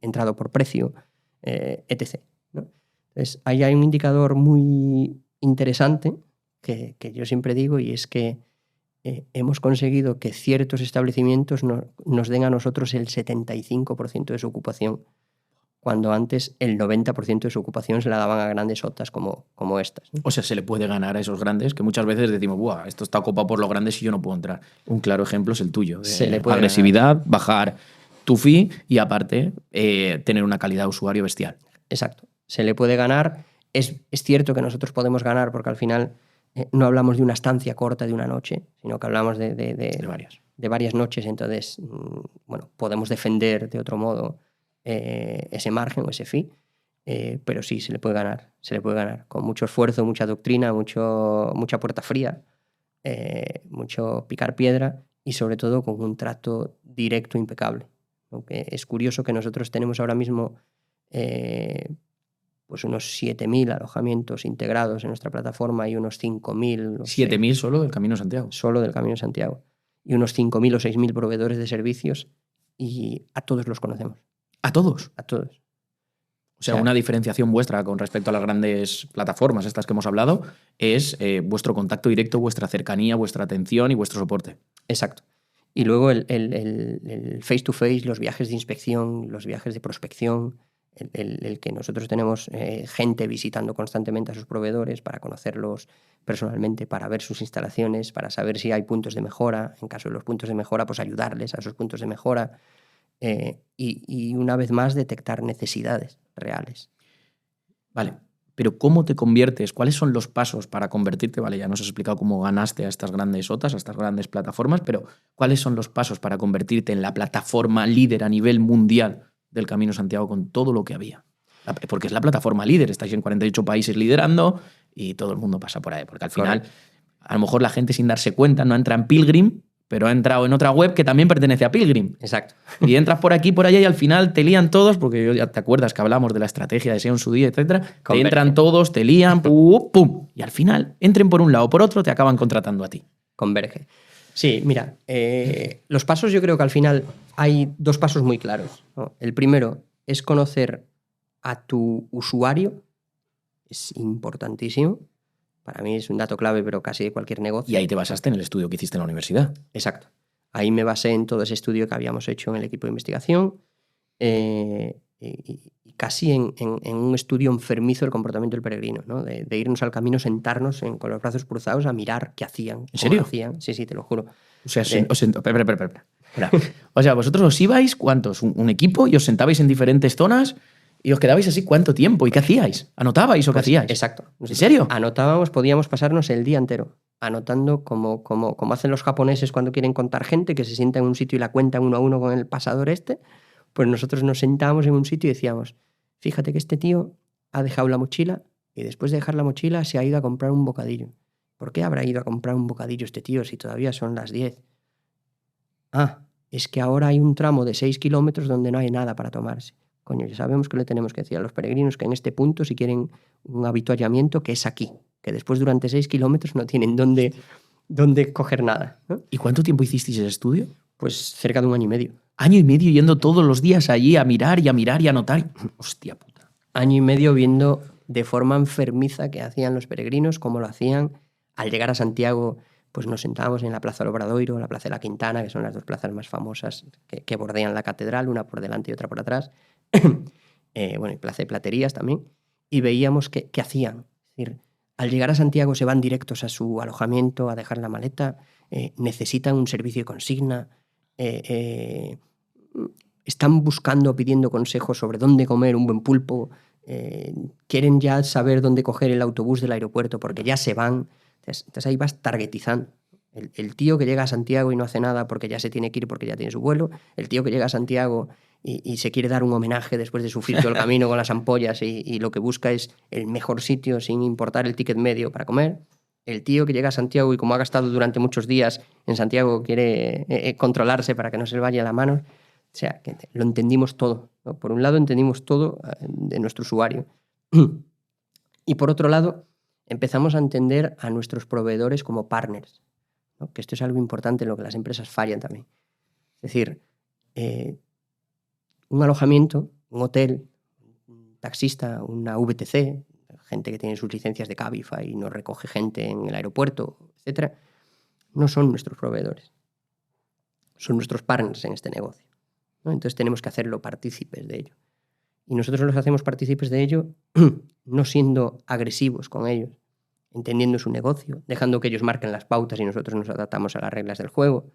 entrado por precio, etc., ¿no? Entonces, ahí hay un indicador muy interesante que yo siempre digo, y es que hemos conseguido que ciertos establecimientos nos den a nosotros el 75% de su ocupación, cuando antes el 90% de su ocupación se la daban a grandes OTAs como estas, ¿no? O sea, se le puede ganar a esos grandes que muchas veces decimos, ¡buah! Esto está ocupado por los grandes y yo no puedo entrar. Un claro ejemplo es el tuyo. Se le puede agresividad, bajar tu fee y aparte tener una calidad de usuario bestial. Exacto. Se le puede ganar. Es cierto que nosotros podemos ganar porque al final no hablamos de una estancia corta de una noche, sino que hablamos de varias noches. Entonces, bueno, podemos defender de otro modo ese margen o ese fee, pero sí, se le puede ganar con mucho esfuerzo, mucha doctrina, mucha puerta fría, mucho picar piedra y sobre todo con un trato directo impecable. Aunque es curioso que nosotros tenemos ahora mismo pues unos 7.000 alojamientos integrados en nuestra plataforma y unos 5.000... 7.000 solo del Camino de Santiago. Solo del Camino de Santiago. Y unos 5.000 o 6.000 proveedores de servicios y a todos los conocemos. ¿A todos? A todos. O sea, una diferenciación vuestra con respecto a las grandes plataformas estas que hemos hablado es vuestro contacto directo, vuestra cercanía, vuestra atención y vuestro soporte. Exacto. Y luego el face-to-face, los viajes de inspección, los viajes de prospección, el que nosotros tenemos gente visitando constantemente a sus proveedores para conocerlos personalmente, para ver sus instalaciones, para saber si hay puntos de mejora. En caso de los puntos de mejora, pues ayudarles a esos puntos de mejora. Y una vez más detectar necesidades reales. Vale, pero ¿cómo te conviertes? ¿Cuáles son los pasos para convertirte? Vale, ya nos has explicado cómo ganaste a estas grandes OTAs, a estas grandes plataformas, pero ¿cuáles son los pasos para convertirte en la plataforma líder a nivel mundial del Camino Santiago con todo lo que había? Porque es la plataforma líder, estáis en 48 países liderando y todo el mundo pasa por ahí, porque al final a lo mejor la gente sin darse cuenta no entra en Pilgrim, pero ha entrado en otra web que también pertenece a Pilgrim. Exacto. Y entras por aquí, por allá y al final te lían todos, porque ya te acuerdas que hablamos de la estrategia de SEO en su día, etcétera. Te entran todos, te lían, pum, pum. Y al final, entren por un lado o por otro, te acaban contratando a ti. Converge. Sí, mira, los pasos yo creo que al final hay dos pasos muy claros, ¿no? El primero es conocer a tu usuario. Es importantísimo. Para mí es un dato clave, pero casi de cualquier negocio. Y ahí te basaste en el estudio que hiciste en la universidad. Exacto. Ahí me basé en todo ese estudio que habíamos hecho en el equipo de investigación y casi en un estudio enfermizo del comportamiento del peregrino, ¿no? De irnos al camino, sentarnos con los brazos cruzados a mirar qué hacían. ¿En serio? Hacían. Sí, te lo juro. O sea, espera. O sea, vosotros os ibais, ¿cuántos? ¿Un equipo? Y os sentabais en diferentes zonas y os quedabais así, ¿cuánto tiempo? ¿Y qué hacíais? ¿Anotabais o qué hacíais? Exacto. ¿En serio? Anotábamos, podíamos pasarnos el día entero anotando como hacen los japoneses cuando quieren contar gente, que se sienta en un sitio y la cuentan uno a uno con el pasador este. Pues nosotros nos sentábamos en un sitio y decíamos, fíjate que este tío ha dejado la mochila y después de dejar la mochila se ha ido a comprar un bocadillo. ¿Por qué habrá ido a comprar un bocadillo este tío si todavía son las 10? Ah, es que ahora hay un tramo de 6 kilómetros donde no hay nada para tomarse. Coño, ya sabemos que le tenemos que decir a los peregrinos que en este punto, si quieren un avituallamiento, que es aquí, que después durante 6 kilómetros no tienen dónde coger nada, ¿no? ¿Y cuánto tiempo hicisteis ese estudio? Pues cerca de 1 año y medio. Año y medio yendo todos los días allí a mirar y a mirar y a anotar. Hostia puta. Año y medio viendo de forma enfermiza qué hacían los peregrinos, cómo lo hacían. Al llegar a Santiago, pues nos sentábamos en la Plaza del Obradoiro, la Plaza de la Quintana, que son las dos plazas más famosas que bordean la catedral, una por delante y otra por atrás. Bueno, y Plaza de Platerías también. Y veíamos qué hacían. Es decir, al llegar a Santiago se van directos a su alojamiento a dejar la maleta, necesitan un servicio de consigna, están buscando, pidiendo consejos sobre dónde comer un buen pulpo, quieren ya saber dónde coger el autobús del aeropuerto porque ya se van. Entonces ahí vas targetizando. El tío que llega a Santiago y no hace nada porque ya se tiene que ir porque ya tiene su vuelo, el tío que llega a Santiago y se quiere dar un homenaje después de sufrir todo el camino con las ampollas y lo que busca es el mejor sitio sin importar el ticket medio para comer, el tío que llega a Santiago y como ha gastado durante muchos días en Santiago quiere controlarse para que no se le vaya la mano. O sea, que lo entendimos todo, ¿no? Por un lado entendimos todo de nuestro usuario y por otro lado empezamos a entender a nuestros proveedores como partners, ¿no? Que esto es algo importante en lo que las empresas fallan también. Es decir, un alojamiento, un hotel, un taxista, una VTC, gente que tiene sus licencias de Cabify y nos recoge gente en el aeropuerto, etc., no son nuestros proveedores, son nuestros partners en este negocio, ¿no? Entonces tenemos que hacerlo partícipes de ello. Y nosotros los hacemos partícipes de ello no siendo agresivos con ellos, entendiendo su negocio, dejando que ellos marquen las pautas y nosotros nos adaptamos a las reglas del juego. O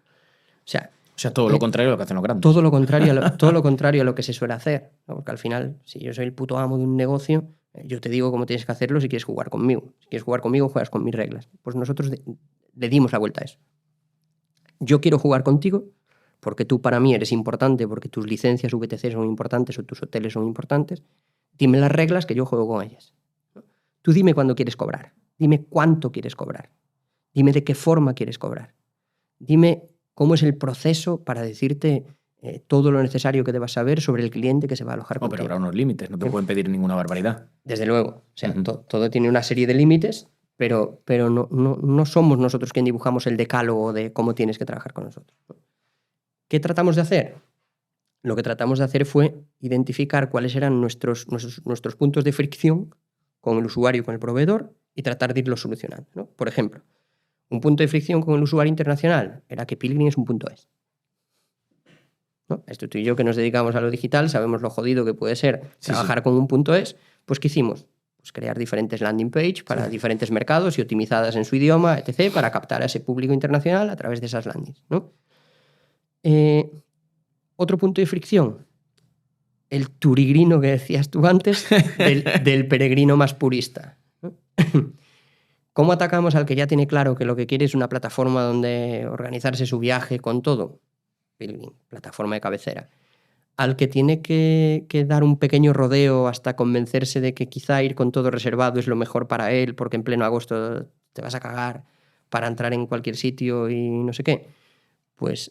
sea, todo lo contrario a lo que hacen los grandes. Todo lo contrario a lo que se suele hacer, ¿no? Porque al final, si yo soy el puto amo de un negocio, yo te digo cómo tienes que hacerlo si quieres jugar conmigo. Si quieres jugar conmigo, juegas con mis reglas. Pues nosotros le dimos la vuelta a eso. Yo quiero jugar contigo porque tú para mí eres importante, porque tus licencias VTC son importantes o tus hoteles son importantes. Dime las reglas que yo juego con ellas. Tú dime cuándo quieres cobrar. Dime cuánto quieres cobrar. Dime de qué forma quieres cobrar. Dime cómo es el proceso para decirte todo lo necesario que debas saber sobre el cliente que se va a alojar contigo. Pero habrá unos límites, no te pueden pedir ninguna barbaridad. Desde luego. O sea, todo tiene una serie de límites, pero no somos nosotros quien dibujamos el decálogo de cómo tienes que trabajar con nosotros. ¿Qué tratamos de hacer? Lo que tratamos de hacer fue identificar cuáles eran nuestros puntos de fricción con el usuario y con el proveedor y tratar de irlos solucionando, ¿no? Por ejemplo, un punto de fricción con el usuario internacional era que Pilgrim es un punto .es, ¿no? Esto tú y yo que nos dedicamos a lo digital sabemos lo jodido que puede ser trabajar con un punto .es. Pues ¿qué hicimos? Pues crear diferentes landing page para diferentes mercados y optimizadas en su idioma, etc., para captar a ese público internacional a través de esas landings, ¿no? Otro punto de fricción, el turigrino que decías tú antes del peregrino más purista, ¿no? ¿Cómo atacamos al que ya tiene claro que lo que quiere es una plataforma donde organizarse su viaje con todo? Pilgrim, plataforma de cabecera. Al que tiene que dar un pequeño rodeo hasta convencerse de que quizá ir con todo reservado es lo mejor para él, porque en pleno agosto te vas a cagar para entrar en cualquier sitio y no sé qué. Pues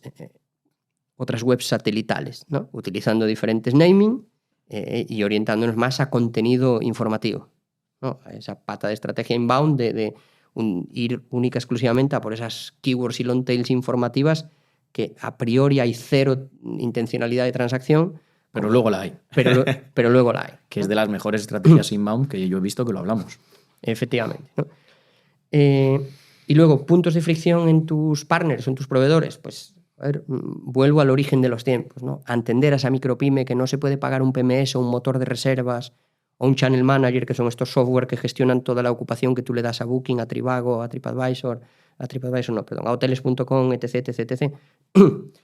otras webs satelitales, ¿no? Utilizando diferentes naming y orientándonos más a contenido informativo, ¿no? A esa pata de estrategia inbound de ir única exclusivamente a por esas keywords y long tails informativas que a priori hay cero intencionalidad de transacción. Pero luego la hay. Pero luego la hay. Que es de las mejores estrategias inbound que yo he visto que lo hablamos. Efectivamente, ¿no? Y luego, puntos de fricción en tus partners, en tus proveedores. Pues, a ver, vuelvo al origen de los tiempos, ¿no? A entender a esa micropyme que no se puede pagar un PMS o un motor de reservas o un channel manager, que son estos software que gestionan toda la ocupación que tú le das a Booking, a Trivago, a TripAdvisor, a hoteles.com, etc.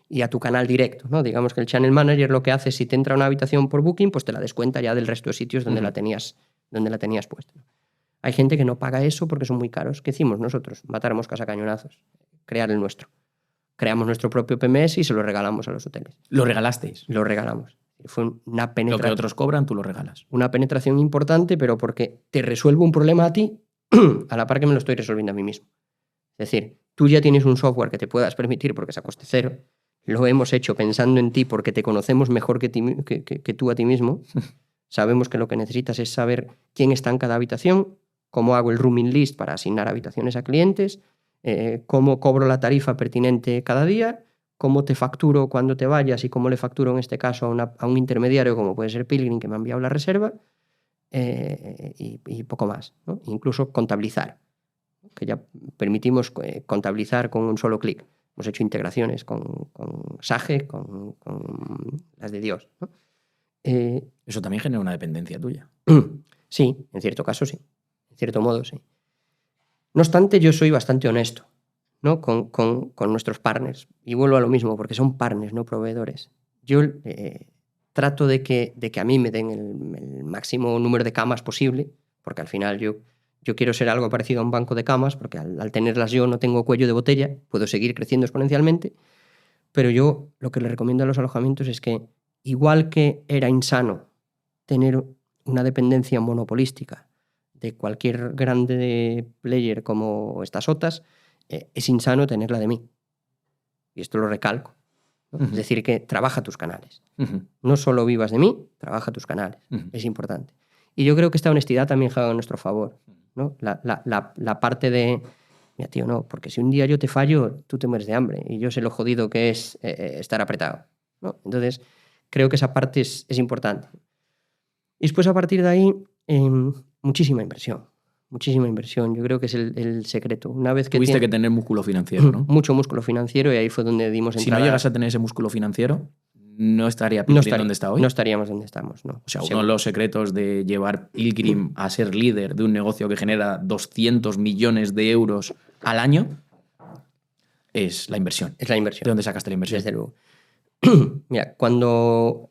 Y a tu canal directo, ¿no? Digamos que el channel manager lo que hace es, si te entra una habitación por Booking, pues te la descuenta ya del resto de sitios donde la tenías puesta. Hay gente que no paga eso porque son muy caros. ¿Qué hicimos nosotros? Matar moscas a cañonazos. Crear el nuestro. Creamos nuestro propio PMS y se lo regalamos a los hoteles. ¿Lo regalasteis? Lo regalamos. Fue una Lo que otros cobran, tú lo regalas. Una penetración importante, pero porque te resuelvo un problema a ti a la par que me lo estoy resolviendo a mí mismo. Es decir, tú ya tienes un software que te puedas permitir porque es a coste cero. Lo hemos hecho pensando en ti porque te conocemos mejor que tú a ti mismo. Sabemos que lo que necesitas es saber quién está en cada habitación, cómo hago el rooming list para asignar habitaciones a clientes, cómo cobro la tarifa pertinente cada día, cómo te facturo cuando te vayas y cómo le facturo en este caso a un intermediario como puede ser Pilgrim que me ha enviado la reserva, y poco más, ¿no? Incluso contabilizar, que ya permitimos contabilizar con un solo clic. Hemos hecho integraciones con Sage, con las de Dios, ¿no? Eso también genera una dependencia tuya. Sí, en cierto caso sí. En cierto modo sí. No obstante, yo soy bastante honesto, ¿no? con nuestros partners. Y vuelvo a lo mismo, porque son partners, no proveedores. Yo trato de que a mí me den el máximo número de camas posible, porque al final yo quiero ser algo parecido a un banco de camas, porque al tenerlas yo no tengo cuello de botella, puedo seguir creciendo exponencialmente, pero yo lo que le recomiendo a los alojamientos es que, igual que era insano tener una dependencia monopolística de cualquier grande player como estas OTAs, es insano tenerla de mí. Y esto lo recalco, ¿no? Es decir, que trabaja tus canales. No solo vivas de mí, trabaja tus canales. Es importante. Y yo creo que esta honestidad también juega a nuestro favor, ¿no? La parte de, mira, tío, no, porque si un día yo te fallo, tú te mueres de hambre. Y yo sé lo jodido que es estar apretado, ¿no? Entonces, creo que esa parte es importante. Y después, a partir de ahí, muchísima inversión. Muchísima inversión. Yo creo que es el secreto. Una vez que tuviste que tener músculo financiero, ¿no? Mucho músculo financiero, y ahí fue donde dimos entrada. Si no llegas a tener ese músculo financiero, no estaría Pilgrim donde está hoy. No estaríamos donde estamos, ¿no? O sea, uno de los secretos de llevar Pilgrim a ser líder de un negocio que genera 200 millones de euros al año es la inversión. Es la inversión. ¿De dónde sacaste la inversión? Desde luego. Mira, cuando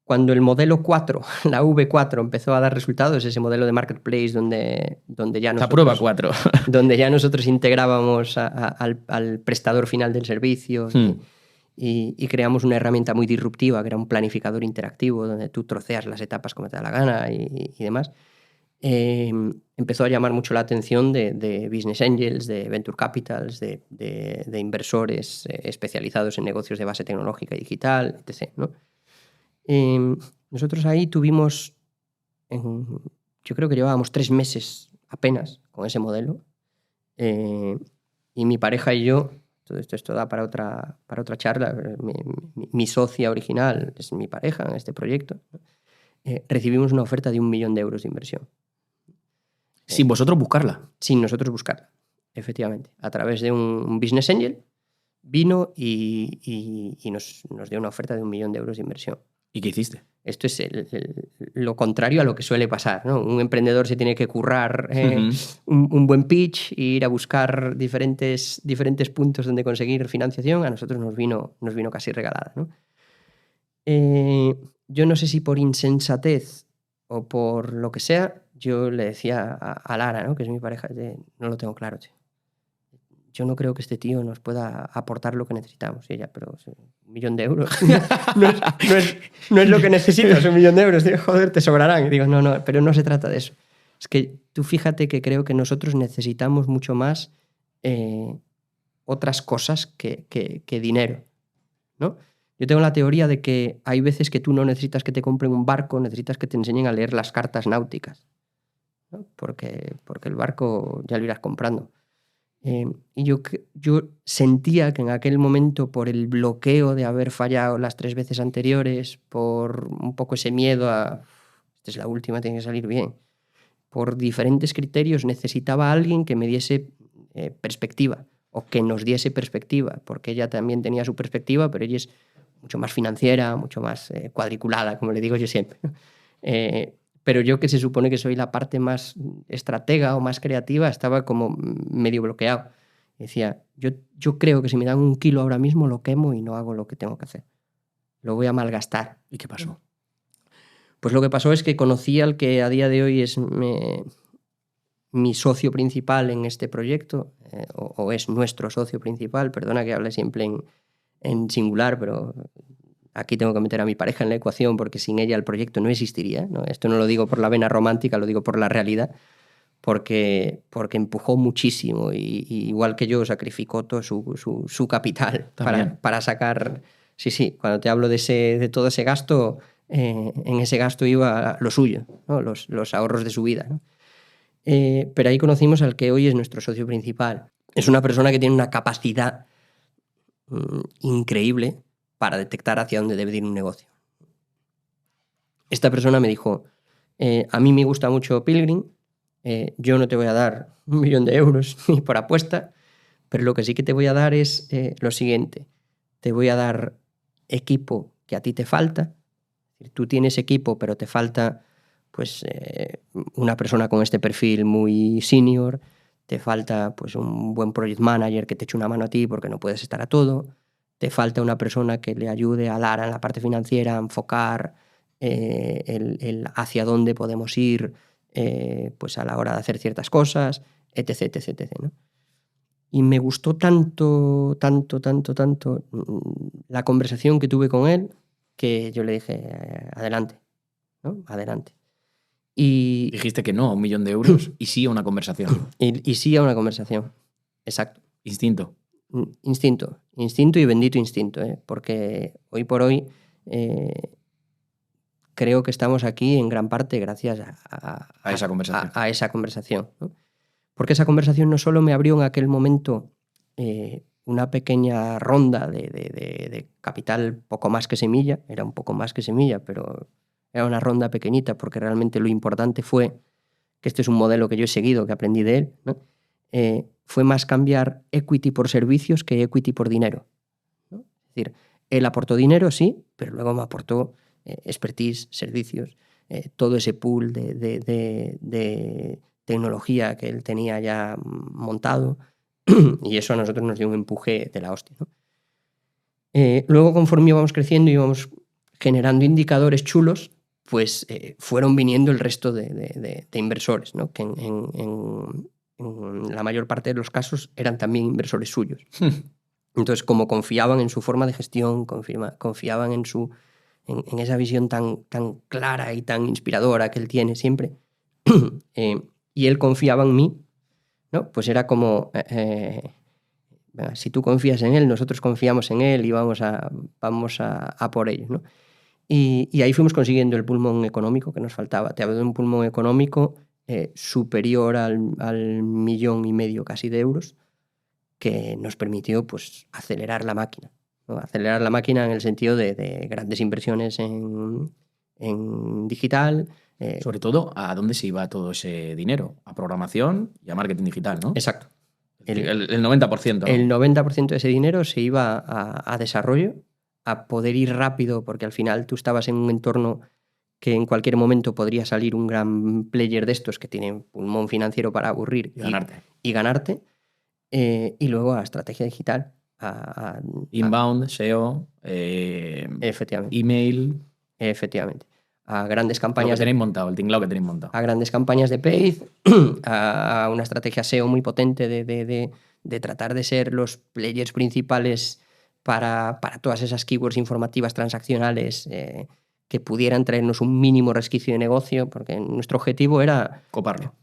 el modelo 4, la V4, empezó a dar resultados, ese modelo de marketplace donde ya nosotros... La prueba 4. Donde ya nosotros integrábamos al prestador final del servicio y creamos una herramienta muy disruptiva, que era un planificador interactivo donde tú troceas las etapas como te da la gana y demás. Empezó a llamar mucho la atención de business angels, de venture capitals, de inversores especializados en negocios de base tecnológica y digital, etc., ¿no? Nosotros ahí tuvimos, yo creo que llevábamos 3 meses apenas con ese modelo, y mi pareja y yo, todo esto da para otra charla, mi socia original es mi pareja en este proyecto, recibimos una oferta de 1 millón de euros de inversión. Sin vosotros buscarla. Sin nosotros buscarla, efectivamente. A través de un business angel vino y nos dio una oferta de 1 millón de euros de inversión. ¿Y qué hiciste? Esto es lo contrario a lo que suele pasar, ¿no? Un emprendedor se tiene que currar un buen pitch e ir a buscar diferentes puntos donde conseguir financiación. A nosotros nos vino casi regalada, ¿no? Yo no sé si por insensatez o por lo que sea, yo le decía a Lara, ¿no?, que es mi pareja, no lo tengo claro, tío. Yo no creo que este tío nos pueda aportar lo que necesitamos. Y ella, pero 1 millón de euros no es lo que necesitas, 1 millón de euros. Digo, joder, te sobrarán. Y digo, no, pero no se trata de eso. Es que tú fíjate que creo que nosotros necesitamos mucho más otras cosas que dinero, ¿no? Yo tengo la teoría de que hay veces que tú no necesitas que te compren un barco, necesitas que te enseñen a leer las cartas náuticas, ¿no? Porque el barco ya lo irás comprando. Y yo sentía que en aquel momento, por el bloqueo de haber fallado las 3 veces anteriores, por un poco ese miedo a esta es la última, tiene que salir bien, por diferentes criterios necesitaba a alguien que me diese perspectiva, o que nos diese perspectiva, porque ella también tenía su perspectiva, pero ella es mucho más financiera, mucho más cuadriculada, como le digo yo siempre. Pero yo, que se supone que soy la parte más estratega o más creativa, estaba como medio bloqueado. Decía, yo creo que si me dan 1 kilo ahora mismo lo quemo y no hago lo que tengo que hacer. Lo voy a malgastar. ¿Y qué pasó? Pues lo que pasó es que conocí al que a día de hoy es mi socio principal en este proyecto, o es nuestro socio principal. Perdona que hable siempre en singular, pero aquí tengo que meter a mi pareja en la ecuación porque sin ella el proyecto no existiría, ¿no? Esto no lo digo por la vena romántica, lo digo por la realidad, porque empujó muchísimo y igual que yo sacrificó todo su capital para sacar... Sí, cuando te hablo de todo ese gasto, en ese gasto iba lo suyo, ¿no? Los ahorros de su vida, ¿no? Pero ahí conocimos al que hoy es nuestro socio principal. Es una persona que tiene una capacidad increíble para detectar hacia dónde debe ir un negocio. Esta persona me dijo, a mí me gusta mucho Pilgrim, yo no te voy a dar 1 millón de euros ni por apuesta, pero lo que sí que te voy a dar es lo siguiente, te voy a dar equipo que a ti te falta, tú tienes equipo pero te falta pues una persona con este perfil muy senior, te falta pues un buen project manager que te eche una mano a ti porque no puedes estar a todo, te falta una persona que le ayude a Lara en la parte financiera a enfocar el hacia dónde podemos ir pues a la hora de hacer ciertas cosas, etc, ¿no? Y me gustó tanto la conversación que tuve con él que yo le dije, adelante, ¿no? Adelante. Y dijiste que no a 1 millón de euros y sí a una conversación. Y sí a una conversación, exacto. Instinto. Instinto y bendito instinto, porque hoy por hoy creo que estamos aquí en gran parte gracias a esa conversación. A esa conversación, ¿no? Porque esa conversación no solo me abrió en aquel momento una pequeña ronda de capital poco más que semilla, era un poco más que semilla, pero era una ronda pequeñita porque realmente lo importante fue, que este es un modelo que yo he seguido, que aprendí de él, ¿no? Fue más cambiar equity por servicios que equity por dinero, ¿no? Es decir, él aportó dinero, sí, pero luego me aportó expertise, servicios, todo ese pool de tecnología que él tenía ya montado y eso a nosotros nos dio un empuje de la hostia, ¿no? Luego, conforme íbamos creciendo y íbamos generando indicadores chulos, pues fueron viniendo el resto de inversores, ¿no? Que en la mayor parte de los casos eran también inversores suyos. Entonces, como confiaban en su forma de gestión, confiaban en esa visión tan clara y tan inspiradora que él tiene siempre, y él confiaba en mí, ¿no? Pues era como, si tú confías en él, nosotros confiamos en él y vamos a por ello, ¿no? Y ahí fuimos consiguiendo el pulmón económico que nos faltaba. Te hablo de un pulmón económico superior al 1,5 millones casi de euros, que nos permitió pues acelerar la máquina, ¿no? Acelerar la máquina en el sentido de grandes inversiones en digital. Sobre todo, ¿a dónde se iba todo ese dinero? A programación y a marketing digital, ¿no? Exacto. El 90%, ¿no? El 90% de ese dinero se iba a desarrollo, a poder ir rápido, porque al final tú estabas en un entorno que en cualquier momento podría salir un gran player de estos que tiene pulmón financiero para aburrir y ganarte. Y luego a estrategia digital. Inbound, SEO, efectivamente. email. Efectivamente. A grandes campañas. Lo que tenéis montado, el tinglao que tenéis montado. A grandes campañas de paid, a una estrategia SEO muy potente de tratar de ser los players principales para todas esas keywords informativas transaccionales que pudieran traernos un mínimo resquicio de negocio, porque nuestro objetivo era coparlo.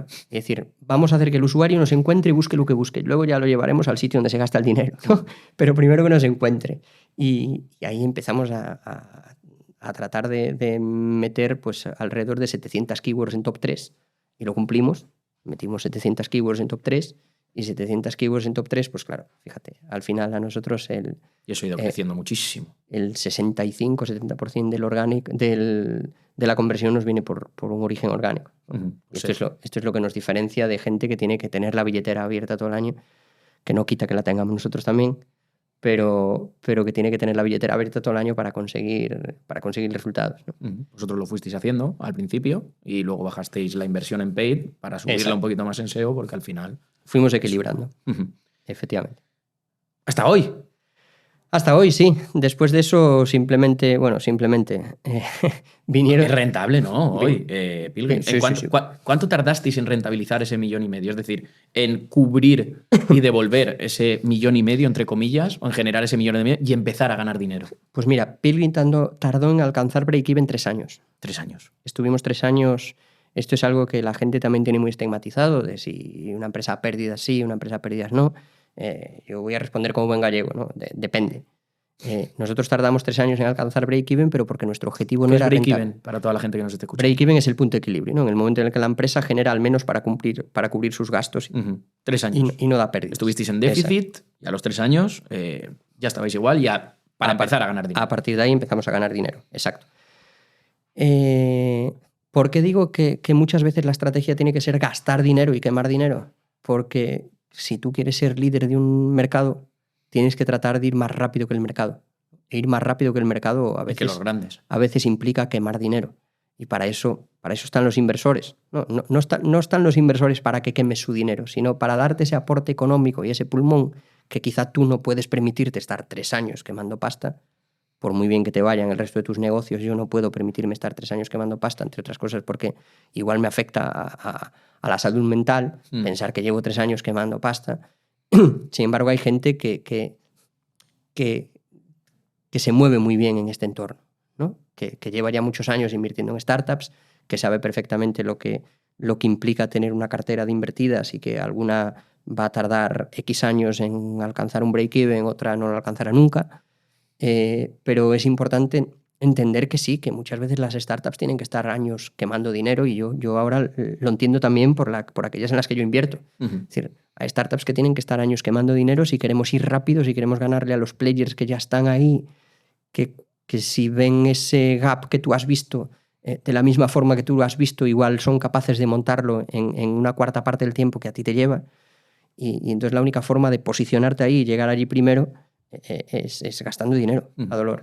Es decir, vamos a hacer que el usuario nos encuentre y busque lo que busque. Luego ya lo llevaremos al sitio donde se gasta el dinero, ¿no? Pero primero que nos encuentre. Y ahí empezamos a tratar de meter pues alrededor de 700 keywords en top 3 y lo cumplimos. Metimos 700 keywords en top 3 y 700 keywords en top 3, pues claro, fíjate, al final a nosotros y eso ha ido creciendo muchísimo. El 65-70% de la conversión nos viene por un origen orgánico. Esto es lo que nos diferencia de gente que tiene que tener la billetera abierta todo el año, que no quita que la tengamos nosotros también, pero que tiene que tener la billetera abierta todo el año para conseguir resultados, ¿no? Vosotros lo fuisteis haciendo al principio y luego bajasteis la inversión en paid para subirla un poquito más en SEO, porque al final... Fuimos equilibrando, efectivamente. Hasta hoy. Hasta hoy, sí. Después de eso, simplemente, vinieron... Es rentable, ¿no? Hoy, Pilgrim. Sí, sí, sí. ¿Cuánto tardasteis en rentabilizar ese 1,5 millones? Es decir, en cubrir y devolver ese 1,5 millones, entre comillas, o en generar ese 1,5 millones y empezar a ganar dinero. Pues mira, Pilgrim tardó en alcanzar break-even 3 años. 3 años. Estuvimos 3 años... Esto es algo que la gente también tiene muy estigmatizado, de si una empresa a pérdidas sí, una empresa a pérdidas no. Yo voy a responder como buen gallego, ¿no? Depende. Nosotros tardamos 3 años en alcanzar break-even, pero porque nuestro objetivo no era break-even para toda la gente que nos esté escuchando? Break-even es el punto de equilibrio, ¿no? En el momento en el que la empresa genera al menos para cubrir sus gastos. 3 años. Y no da pérdidas. Estuvisteis en déficit y a los 3 años ya estabais igual, ya para empezar a ganar dinero. A partir de ahí empezamos a ganar dinero, exacto. ¿Por qué digo que muchas veces la estrategia tiene que ser gastar dinero y quemar dinero? Porque si tú quieres ser líder de un mercado, tienes que tratar de ir más rápido que el mercado. E ir más rápido que el mercado a veces, que los grandes. A veces implica quemar dinero. Y para eso están los inversores. No están los inversores para que quemes su dinero, sino para darte ese aporte económico y ese pulmón que quizá tú no puedes permitirte estar 3 años quemando pasta. Por muy bien que te vaya en el resto de tus negocios, yo no puedo permitirme estar 3 años quemando pasta, entre otras cosas porque igual me afecta a la salud mental pensar que llevo 3 años quemando pasta. Sin embargo, hay gente que se mueve muy bien en este entorno, ¿no? Que lleva ya muchos años invirtiendo en startups, que sabe perfectamente lo que implica tener una cartera de invertidas y que alguna va a tardar X años en alcanzar un break-even, otra no lo alcanzará nunca. Pero es importante entender que sí, que muchas veces las startups tienen que estar años quemando dinero y yo ahora lo entiendo también por aquellas en las que yo invierto. Es decir, hay startups que tienen que estar años quemando dinero si queremos ir rápido, si queremos ganarle a los players que ya están ahí, que si ven ese gap que tú has visto, de la misma forma que tú lo has visto, igual son capaces de montarlo en una cuarta parte del tiempo que a ti te lleva. Y entonces la única forma de posicionarte ahí y llegar allí primero es gastando dinero a dolor.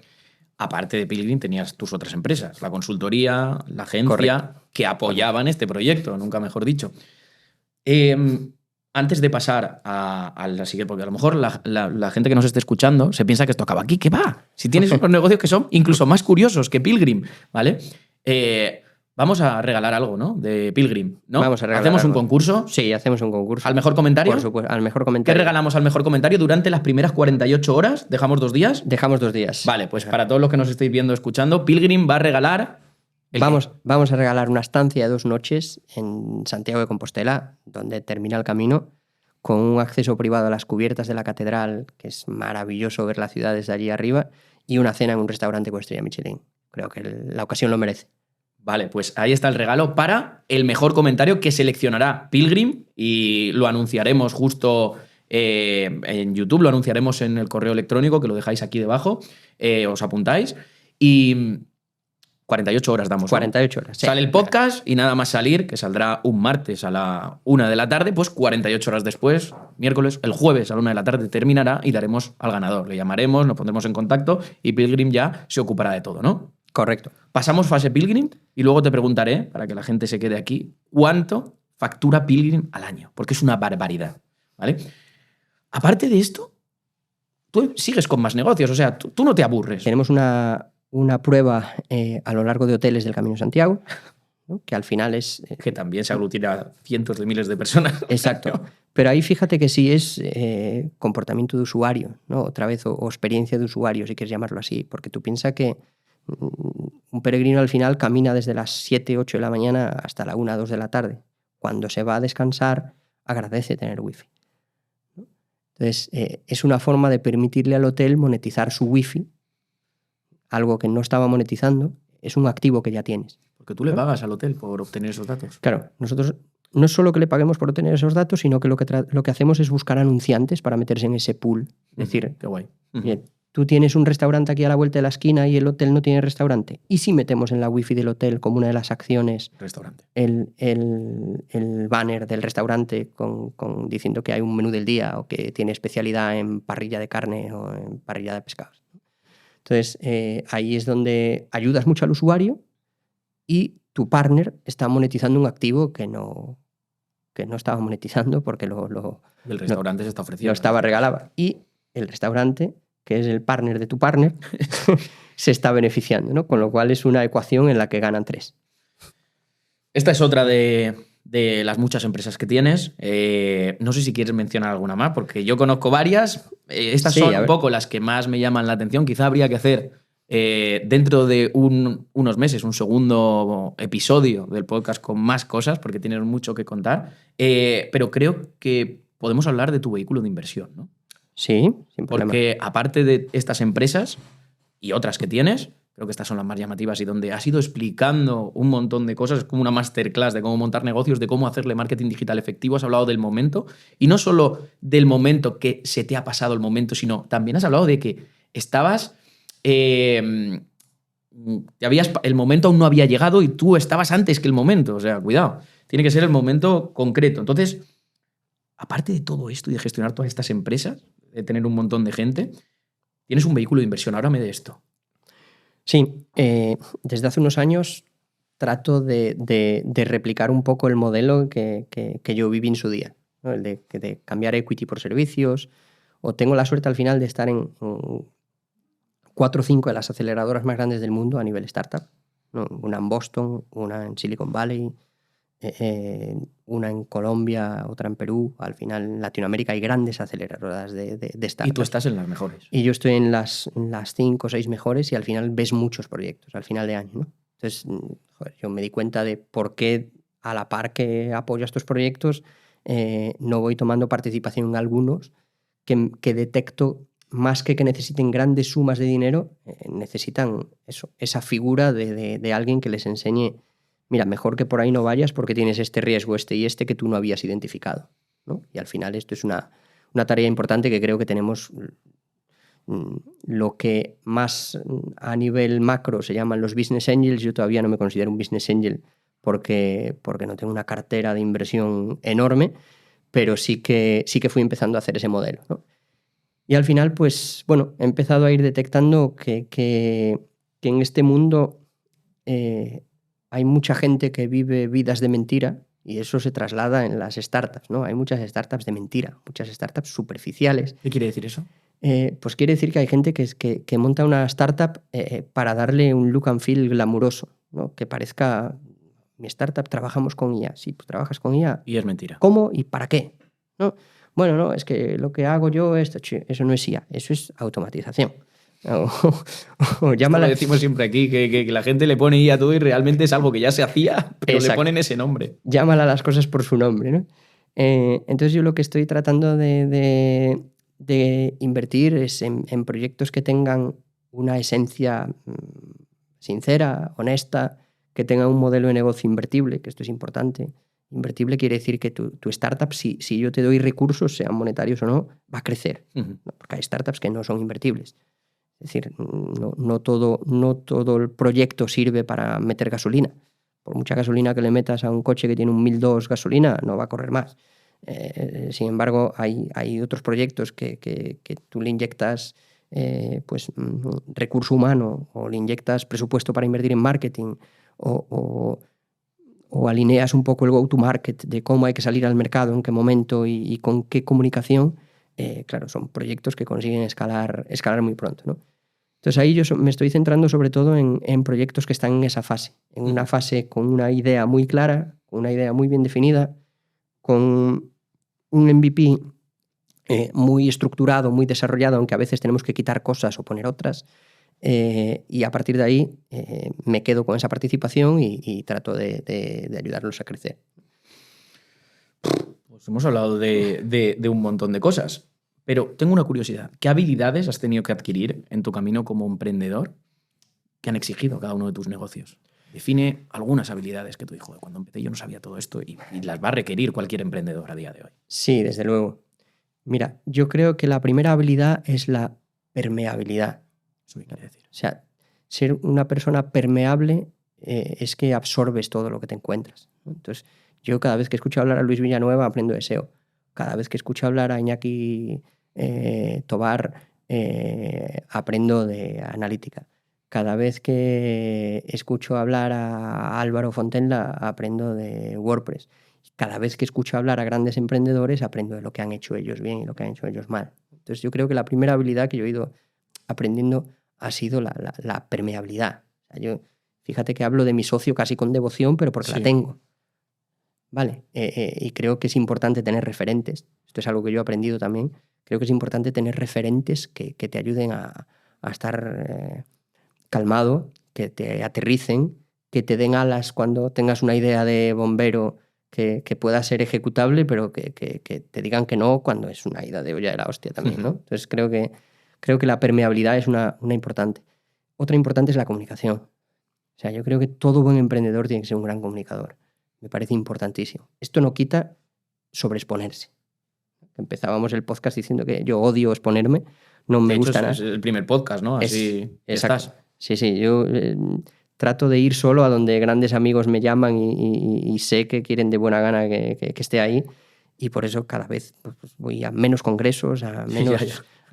Aparte de Pilgrim tenías tus otras empresas, la consultoría, la agencia, correcto, que apoyaban este proyecto, nunca mejor dicho. Antes de pasar a la siguiente, porque a lo mejor la gente que nos esté escuchando se piensa que esto acaba aquí. ¿Qué va? Si tienes unos negocios que son incluso más curiosos que Pilgrim, ¿vale? Vamos a regalar algo, ¿no? De Pilgrim, ¿no? Vamos a regalar ¿Hacemos algo. un concurso? Sí, hacemos un concurso. ¿Al mejor comentario? Por supuesto, al mejor comentario. ¿Qué regalamos al mejor comentario durante las primeras 48 horas? ¿Dejamos 2 días? Dejamos 2 días. Vale, pues para todos los que nos estéis viendo o escuchando, Pilgrim va a regalar... Vamos a regalar una estancia de 2 noches en Santiago de Compostela, donde termina el camino, con un acceso privado a las cubiertas de la catedral, que es maravilloso ver la ciudad desde allí arriba, y una cena en un restaurante con estrella Michelin. Creo que la ocasión lo merece. Vale, pues ahí está el regalo para el mejor comentario que seleccionará Pilgrim y lo anunciaremos justo en YouTube, lo anunciaremos en el correo electrónico que lo dejáis aquí debajo, os apuntáis y 48 horas damos. 48 horas. Sí. Sale el podcast y nada más salir, que saldrá un martes a la 1 de la tarde, pues 48 horas después, miércoles, el jueves a la 1 de la tarde terminará y daremos al ganador. Le llamaremos, nos pondremos en contacto y Pilgrim ya se ocupará de todo, ¿no? Correcto. Pasamos fase Pilgrim y luego te preguntaré, para que la gente se quede aquí, ¿cuánto factura Pilgrim al año? Porque es una barbaridad, ¿vale? Aparte de esto, tú sigues con más negocios, o sea, tú no te aburres. Tenemos una prueba a lo largo de hoteles del Camino de Santiago, ¿no? Que al final es... que también se aglutina a cientos de miles de personas. Exacto. Pero ahí fíjate que sí es comportamiento de usuario, ¿no? Otra vez, o experiencia de usuario, si quieres llamarlo así, porque tú piensas que un peregrino al final camina desde las 7, 8 de la mañana hasta la 1, 2 de la tarde. Cuando se va a descansar, agradece tener wifi. Entonces, es una forma de permitirle al hotel monetizar su wifi, algo que no estaba monetizando, es un activo que ya tienes. Porque tú le pagas al hotel por obtener esos datos. Claro, nosotros no es solo que le paguemos por obtener esos datos, sino que lo que hacemos es buscar anunciantes para meterse en ese pool. Es decir, qué guay. Bien, tú tienes un restaurante aquí a la vuelta de la esquina y el hotel no tiene restaurante. ¿Y si metemos en la wifi del hotel como una de las acciones restaurante el banner del restaurante diciendo que hay un menú del día o que tiene especialidad en parrilla de carne o en parrilla de pescados? Entonces, ahí es donde ayudas mucho al usuario y tu partner está monetizando un activo que no estaba monetizando porque el restaurante se está ofreciendo. Lo estaba regalado. Y el restaurante, que es el partner de tu partner, se está beneficiando, ¿no? Con lo cual es una ecuación en la que ganan 3. Esta es otra de las muchas empresas que tienes. No sé si quieres mencionar alguna más, porque yo conozco varias. Estas Sí, son a un ver. poco las que más me llaman la atención. Quizá habría que hacer dentro de unos meses un segundo episodio del podcast con más cosas, porque tienes mucho que contar. Pero creo que podemos hablar de tu vehículo de inversión, ¿no? Sí, sin problema. Porque aparte de estas empresas y otras que tienes, creo que estas son las más llamativas y donde has ido explicando un montón de cosas, es como una masterclass de cómo montar negocios, de cómo hacerle marketing digital efectivo. Has hablado del momento y no solo del momento que se te ha pasado el momento, sino también has hablado de que estabas... el momento aún no había llegado y tú estabas antes que el momento. O sea, cuidado, tiene que ser el momento concreto. Entonces, aparte de todo esto y de gestionar todas estas empresas, de tener un montón de gente, tienes un vehículo de inversión. Háblame de esto. Sí, desde hace unos años trato de replicar un poco el modelo que yo viví en su día, ¿no? El de cambiar equity por servicios, o tengo la suerte al final de estar en 4 o 5 de las aceleradoras más grandes del mundo a nivel startup, ¿no? Una en Boston, una en Silicon Valley, una en Colombia, otra en Perú. Al final en Latinoamérica hay grandes aceleradoras de startups. Y tú estás en las mejores. Y yo estoy en las 5 o 6 mejores y al final ves muchos proyectos al final de año, ¿no? Entonces, joder, yo me di cuenta de por qué a la par que apoyo a estos proyectos no voy tomando participación en algunos que detecto más que necesiten grandes sumas de dinero, necesitan esa figura de alguien que les enseñe, mira, mejor que por ahí no vayas porque tienes este riesgo, este y este que tú no habías identificado, ¿no? Y al final esto es una tarea importante que creo que tenemos lo que más a nivel macro se llaman los business angels. Yo todavía no me considero un business angel porque no tengo una cartera de inversión enorme, pero sí que fui empezando a hacer ese modelo, ¿no? Y al final, pues, bueno, he empezado a ir detectando que en este mundo hay mucha gente que vive vidas de mentira y eso se traslada en las startups, ¿no? Hay muchas startups de mentira, muchas startups superficiales. ¿Qué quiere decir eso? Pues quiere decir que hay gente que monta una startup para darle un look and feel glamuroso, ¿no? Que parezca, mi startup trabajamos con IA. Sí, pues trabajas con IA. Y es mentira. ¿Cómo y para qué? ¿No? Bueno, no, es que lo que hago yo, eso no es IA, eso es automatización. O llámala. Lo decimos siempre aquí, que la gente le pone IA a todo y realmente es algo que ya se hacía, pero exacto, le ponen ese nombre. Llámala a las cosas por su nombre, ¿no? Entonces yo lo que estoy tratando de invertir es en proyectos que tengan una esencia sincera, honesta, que tengan un modelo de negocio invertible, que esto es importante. Invertible quiere decir que tu startup, si yo te doy recursos, sean monetarios o no, va a crecer. Uh-huh. Porque hay startups que no son invertibles. Es decir, no todo el proyecto sirve para meter gasolina. Por mucha gasolina que le metas a un coche que tiene un 1002 gasolina, no va a correr más. Sin embargo, hay otros proyectos que tú le inyectas pues, recurso humano o le inyectas presupuesto para invertir en marketing o alineas un poco el go-to-market de cómo hay que salir al mercado, en qué momento y con qué comunicación. Claro, son proyectos que consiguen escalar muy pronto, ¿no? Entonces ahí yo me estoy centrando sobre todo en proyectos que están en esa fase, en una fase con una idea muy clara, con una idea muy bien definida, con un MVP muy estructurado, muy desarrollado, aunque a veces tenemos que quitar cosas o poner otras, y a partir de ahí me quedo con esa participación y trato de ayudarlos a crecer. Pues hemos hablado de un montón de cosas, pero tengo una curiosidad. ¿Qué habilidades has tenido que adquirir en tu camino como emprendedor que han exigido cada uno de tus negocios? Define algunas habilidades que tú dijo, cuando empecé yo no sabía todo esto y las va a requerir cualquier emprendedor a día de hoy. Sí, desde luego. Mira, yo creo que la primera habilidad es la permeabilidad. ¿Eso qué quiere decir? O sea, ser una persona permeable es que absorbes todo lo que te encuentras, ¿no? Entonces, yo cada vez que escucho hablar a Luis Villanueva aprendo de SEO. Cada vez que escucho hablar a Iñaki Tobar aprendo de analítica. Cada vez que escucho hablar a Álvaro Fontenla aprendo de WordPress. Cada vez que escucho hablar a grandes emprendedores aprendo de lo que han hecho ellos bien y lo que han hecho ellos mal. Entonces yo creo que la primera habilidad que yo he ido aprendiendo ha sido la permeabilidad. O sea, yo, fíjate que hablo de mi socio casi con devoción, pero porque la tengo. ¿Vale? Y creo que es importante tener referentes. Esto es algo que yo he aprendido también. Creo que es importante tener referentes que te ayuden a estar calmado, que te aterricen, que te den alas cuando tengas una idea de bombero que pueda ser ejecutable, pero que te digan que no cuando es una ida de olla de la hostia también, ¿no? Entonces creo que la permeabilidad es una importante. Otra importante es la comunicación. O sea, yo creo que todo buen emprendedor tiene que ser un gran comunicador. Me parece importantísimo. Esto no quita sobreexponerse. Empezábamos el podcast diciendo que yo odio exponerme, no me gusta nada. Es el primer podcast, ¿no? Así estás. Sí, yo trato de ir solo a donde grandes amigos me llaman y sé que quieren de buena gana que esté ahí, y por eso cada vez pues, voy a menos congresos, a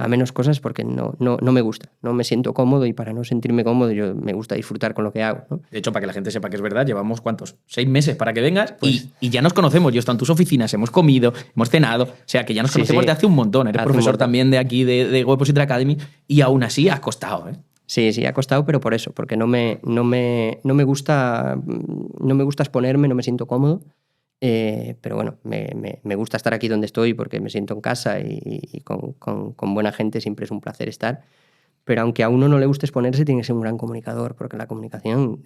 menos cosas, porque no me gusta, no me siento cómodo, y para no sentirme cómodo yo me gusta disfrutar con lo que hago, ¿no? De hecho, para que la gente sepa que es verdad, llevamos ¿cuántos? 6 meses para que vengas, pues, y ya nos conocemos. Yo he estado en tus oficinas, hemos comido, hemos cenado, o sea que ya nos conocemos de hace un montón. Eres profesor también de aquí de Webpositor Academy, y aún así ha costado, ¿eh? Sí, ha costado, pero por eso, porque no me gusta exponerme, no me siento cómodo. Pero bueno, me gusta estar aquí donde estoy porque me siento en casa y con buena gente siempre es un placer estar. Pero aunque a uno no le guste exponerse, tiene que ser un gran comunicador, porque la comunicación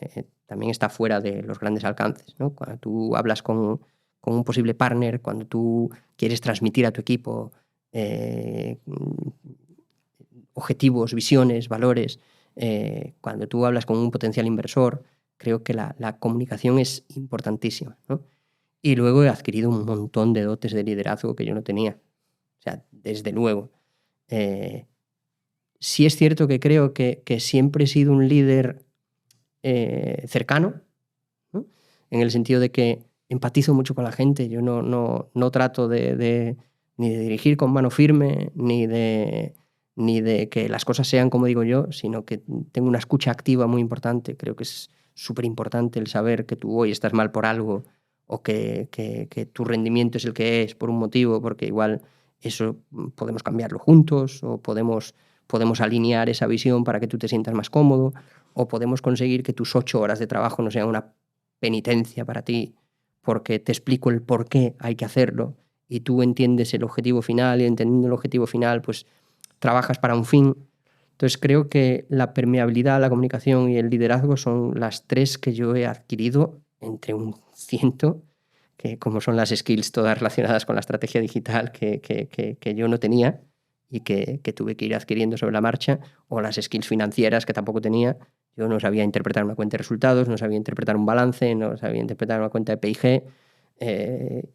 también está fuera de los grandes alcances, ¿no? Cuando tú hablas con un posible partner, cuando tú quieres transmitir a tu equipo objetivos, visiones, valores, cuando tú hablas con un potencial inversor, creo que la comunicación es importantísima, ¿no? Y luego he adquirido un montón de dotes de liderazgo que yo no tenía. O sea, desde luego. Sí es cierto que creo que siempre he sido un líder cercano, ¿no? En el sentido de que empatizo mucho con la gente. Yo no trato ni de dirigir con mano firme, ni de que las cosas sean como digo yo, sino que tengo una escucha activa muy importante. Creo que es súper importante el saber que tú hoy estás mal por algo, o que tu rendimiento es el que es por un motivo, porque igual eso podemos cambiarlo juntos, o podemos alinear esa visión para que tú te sientas más cómodo, o podemos conseguir que tus 8 horas de trabajo no sean una penitencia para ti, porque te explico el por qué hay que hacerlo, y tú entiendes el objetivo final, y entendiendo el objetivo final, pues trabajas para un fin. Entonces creo que la permeabilidad, la comunicación y el liderazgo son las 3 que yo he adquirido entre un ciento, que como son las skills todas relacionadas con la estrategia digital que yo no tenía y que tuve que ir adquiriendo sobre la marcha, o las skills financieras que tampoco tenía. Yo no sabía interpretar una cuenta de resultados, no sabía interpretar un balance, no sabía interpretar una cuenta de PIG,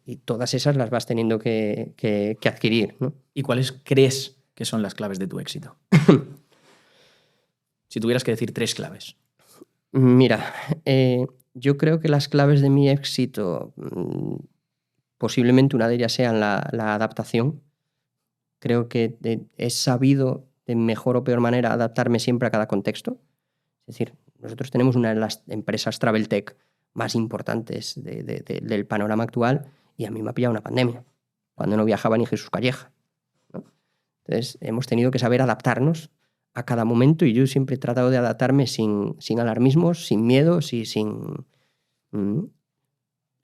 y todas esas las vas teniendo que adquirir, ¿no? ¿Y cuáles crees que son las claves de tu éxito? Si tuvieras que decir 3 claves. Mira, yo creo que las claves de mi éxito, posiblemente una de ellas sea la adaptación. Creo que he sabido de mejor o peor manera adaptarme siempre a cada contexto. Es decir, nosotros tenemos una de las empresas Travel Tech más importantes del panorama actual, y a mí me ha pillado una pandemia, cuando no viajaba ni Jesús Calleja, ¿no? Entonces hemos tenido que saber adaptarnos a cada momento, y yo siempre he tratado de adaptarme sin alarmismos, sin miedos y sin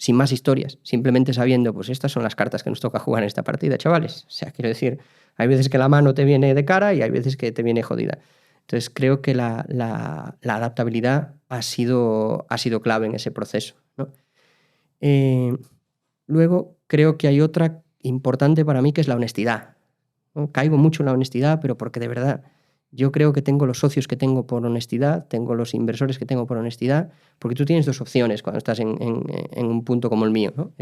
más historias, simplemente sabiendo, pues estas son las cartas que nos toca jugar en esta partida, chavales. O sea, quiero decir, hay veces que la mano te viene de cara y hay veces que te viene jodida. Entonces creo que la adaptabilidad ha sido clave en ese proceso, ¿no? Luego creo que hay otra importante para mí, que es la honestidad, ¿no? Caigo mucho en la honestidad, pero porque de verdad yo creo que tengo los socios que tengo por honestidad, tengo los inversores que tengo por honestidad, porque tú tienes 2 opciones cuando estás en un punto como el mío, ¿no?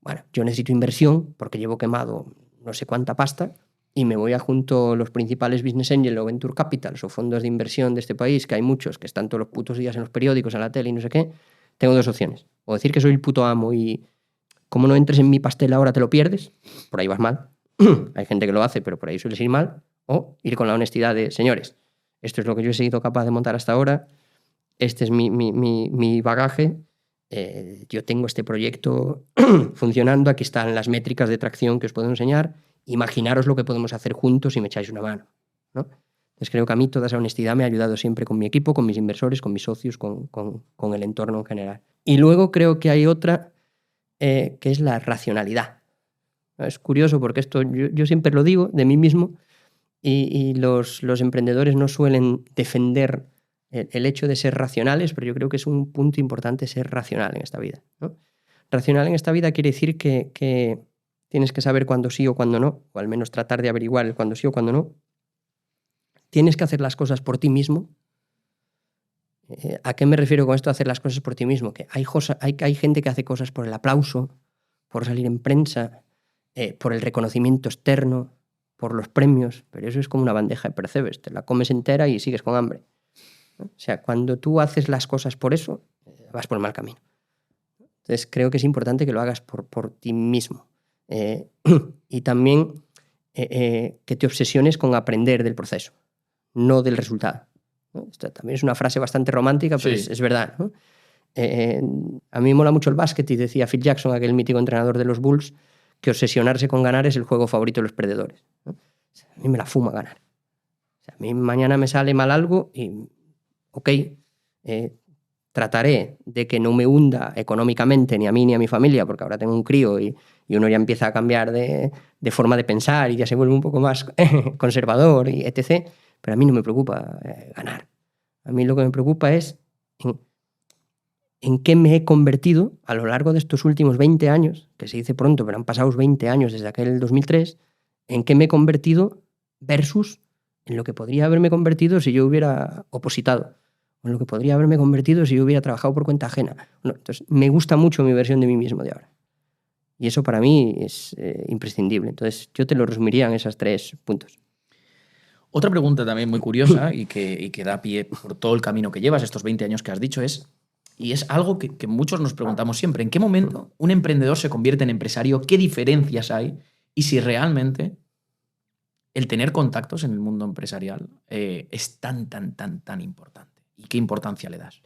Bueno, yo necesito inversión porque llevo quemado no sé cuánta pasta, y me voy a junto los principales business angel o venture capitals o fondos de inversión de este país, que hay muchos que están todos los putos días en los periódicos, en la tele y no sé qué. Tengo 2 opciones: o decir que soy el puto amo y como no entres en mi pastel ahora te lo pierdes, por ahí vas mal. Hay gente que lo hace, pero por ahí suele ir mal. O ir con la honestidad de, señores, esto es lo que yo he sido capaz de montar hasta ahora, este es mi bagaje, yo tengo este proyecto funcionando, aquí están las métricas de tracción que os puedo enseñar, imaginaros lo que podemos hacer juntos si me echáis una mano, ¿no? Entonces creo que a mí toda esa honestidad me ha ayudado siempre con mi equipo, con mis inversores, con mis socios, con el entorno en general. Y luego creo que hay otra que es la racionalidad. Es curioso porque esto yo siempre lo digo de mí mismo y los emprendedores no suelen defender el hecho de ser racionales, pero yo creo que es un punto importante ser racional en esta vida, ¿no? Racional en esta vida quiere decir que tienes que saber cuándo sí o cuándo no, o al menos tratar de averiguar el cuándo sí o cuándo no. Tienes que hacer las cosas por ti mismo. ¿A qué me refiero con esto de hacer las cosas por ti mismo? Que hay gente que hace cosas por el aplauso, por salir en prensa, por el reconocimiento externo, por los premios, pero eso es como una bandeja de percebes, te la comes entera y sigues con hambre, ¿no? O sea, cuando tú haces las cosas por eso, vas por el mal camino. Entonces creo que es importante que lo hagas por ti mismo. Y también que te obsesiones con aprender del proceso, no del resultado, ¿no? Esto también es una frase bastante romántica, pero Sí. es verdad, ¿no? A mí me mola mucho el básquet y decía Phil Jackson, aquel mítico entrenador de los Bulls, que obsesionarse con ganar es el juego favorito de los perdedores, ¿no? O sea, a mí me la fuma ganar. O sea, a mí mañana me sale mal algo y, ok, trataré de que no me hunda económicamente ni a mí ni a mi familia, porque ahora tengo un crío y uno ya empieza a cambiar de forma de pensar y ya se vuelve un poco más conservador y etc. Pero a mí no me preocupa ganar. A mí lo que me preocupa es en qué me he convertido a lo largo de estos últimos 20 años, que se dice pronto, pero han pasado 20 años desde aquel 2003, en qué me he convertido versus en lo que podría haberme convertido si yo hubiera opositado, o en lo que podría haberme convertido si yo hubiera trabajado por cuenta ajena. No, entonces, me gusta mucho mi versión de mí mismo de ahora. Y eso para mí es imprescindible. Entonces, yo te lo resumiría en esos 3 puntos. Otra pregunta también muy curiosa y que da pie por todo el camino que llevas, estos 20 años que has dicho, y es algo que muchos nos preguntamos siempre, ¿en qué momento un emprendedor se convierte en empresario? ¿Qué diferencias hay? Y si realmente el tener contactos en el mundo empresarial es tan importante. ¿Y qué importancia le das?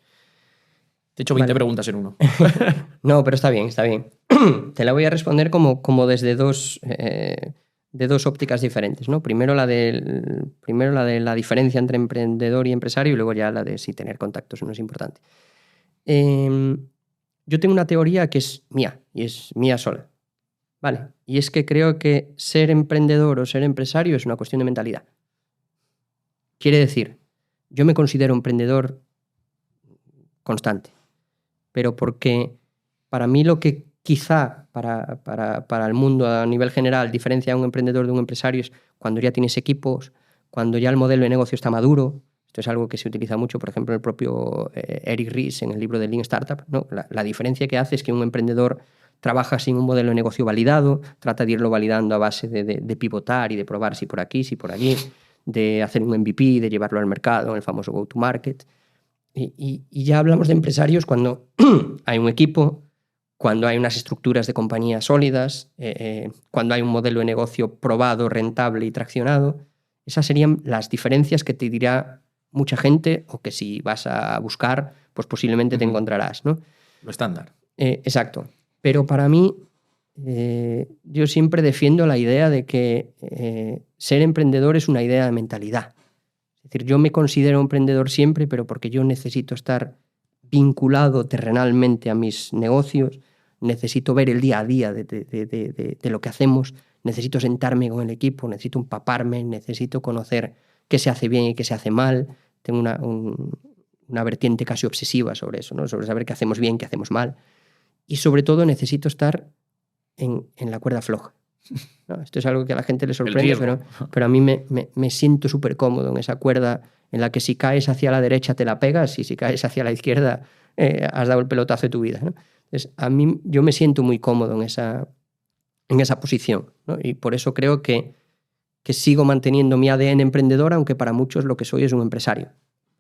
Te he hecho 20 preguntas en uno. No, pero está bien, está bien. Te la voy a responder como desde dos ópticas diferentes, ¿no? Primero la de la diferencia entre emprendedor y empresario y luego ya la de si tener contactos no es importante. Yo tengo una teoría que es mía y es mía sola, ¿vale? Y es que creo que ser emprendedor o ser empresario es una cuestión de mentalidad. Quiere decir, yo me considero emprendedor constante, pero porque para mí lo que quizá para el mundo a nivel general diferencia a un emprendedor de un empresario es cuando ya tienes equipos, cuando ya el modelo de negocio está maduro. Esto es algo que se utiliza mucho, por ejemplo, el propio Eric Ries en el libro de Lean Startup, ¿no? La diferencia que hace es que un emprendedor trabaja sin un modelo de negocio validado, trata de irlo validando a base de pivotar y de probar si por aquí, si por allí, de hacer un MVP, de llevarlo al mercado, el famoso go-to-market. Y ya hablamos de empresarios cuando hay un equipo, cuando hay unas estructuras de compañía sólidas, cuando hay un modelo de negocio probado, rentable y traccionado. Esas serían las diferencias que te dirá mucha gente o que si vas a buscar, pues posiblemente te encontrarás, ¿no? Lo estándar. Exacto. Pero para mí, yo siempre defiendo la idea de que ser emprendedor es una idea de mentalidad. Es decir, yo me considero emprendedor siempre, pero porque yo necesito estar vinculado terrenalmente a mis negocios, necesito ver el día a día de lo que hacemos, necesito sentarme con el equipo, necesito empaparme, necesito conocer qué se hace bien y qué se hace mal. Tengo una vertiente casi obsesiva sobre eso, ¿no? Sobre saber qué hacemos bien, qué hacemos mal. Y sobre todo necesito estar en la cuerda floja, ¿no? Esto es algo que a la gente le sorprende, pero a mí me siento súper cómodo en esa cuerda en la que si caes hacia la derecha te la pegas y si caes hacia la izquierda has dado el pelotazo de tu vida, ¿no? Entonces, yo me siento muy cómodo en esa posición, ¿no? Y por eso creo que sigo manteniendo mi ADN emprendedor, aunque para muchos lo que soy es un empresario.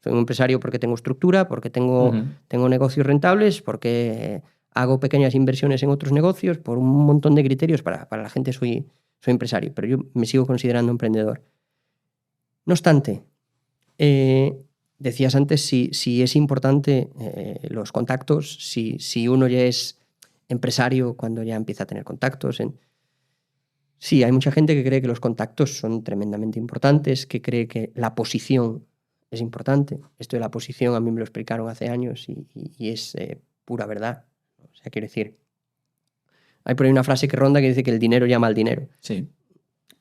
Soy un empresario porque tengo estructura, porque tengo negocios rentables, porque hago pequeñas inversiones en otros negocios, por un montón de criterios. Para la gente soy empresario, pero yo me sigo considerando emprendedor. No obstante, decías antes si es importante los contactos, si uno ya es empresario cuando ya empieza a tener contactos. Sí, hay mucha gente que cree que los contactos son tremendamente importantes, que cree que la posición es importante. Esto de la posición a mí me lo explicaron hace años y es pura verdad. O sea, quiero decir, hay por ahí una frase que ronda que dice que el dinero llama al dinero. Sí.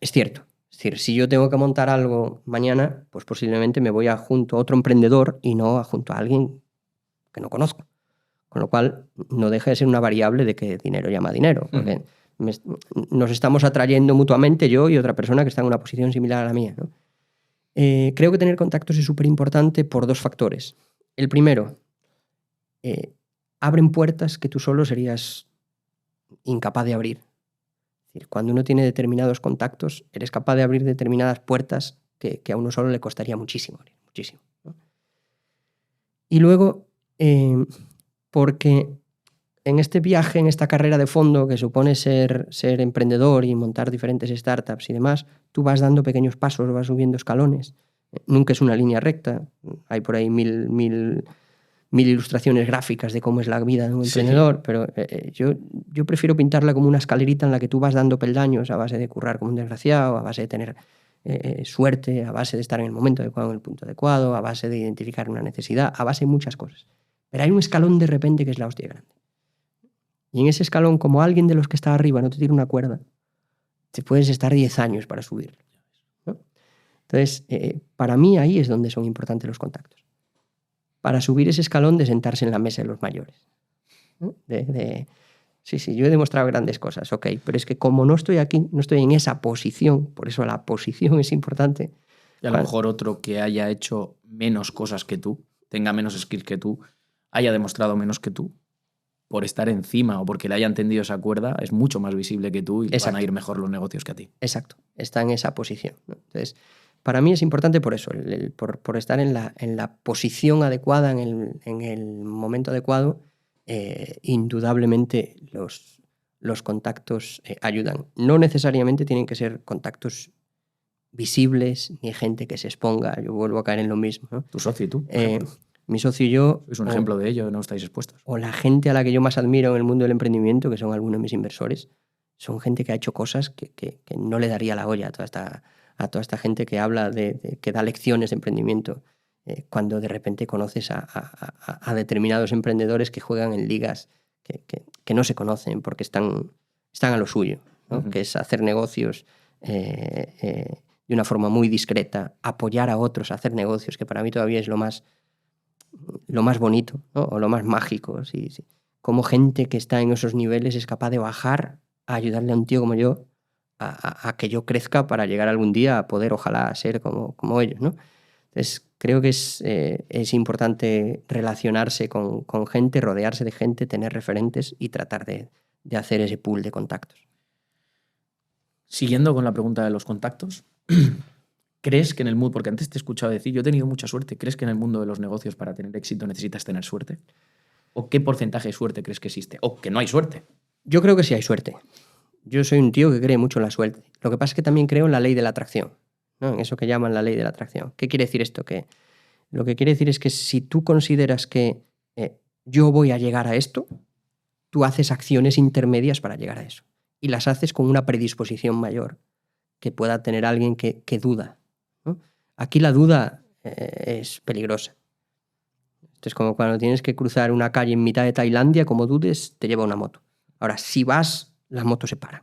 Es cierto. Es decir, si yo tengo que montar algo mañana, pues posiblemente me voy junto a otro emprendedor y no junto a alguien que no conozco. Con lo cual, no deja de ser una variable de que dinero llama dinero. Porque nos estamos atrayendo mutuamente yo y otra persona que está en una posición similar a la mía, ¿no? Creo que tener contactos es súper importante por dos factores. El primero, abren puertas que tú solo serías incapaz de abrir. Es decir, cuando uno tiene determinados contactos, eres capaz de abrir determinadas puertas que a uno solo le costaría muchísimo, muchísimo, ¿no? Y luego, porque en este viaje, en esta carrera de fondo que supone ser emprendedor y montar diferentes startups y demás, tú vas dando pequeños pasos, vas subiendo escalones. Nunca es una línea recta. Hay por ahí mil ilustraciones gráficas de cómo es la vida de un emprendedor, pero yo prefiero pintarla como una escalerita en la que tú vas dando peldaños a base de currar como un desgraciado, a base de tener suerte, a base de estar en el momento adecuado, en el punto adecuado, a base de identificar una necesidad, a base de muchas cosas. Pero hay un escalón de repente que es la hostia grande. Y en ese escalón, como alguien de los que está arriba no te tira una cuerda, te puedes estar 10 años para subir, ¿no? Entonces, para mí ahí es donde son importantes los contactos. Para subir ese escalón de sentarse en la mesa de los mayores, ¿no? Sí, yo he demostrado grandes cosas, ok, pero es que como no estoy aquí, no estoy en esa posición, por eso la posición es importante. Y a lo mejor otro que haya hecho menos cosas que tú, tenga menos skills que tú, haya demostrado menos que tú, por estar encima o porque le hayan tendido esa cuerda, es mucho más visible que tú y le van a ir mejor los negocios que a ti. Exacto, está en esa posición, ¿no? Entonces, para mí es importante por eso, por estar en la posición adecuada, en el momento adecuado. Indudablemente los contactos ayudan. No necesariamente tienen que ser contactos visibles ni gente que se exponga. Yo vuelvo a caer en lo mismo, ¿no? Tu socio y tú, mi socio y yo... Es un ejemplo de ello, no estáis expuestos. O la gente a la que yo más admiro en el mundo del emprendimiento, que son algunos de mis inversores, son gente que ha hecho cosas que no le daría la olla a toda esta gente que habla que da lecciones de emprendimiento, cuando de repente conoces a determinados emprendedores que juegan en ligas que no se conocen porque están a lo suyo, ¿no? Que es hacer negocios de una forma muy discreta, apoyar a otros a hacer negocios, que para mí todavía es lo más bonito, ¿no? O lo más mágico. Sí. Cómo gente que está en esos niveles es capaz de bajar a ayudarle a un tío como yo a que yo crezca para llegar algún día a poder, ojalá, ser como ellos, ¿no? Entonces, creo que es importante relacionarse con gente, rodearse de gente, tener referentes y tratar de hacer ese pool de contactos. Siguiendo con la pregunta de los contactos, ¿crees que en el mundo, porque antes te he escuchado decir, yo he tenido mucha suerte, ¿crees que en el mundo de los negocios para tener éxito necesitas tener suerte? ¿O qué porcentaje de suerte crees que existe? ¿O que no hay suerte? Yo creo que sí hay suerte. Yo soy un tío que cree mucho en la suerte. Lo que pasa es que también creo en la ley de la atracción, ¿no? En eso que llaman la ley de la atracción. ¿Qué quiere decir esto? Que lo que quiere decir es que si tú consideras que yo voy a llegar a esto, tú haces acciones intermedias para llegar a eso. Y las haces con una predisposición mayor que pueda tener alguien que duda, ¿no? Aquí la duda es peligrosa. Esto es como cuando tienes que cruzar una calle en mitad de Tailandia, como dudes, te lleva una moto. Ahora, si vas, las motos se paran.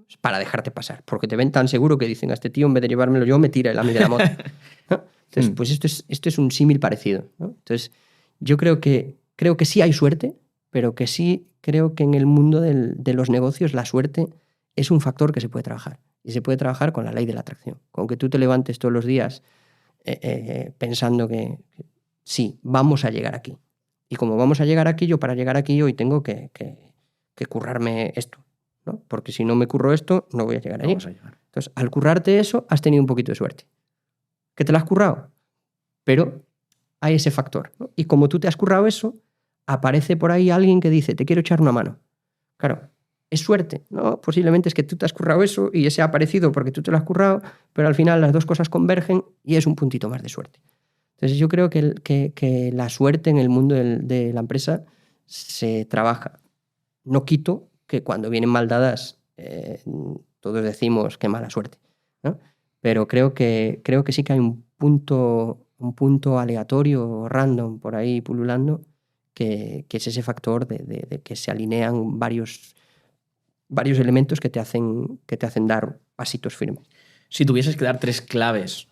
Es para dejarte pasar, porque te ven tan seguro que dicen, a este tío, en vez de llevármelo yo, me tira el de la moto, ¿no? Entonces, pues esto es un símil parecido, ¿no? Entonces, yo creo que sí hay suerte, pero que sí creo que en el mundo de los negocios la suerte es un factor que se puede trabajar. Y se puede trabajar con la ley de la atracción. Con que tú te levantes todos los días pensando que sí, vamos a llegar aquí. Y como vamos a llegar aquí, yo para llegar aquí hoy tengo que currarme esto, ¿no? Porque si no me curro esto, no voy a llegar allí. Entonces, al currarte eso, has tenido un poquito de suerte. ¿Que te lo has currado? Pero hay ese factor, ¿no? Y como tú te has currado eso, aparece por ahí alguien que dice, te quiero echar una mano. Claro, es suerte, ¿no? Posiblemente es que tú te has currado eso y ese ha aparecido porque tú te lo has currado, pero al final las dos cosas convergen y es un puntito más de suerte. Entonces yo creo que la suerte en el mundo de la empresa se trabaja. No quito que cuando vienen mal dadas todos decimos qué mala suerte, ¿no? Pero creo que sí que hay un punto aleatorio, random, por ahí pululando, que es ese factor de que se alinean varios elementos que te hacen dar pasitos firmes. Si tuvieses que dar 3 claves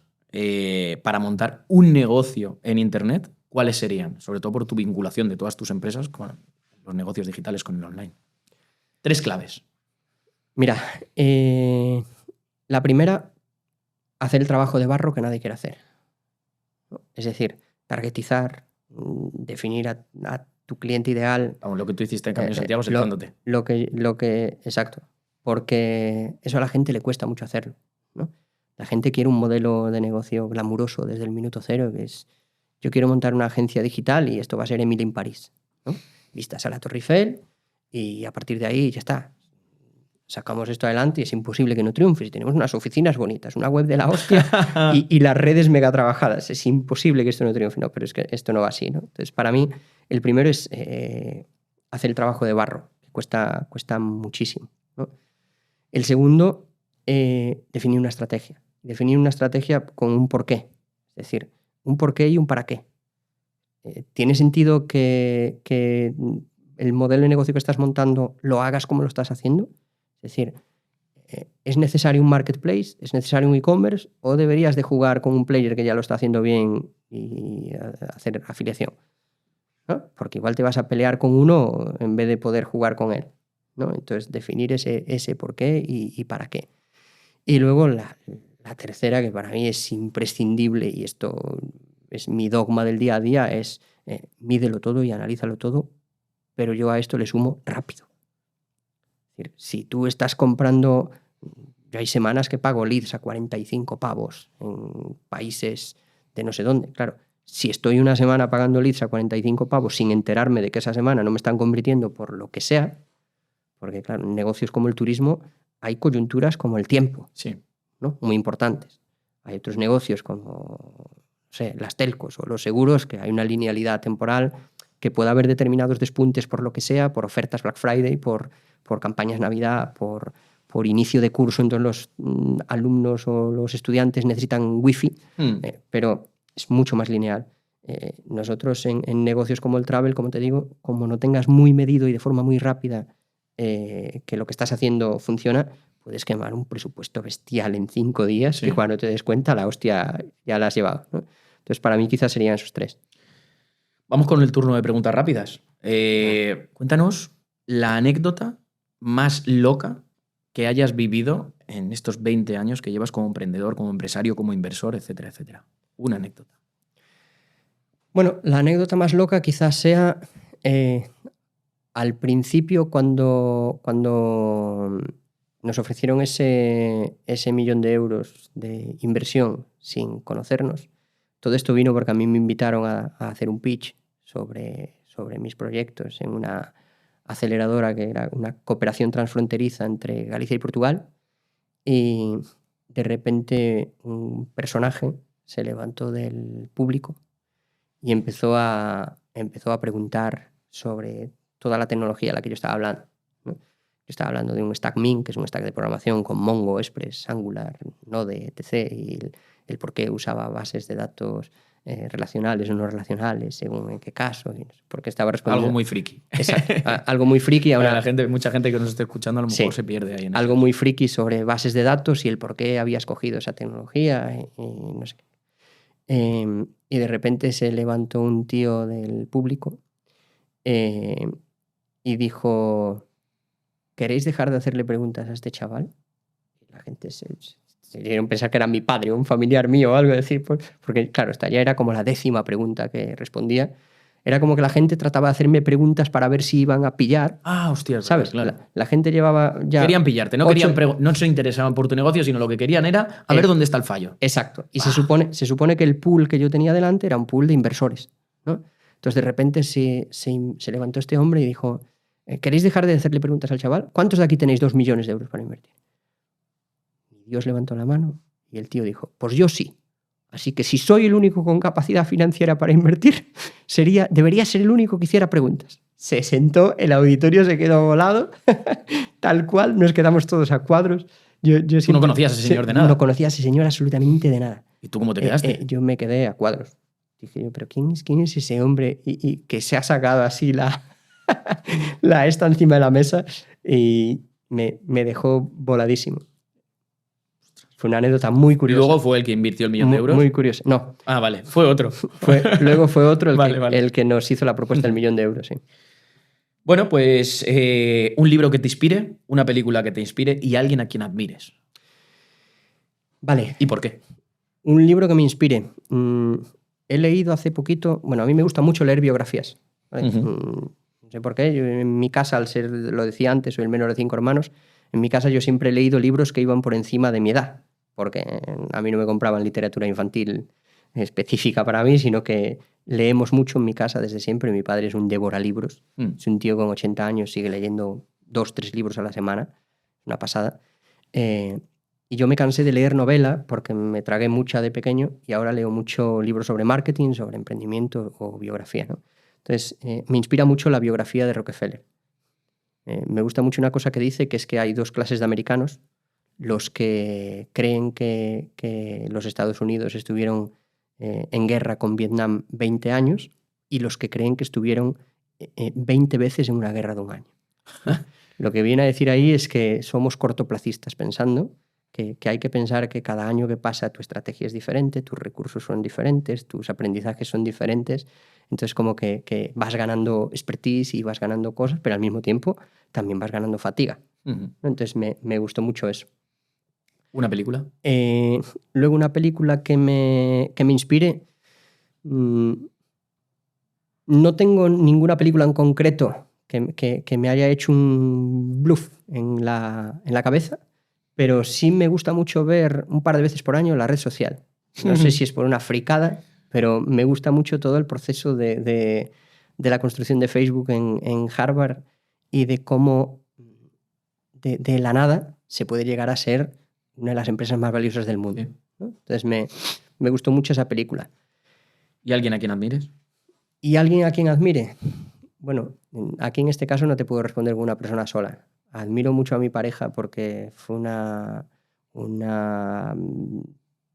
para montar un negocio en Internet, ¿cuáles serían? Sobre todo por tu vinculación de todas tus empresas con los negocios digitales, con el online. 3 claves. Mira, la primera, hacer el trabajo de barro que nadie quiere hacer, ¿no? Es decir, targetizar, definir a tu cliente ideal. Vamos, lo que tú hiciste en Camino de Santiago sentándote. Exacto. Porque eso a la gente le cuesta mucho hacerlo, ¿no? La gente quiere un modelo de negocio glamuroso desde el minuto cero, que es: yo quiero montar una agencia digital y esto va a ser Emily en París, ¿no? Vistas a la Torre Eiffel y a partir de ahí ya está. Sacamos esto adelante y es imposible que no triunfe. Si tenemos unas oficinas bonitas, una web de la hostia y las redes mega trabajadas, es imposible que esto no triunfe. No, pero es que esto no va así, ¿no? Entonces, para mí, el primero es hacer el trabajo de barro, que cuesta muchísimo, ¿no? El segundo, definir una estrategia. Definir una estrategia con un porqué. Es decir, un porqué y un para qué. ¿Tiene sentido que el modelo de negocio que estás montando lo hagas como lo estás haciendo? Es decir, ¿es necesario un marketplace? ¿Es necesario un e-commerce? ¿O deberías de jugar con un player que ya lo está haciendo bien y hacer afiliación, ¿no? Porque igual te vas a pelear con uno en vez de poder jugar con él, ¿no? Entonces, definir ese por qué y para qué. Y luego la tercera, que para mí es imprescindible, y esto es mi dogma del día a día, es mídelo todo y analízalo todo, pero yo a esto le sumo rápido. Es decir, si tú estás comprando... Yo hay semanas que pago leads a 45 pavos en países de no sé dónde. Claro, si estoy una semana pagando leads a 45 pavos sin enterarme de que esa semana no me están convirtiendo por lo que sea, porque claro, en negocios como el turismo hay coyunturas como el tiempo, sí, ¿no? Muy importantes. Hay otros negocios como, no sé, las telcos o los seguros, que hay una linealidad temporal, que puede haber determinados despuntes por lo que sea, por ofertas Black Friday, por campañas Navidad, por inicio de curso, entonces los alumnos o los estudiantes necesitan wifi, pero es mucho más lineal. Nosotros en negocios como el travel, como te digo, como no tengas muy medido y de forma muy rápida que lo que estás haciendo funciona, puedes quemar un presupuesto bestial en 5 días, sí, y cuando te des cuenta, la hostia ya la has llevado, ¿no? Entonces, para mí quizás serían esos 3. Vamos con el turno de preguntas rápidas. Cuéntanos la anécdota más loca que hayas vivido en estos 20 años que llevas como emprendedor, como empresario, como inversor, etcétera, etcétera. Una anécdota. Bueno, la anécdota más loca quizás sea al principio cuando nos ofrecieron ese 1.000.000 de euros de inversión sin conocernos. Todo esto vino porque a mí me invitaron a hacer un pitch sobre mis proyectos en una aceleradora que era una cooperación transfronteriza entre Galicia y Portugal, y de repente un personaje se levantó del público y empezó a preguntar sobre toda la tecnología de la que yo estaba hablando, ¿no? Yo estaba hablando de un stack Min, que es un stack de programación con Mongo, Express, Angular, Node, etc. Y el por qué usaba bases de datos relacionales o no relacionales, según en qué caso, porque estaba respondiendo... Algo muy friki. Exacto, algo muy friki. Ahora, mucha gente que nos esté escuchando a lo mejor se pierde ahí. Algo muy friki sobre bases de datos y el por qué había escogido esa tecnología y no sé qué. Y de repente se levantó un tío del público y dijo: ¿queréis dejar de hacerle preguntas a este chaval? Y la gente se dieron a pensar que era mi padre o un familiar mío o algo, decir, porque claro, esta ya era como la 10ª pregunta que respondía. Era como que la gente trataba de hacerme preguntas para ver si iban a pillar. Ah, hostia, ¿sabes? Claro. La gente llevaba ya... Querían pillarte, no se interesaban por tu negocio, sino lo que querían era a ver dónde está el fallo. Exacto. Y se supone que el pool que yo tenía delante era un pool de inversores, ¿no? Entonces de repente se levantó este hombre y dijo: ¿queréis dejar de hacerle preguntas al chaval? ¿Cuántos de aquí tenéis 2 millones de euros para invertir? Y Dios levantó la mano y el tío dijo: pues yo sí. Así que si soy el único con capacidad financiera para invertir, debería ser el único que hiciera preguntas. Se sentó, el auditorio se quedó volado, tal cual, nos quedamos todos a cuadros Yo Tú no siempre- conocías a ese señor de nada. No conocía a ese señor absolutamente de nada. ¿Y tú cómo te quedaste? Yo me quedé a cuadros. Dije yo, pero ¿quién es ese hombre? Y que se ha sacado así la esta encima de la mesa y me dejó voladísimo. Fue una anécdota muy Y curiosa. luego fue el que invirtió el millón de euros. Muy curiosa. No, Ah, vale, fue otro. luego fue otro Vale. el que nos hizo la propuesta del millón de euros. Sí. Bueno, pues un libro que te inspire, una película que te inspire y alguien a quien admires. Vale, ¿Y por qué? un libro que me inspire. He leído hace poquito, bueno, a mí me gusta mucho leer biografías. ¿Vale? No sé por qué, yo en mi casa, al ser, lo decía antes, soy el menor de 5 hermanos, en mi casa yo siempre he leído libros que iban por encima de mi edad, porque a mí no me compraban literatura infantil específica para mí, sino que leemos mucho en mi casa desde siempre. Mi padre es un devoralibros, es un tío con 80 años, sigue leyendo 2-3 libros a la semana, una pasada. Y yo me cansé de leer novela porque me tragué mucha de pequeño y ahora leo mucho libros sobre marketing, sobre emprendimiento o biografía, ¿no? Entonces, me inspira mucho la biografía de Rockefeller. Me gusta mucho una cosa que dice, que es que hay 2 clases de americanos: los que creen que los Estados Unidos estuvieron en guerra con Vietnam 20 años y los que creen que estuvieron 20 veces en una guerra de un año. Lo que viene a decir ahí es que somos cortoplacistas pensando que hay que pensar que cada año que pasa tu estrategia es diferente, tus recursos son diferentes, tus aprendizajes son diferentes. Entonces como que vas ganando expertise y vas ganando cosas, pero al mismo tiempo también vas ganando fatiga. Entonces me gustó mucho eso. ¿Una película? Luego una película que me inspire. No tengo ninguna película en concreto que me haya hecho un bluff en la cabeza, pero sí me gusta mucho ver un par de veces por año La Red Social. No sé si es por una fricada, pero me gusta mucho todo el proceso de la construcción de Facebook en Harvard y de cómo de la nada se puede llegar a ser una de las empresas más valiosas del mundo. Sí. ¿No? Entonces me gustó mucho esa película. ¿Y alguien a quien admires? ¿Y alguien a quien admire? Bueno, aquí en este caso no te puedo responder con una persona sola. Admiro mucho a mi pareja porque fue una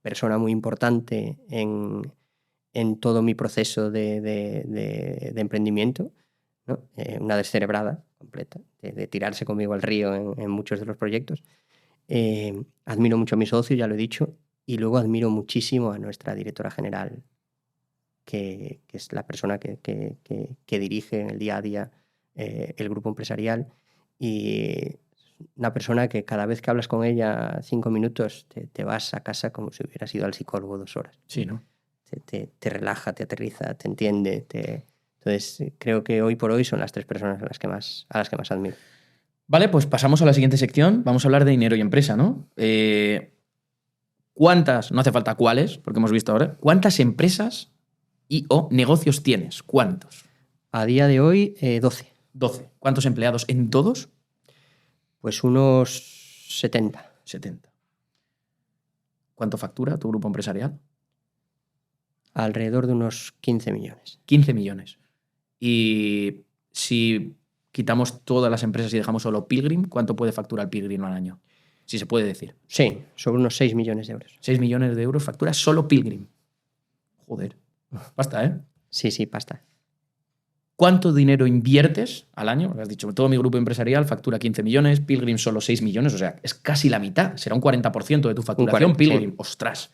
persona muy importante en todo mi proceso de emprendimiento, ¿no? Una descerebrada completa, de tirarse conmigo al río en muchos de los proyectos. Admiro mucho a mi socio, ya lo he dicho, y luego admiro muchísimo a nuestra directora general, que es la persona que dirige en el día a día el grupo empresarial, y una persona que cada vez que hablas con ella 5 minutos te vas a casa como si hubieras ido al psicólogo 2 horas. Sí, ¿no? Te relaja, te aterriza, te entiende. Entonces creo que hoy por hoy son las 3 personas a las que más admiro. Vale, pues pasamos a la siguiente sección. Vamos a hablar de dinero y empresa, ¿no? ¿Cuántas, no hace falta cuáles, porque hemos visto ahora, cuántas empresas o negocios tienes? ¿Cuántos? A día de hoy, 12. 12. ¿Cuántos empleados en todos? Pues unos 70. 70. ¿Cuánto factura tu grupo empresarial? Alrededor de unos 15 millones. 15 millones. Y si quitamos todas las empresas y dejamos solo Pilgrim, ¿cuánto puede facturar Pilgrim al año? Si se puede decir. Sí, sobre unos 6 millones de euros. 6 millones de euros factura solo Pilgrim. Joder. Basta, ¿eh? Sí, pasta. ¿Cuánto dinero inviertes al año? Porque has dicho, todo mi grupo empresarial factura 15 millones, Pilgrim solo 6 millones, o sea, es casi la mitad, será un 40% de tu facturación, 40, Pilgrim. sí. Ostras.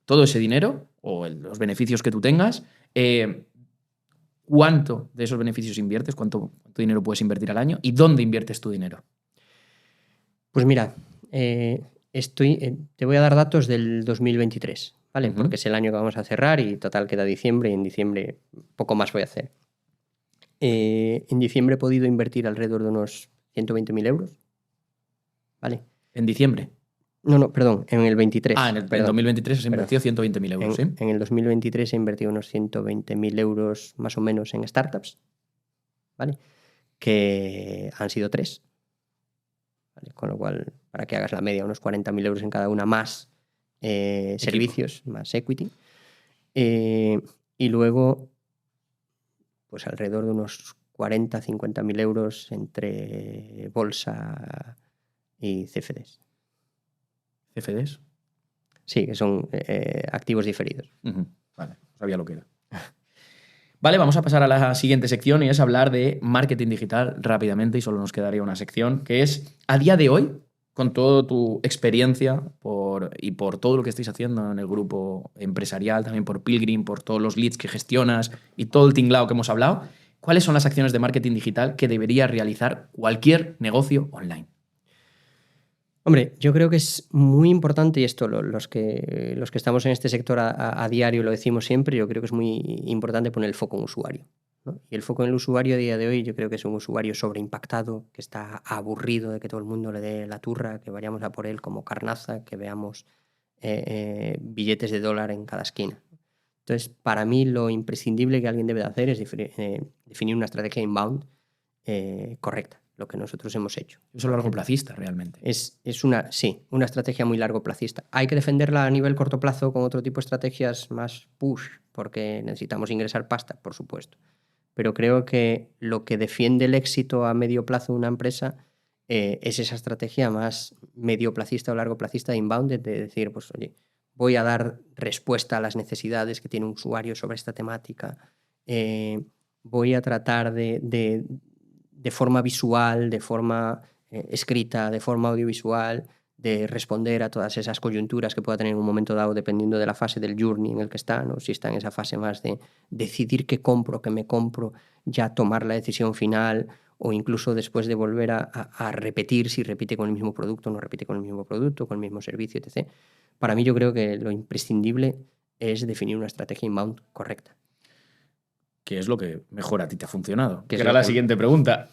Todo ese dinero, o los beneficios que tú tengas, ¿cuánto de esos beneficios inviertes? ¿Cuánto dinero puedes invertir al año? ¿Y dónde inviertes tu dinero? Pues mira, te voy a dar datos del 2023, ¿vale? Porque es el año que vamos a cerrar y total queda diciembre, y en diciembre poco más voy a hacer. En diciembre he podido invertir alrededor de unos 120.000 euros, ¿vale? ¿En diciembre? No, perdón, en el 23. En 2023 has invertido 120.000 euros, ¿sí? En el 2023 he invertido unos 120.000 euros más o menos en startups, ¿vale? Que han sido 3. ¿Vale? Con lo cual, para que hagas la media, unos 40.000 euros en cada una, más servicios, más equity. Y luego, pues alrededor de unos 40, 50.000 euros entre bolsa, y CFDs. ¿CFDs? Sí, que son activos diferidos. Vale, no sabía lo que era. Vale, vamos a pasar a la siguiente sección y es hablar de marketing digital rápidamente y solo nos quedaría una sección que es, a día de hoy, con toda tu experiencia y por todo lo que estáis haciendo en el grupo empresarial, también por Pilgrim, por todos los leads que gestionas y todo el tinglao que hemos hablado, ¿cuáles son las acciones de marketing digital que debería realizar cualquier negocio online? Hombre, yo creo que es muy importante, y esto los que estamos en este sector a diario lo decimos siempre, yo creo que es muy importante poner el foco en usuario, ¿no? Y el foco en el usuario a día de hoy yo creo que es un usuario sobreimpactado, que está aburrido de que todo el mundo le dé la turra, que vayamos a por él como carnaza, que veamos billetes de dólar en cada esquina. Entonces, para mí lo imprescindible que alguien debe de hacer es definir una estrategia inbound correcta, lo que nosotros hemos hecho. Eso es largoplacista, realmente. Es una estrategia muy largoplacista. Hay que defenderla a nivel corto plazo con otro tipo de estrategias más push, porque necesitamos ingresar pasta, por supuesto. Pero creo que lo que defiende el éxito a medio plazo de una empresa es esa estrategia más medioplacista o largoplacista de inbound, de decir, pues oye, voy a dar respuesta a las necesidades que tiene un usuario sobre esta temática, voy a tratar de forma visual, de forma escrita, de forma audiovisual, de responder a todas esas coyunturas que pueda tener en un momento dado dependiendo de la fase del journey en el que está, ¿no? Si está en esa fase más de decidir qué compro, qué me compro, ya tomar la decisión final, o incluso después de volver a repetir si repite con el mismo producto o no repite con el mismo producto, con el mismo servicio, etc. Para mí yo creo que lo imprescindible es definir una estrategia inbound correcta. ¿Qué es lo que mejor a ti te ha funcionado? Que era la siguiente pregunta.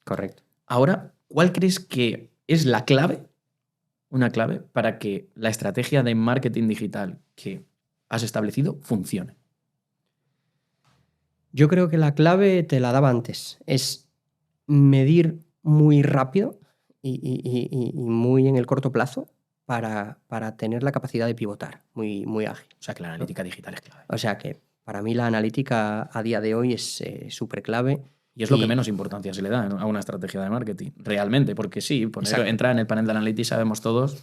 Correcto. Ahora, ¿cuál crees que es la clave, una clave, para que la estrategia de marketing digital que has establecido funcione? Yo creo que la clave te la daba antes. Es medir muy rápido y muy en el corto plazo para tener la capacidad de pivotar muy, muy ágil. O sea, que la analítica digital es clave. O sea que para mí la analítica a día de hoy es súper clave. Y es lo que menos importancia se le da a una estrategia de marketing, realmente, porque sí, entrar en el panel de Analytics sabemos todos,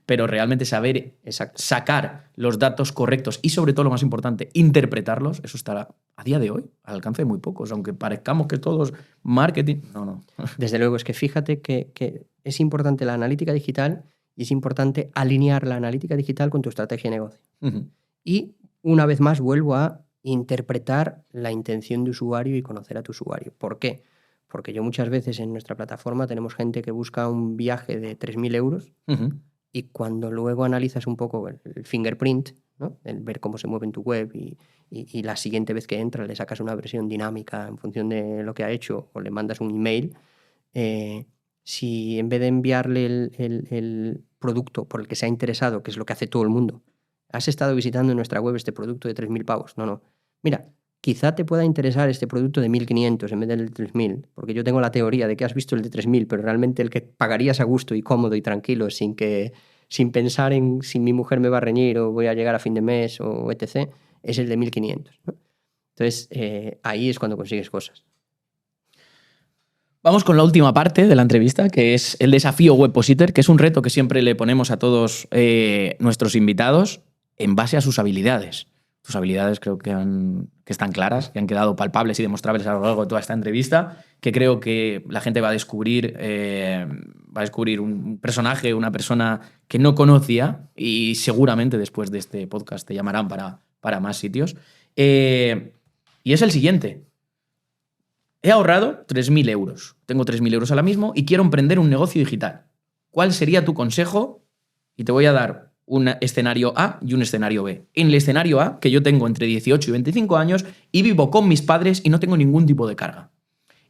pero realmente saber sacar los datos correctos y, sobre todo, lo más importante, interpretarlos, eso estará a día de hoy al alcance de muy pocos, aunque parezcamos que todos marketing... No. Desde luego, es que fíjate que es importante la analítica digital y es importante alinear la analítica digital con tu estrategia de negocio. Y, una vez más, vuelvo a interpretar la intención de usuario y conocer a tu usuario. ¿Por qué? Porque yo muchas veces en nuestra plataforma tenemos gente que busca un viaje de 3.000 euros y cuando luego analizas un poco el fingerprint, ¿no? El ver cómo se mueve en tu web y la siguiente vez que entra le sacas una versión dinámica en función de lo que ha hecho o le mandas un email, si en vez de enviarle el producto por el que se ha interesado, que es lo que hace todo el mundo, has estado visitando en nuestra web este producto de 3.000 pavos. No. Mira, quizá te pueda interesar este producto de 1.500 en vez del de 3.000, porque yo tengo la teoría de que has visto el de 3.000, pero realmente el que pagarías a gusto y cómodo y tranquilo sin pensar en si mi mujer me va a reñir o voy a llegar a fin de mes o etc., es el de 1.500, ¿no? Entonces, ahí es cuando consigues cosas. Vamos con la última parte de la entrevista, que es el desafío Webpositor, que es un reto que siempre le ponemos a todos nuestros invitados en base a sus habilidades. Tus habilidades creo que están claras, que han quedado palpables y demostrables a lo largo de toda esta entrevista, que creo que la gente va a descubrir un personaje, una persona que no conocía y seguramente después de este podcast te llamarán para más sitios. Y es el siguiente. He ahorrado 3.000 euros. Tengo 3.000 euros ahora mismo y quiero emprender un negocio digital. ¿Cuál sería tu consejo? Y te voy a dar un escenario A y un escenario B. En el escenario A, que yo tengo entre 18 y 25 años y vivo con mis padres y no tengo ningún tipo de carga.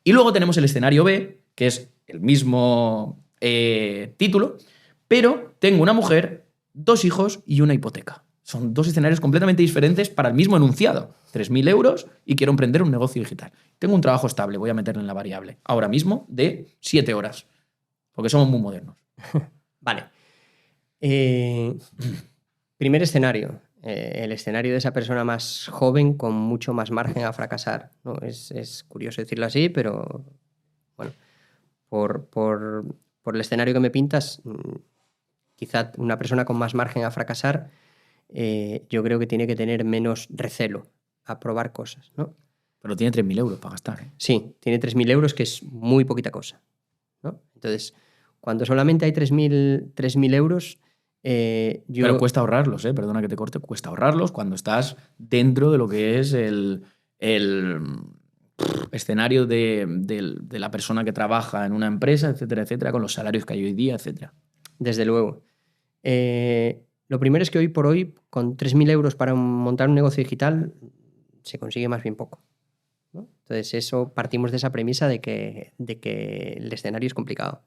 Y luego tenemos el escenario B, que es el mismo título, pero tengo una mujer, 2 hijos y una hipoteca. Son 2 escenarios completamente diferentes para el mismo enunciado. 3.000 euros y quiero emprender un negocio digital. Tengo un trabajo estable, voy a meterle en la variable, ahora mismo de 7 horas, porque somos muy modernos. Vale. Primer escenario. El escenario de esa persona más joven con mucho más margen a fracasar, ¿no? Es curioso decirlo así, pero bueno, por por el escenario que me pintas, quizá una persona con más margen a fracasar, yo creo que tiene que tener menos recelo a probar cosas, ¿no? Pero tiene 3.000 euros para gastar, ¿eh? Sí, tiene 3.000 euros, que es muy poquita cosa, ¿no? Entonces, cuando solamente hay 3.000 euros, Pero cuesta ahorrarlos, ¿eh? Perdona que te corte, cuesta ahorrarlos cuando estás dentro de lo que es el escenario de la persona que trabaja en una empresa, etcétera, etcétera, con los salarios que hay hoy día, etcétera. Desde luego. Lo primero es que hoy por hoy, con 3.000 euros para montar un negocio digital, se consigue más bien poco, ¿no? Entonces, eso partimos de esa premisa de que el escenario es complicado.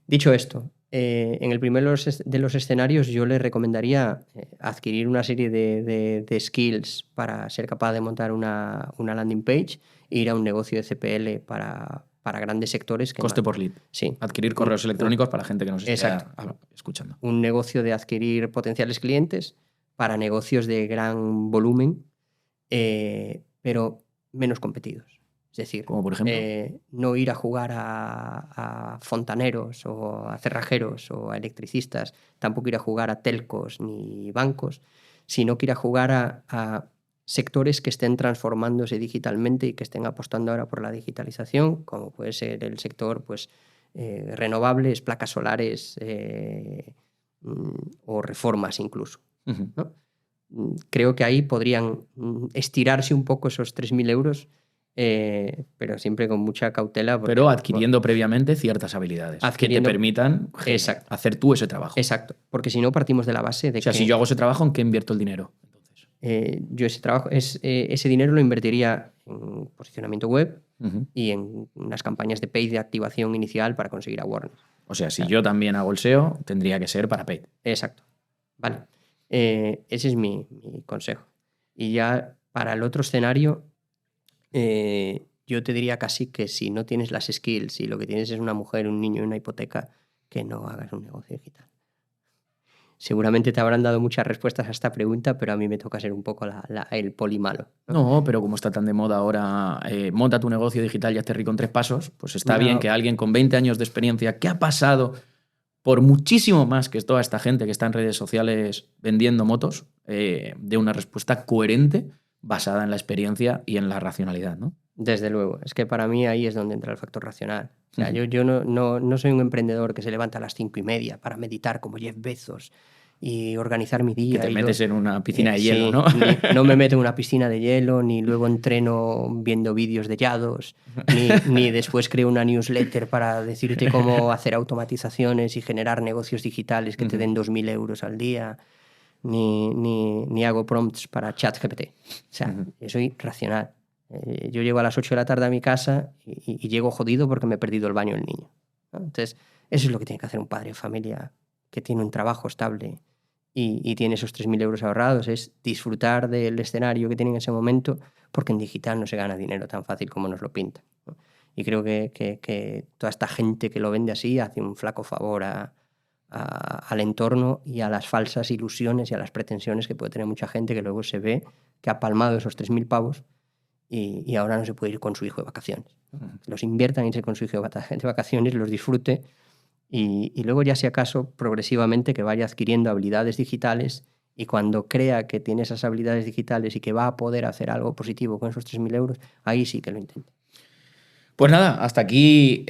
Dicho esto, en el primero de los escenarios yo le recomendaría adquirir una serie de skills para ser capaz de montar una landing page e ir a un negocio de CPL para grandes sectores. Coste por lead. Sí. Adquirir correos electrónicos para gente que nos esté escuchando. Un negocio de adquirir potenciales clientes para negocios de gran volumen, pero menos competidos. Es decir, como por ejemplo, no ir a jugar a fontaneros o a cerrajeros o a electricistas, tampoco ir a jugar a telcos ni bancos, sino que ir a jugar a sectores que estén transformándose digitalmente y que estén apostando ahora por la digitalización, como puede ser el sector renovables, placas solares o reformas incluso, ¿no? Creo que ahí podrían estirarse un poco esos 3.000 euros, pero siempre con mucha cautela. Pero adquiriendo previamente ciertas habilidades que te permitan hacer tú ese trabajo. Exacto, porque si no partimos de la base de que... O sea, si yo hago ese trabajo, ¿en qué invierto el dinero? Entonces, yo ese dinero lo invertiría en posicionamiento web y en unas campañas de paid de activación inicial para conseguir awareness. O sea, si yo también hago el SEO, tendría que ser para paid. Exacto. Vale. Ese es mi consejo. Y ya para el otro escenario, yo te diría casi que si no tienes las skills y lo que tienes es una mujer, un niño y una hipoteca, que no hagas un negocio digital. Seguramente te habrán dado muchas respuestas a esta pregunta, pero a mí me toca ser un poco el poli malo, ¿no? No, pero como está tan de moda ahora, monta tu negocio digital y hazte rico en 3 pasos, pues está bien que alguien con 20 años de experiencia, que ha pasado por muchísimo más que toda esta gente que está en redes sociales vendiendo motos, de una respuesta coherente basada en la experiencia y en la racionalidad, ¿no? Desde luego. Es que para mí ahí es donde entra el factor racional. O sea, yo no soy un emprendedor que se levanta a las 5:30 para meditar como Jeff Bezos y organizar mi día. Que te metes en una piscina de hielo, ¿no? No me meto en una piscina de hielo, ni luego entreno viendo vídeos de yados, ni después creo una newsletter para decirte cómo hacer automatizaciones y generar negocios digitales que te den 2.000 euros al día, ni hago prompts para ChatGPT. O sea, yo soy racional. Yo llego a las 8 de la tarde a mi casa y llego jodido porque me he perdido el baño del niño, ¿no? Entonces, eso es lo que tiene que hacer un padre de familia que tiene un trabajo estable y tiene esos 3.000 euros ahorrados, es disfrutar del escenario que tiene en ese momento, porque en digital no se gana dinero tan fácil como nos lo pintan, ¿no? Y creo que toda esta gente que lo vende así hace un flaco favor al entorno y a las falsas ilusiones y a las pretensiones que puede tener mucha gente que luego se ve que ha palmado esos 3.000 pavos y ahora no se puede ir con su hijo de vacaciones. Los inviertan en irse con su hijo de vacaciones, los disfrute y luego ya si acaso progresivamente que vaya adquiriendo habilidades digitales y cuando crea que tiene esas habilidades digitales y que va a poder hacer algo positivo con esos 3.000 euros, ahí sí que lo intente. Pues nada, hasta aquí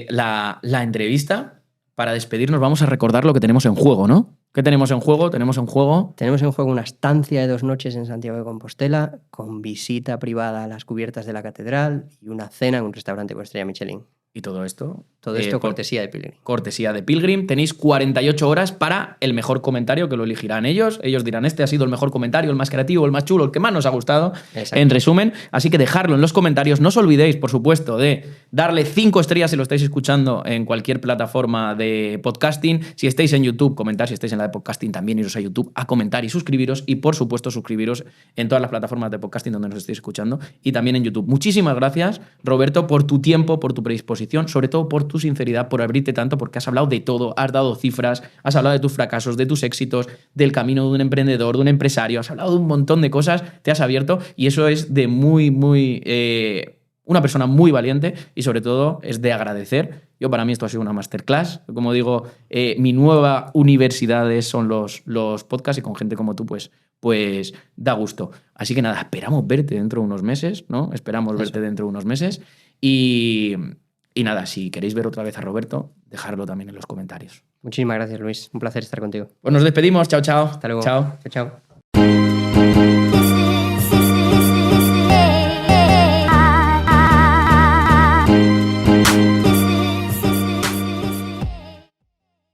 la entrevista. Para despedirnos vamos a recordar lo que tenemos en juego, ¿no? ¿Qué tenemos en juego? Tenemos en juego una estancia de 2 noches en Santiago de Compostela con visita privada a las cubiertas de la catedral y una cena en un restaurante con estrella Michelin. ¿Y todo esto? Todo esto cortesía de Pilgrim. Cortesía de Pilgrim. Tenéis 48 horas para el mejor comentario, que lo elegirán ellos. Ellos dirán, este ha sido el mejor comentario, el más creativo, el más chulo, el que más nos ha gustado. Exacto. En resumen. Así que dejadlo en los comentarios. No os olvidéis, por supuesto, de darle 5 estrellas si lo estáis escuchando en cualquier plataforma de podcasting. Si estáis en YouTube, comentar. Si estáis en la de podcasting, también iros a YouTube a comentar y suscribiros. Y, por supuesto, suscribiros en todas las plataformas de podcasting donde nos estéis escuchando. Y también en YouTube. Muchísimas gracias, Roberto, por tu tiempo, por tu predisposición, sobre todo por tu sinceridad, por abrirte tanto, porque has hablado de todo, has dado cifras, has hablado de tus fracasos, de tus éxitos, del camino de un emprendedor, de un empresario, has hablado de un montón de cosas, te has abierto y eso es de muy, muy una persona muy valiente y sobre todo es de agradecer. Yo para mí esto ha sido una masterclass. Como digo, mi nueva universidad son los podcasts y con gente como tú pues da gusto. Así que nada, esperamos verte dentro de unos meses, ¿no? Esperamos verte dentro de unos meses y nada, si queréis ver otra vez a Roberto, dejadlo también en los comentarios. Muchísimas gracias, Luis. Un placer estar contigo. Pues nos despedimos. Chao, chao. Hasta luego. Chao. Chao, chao.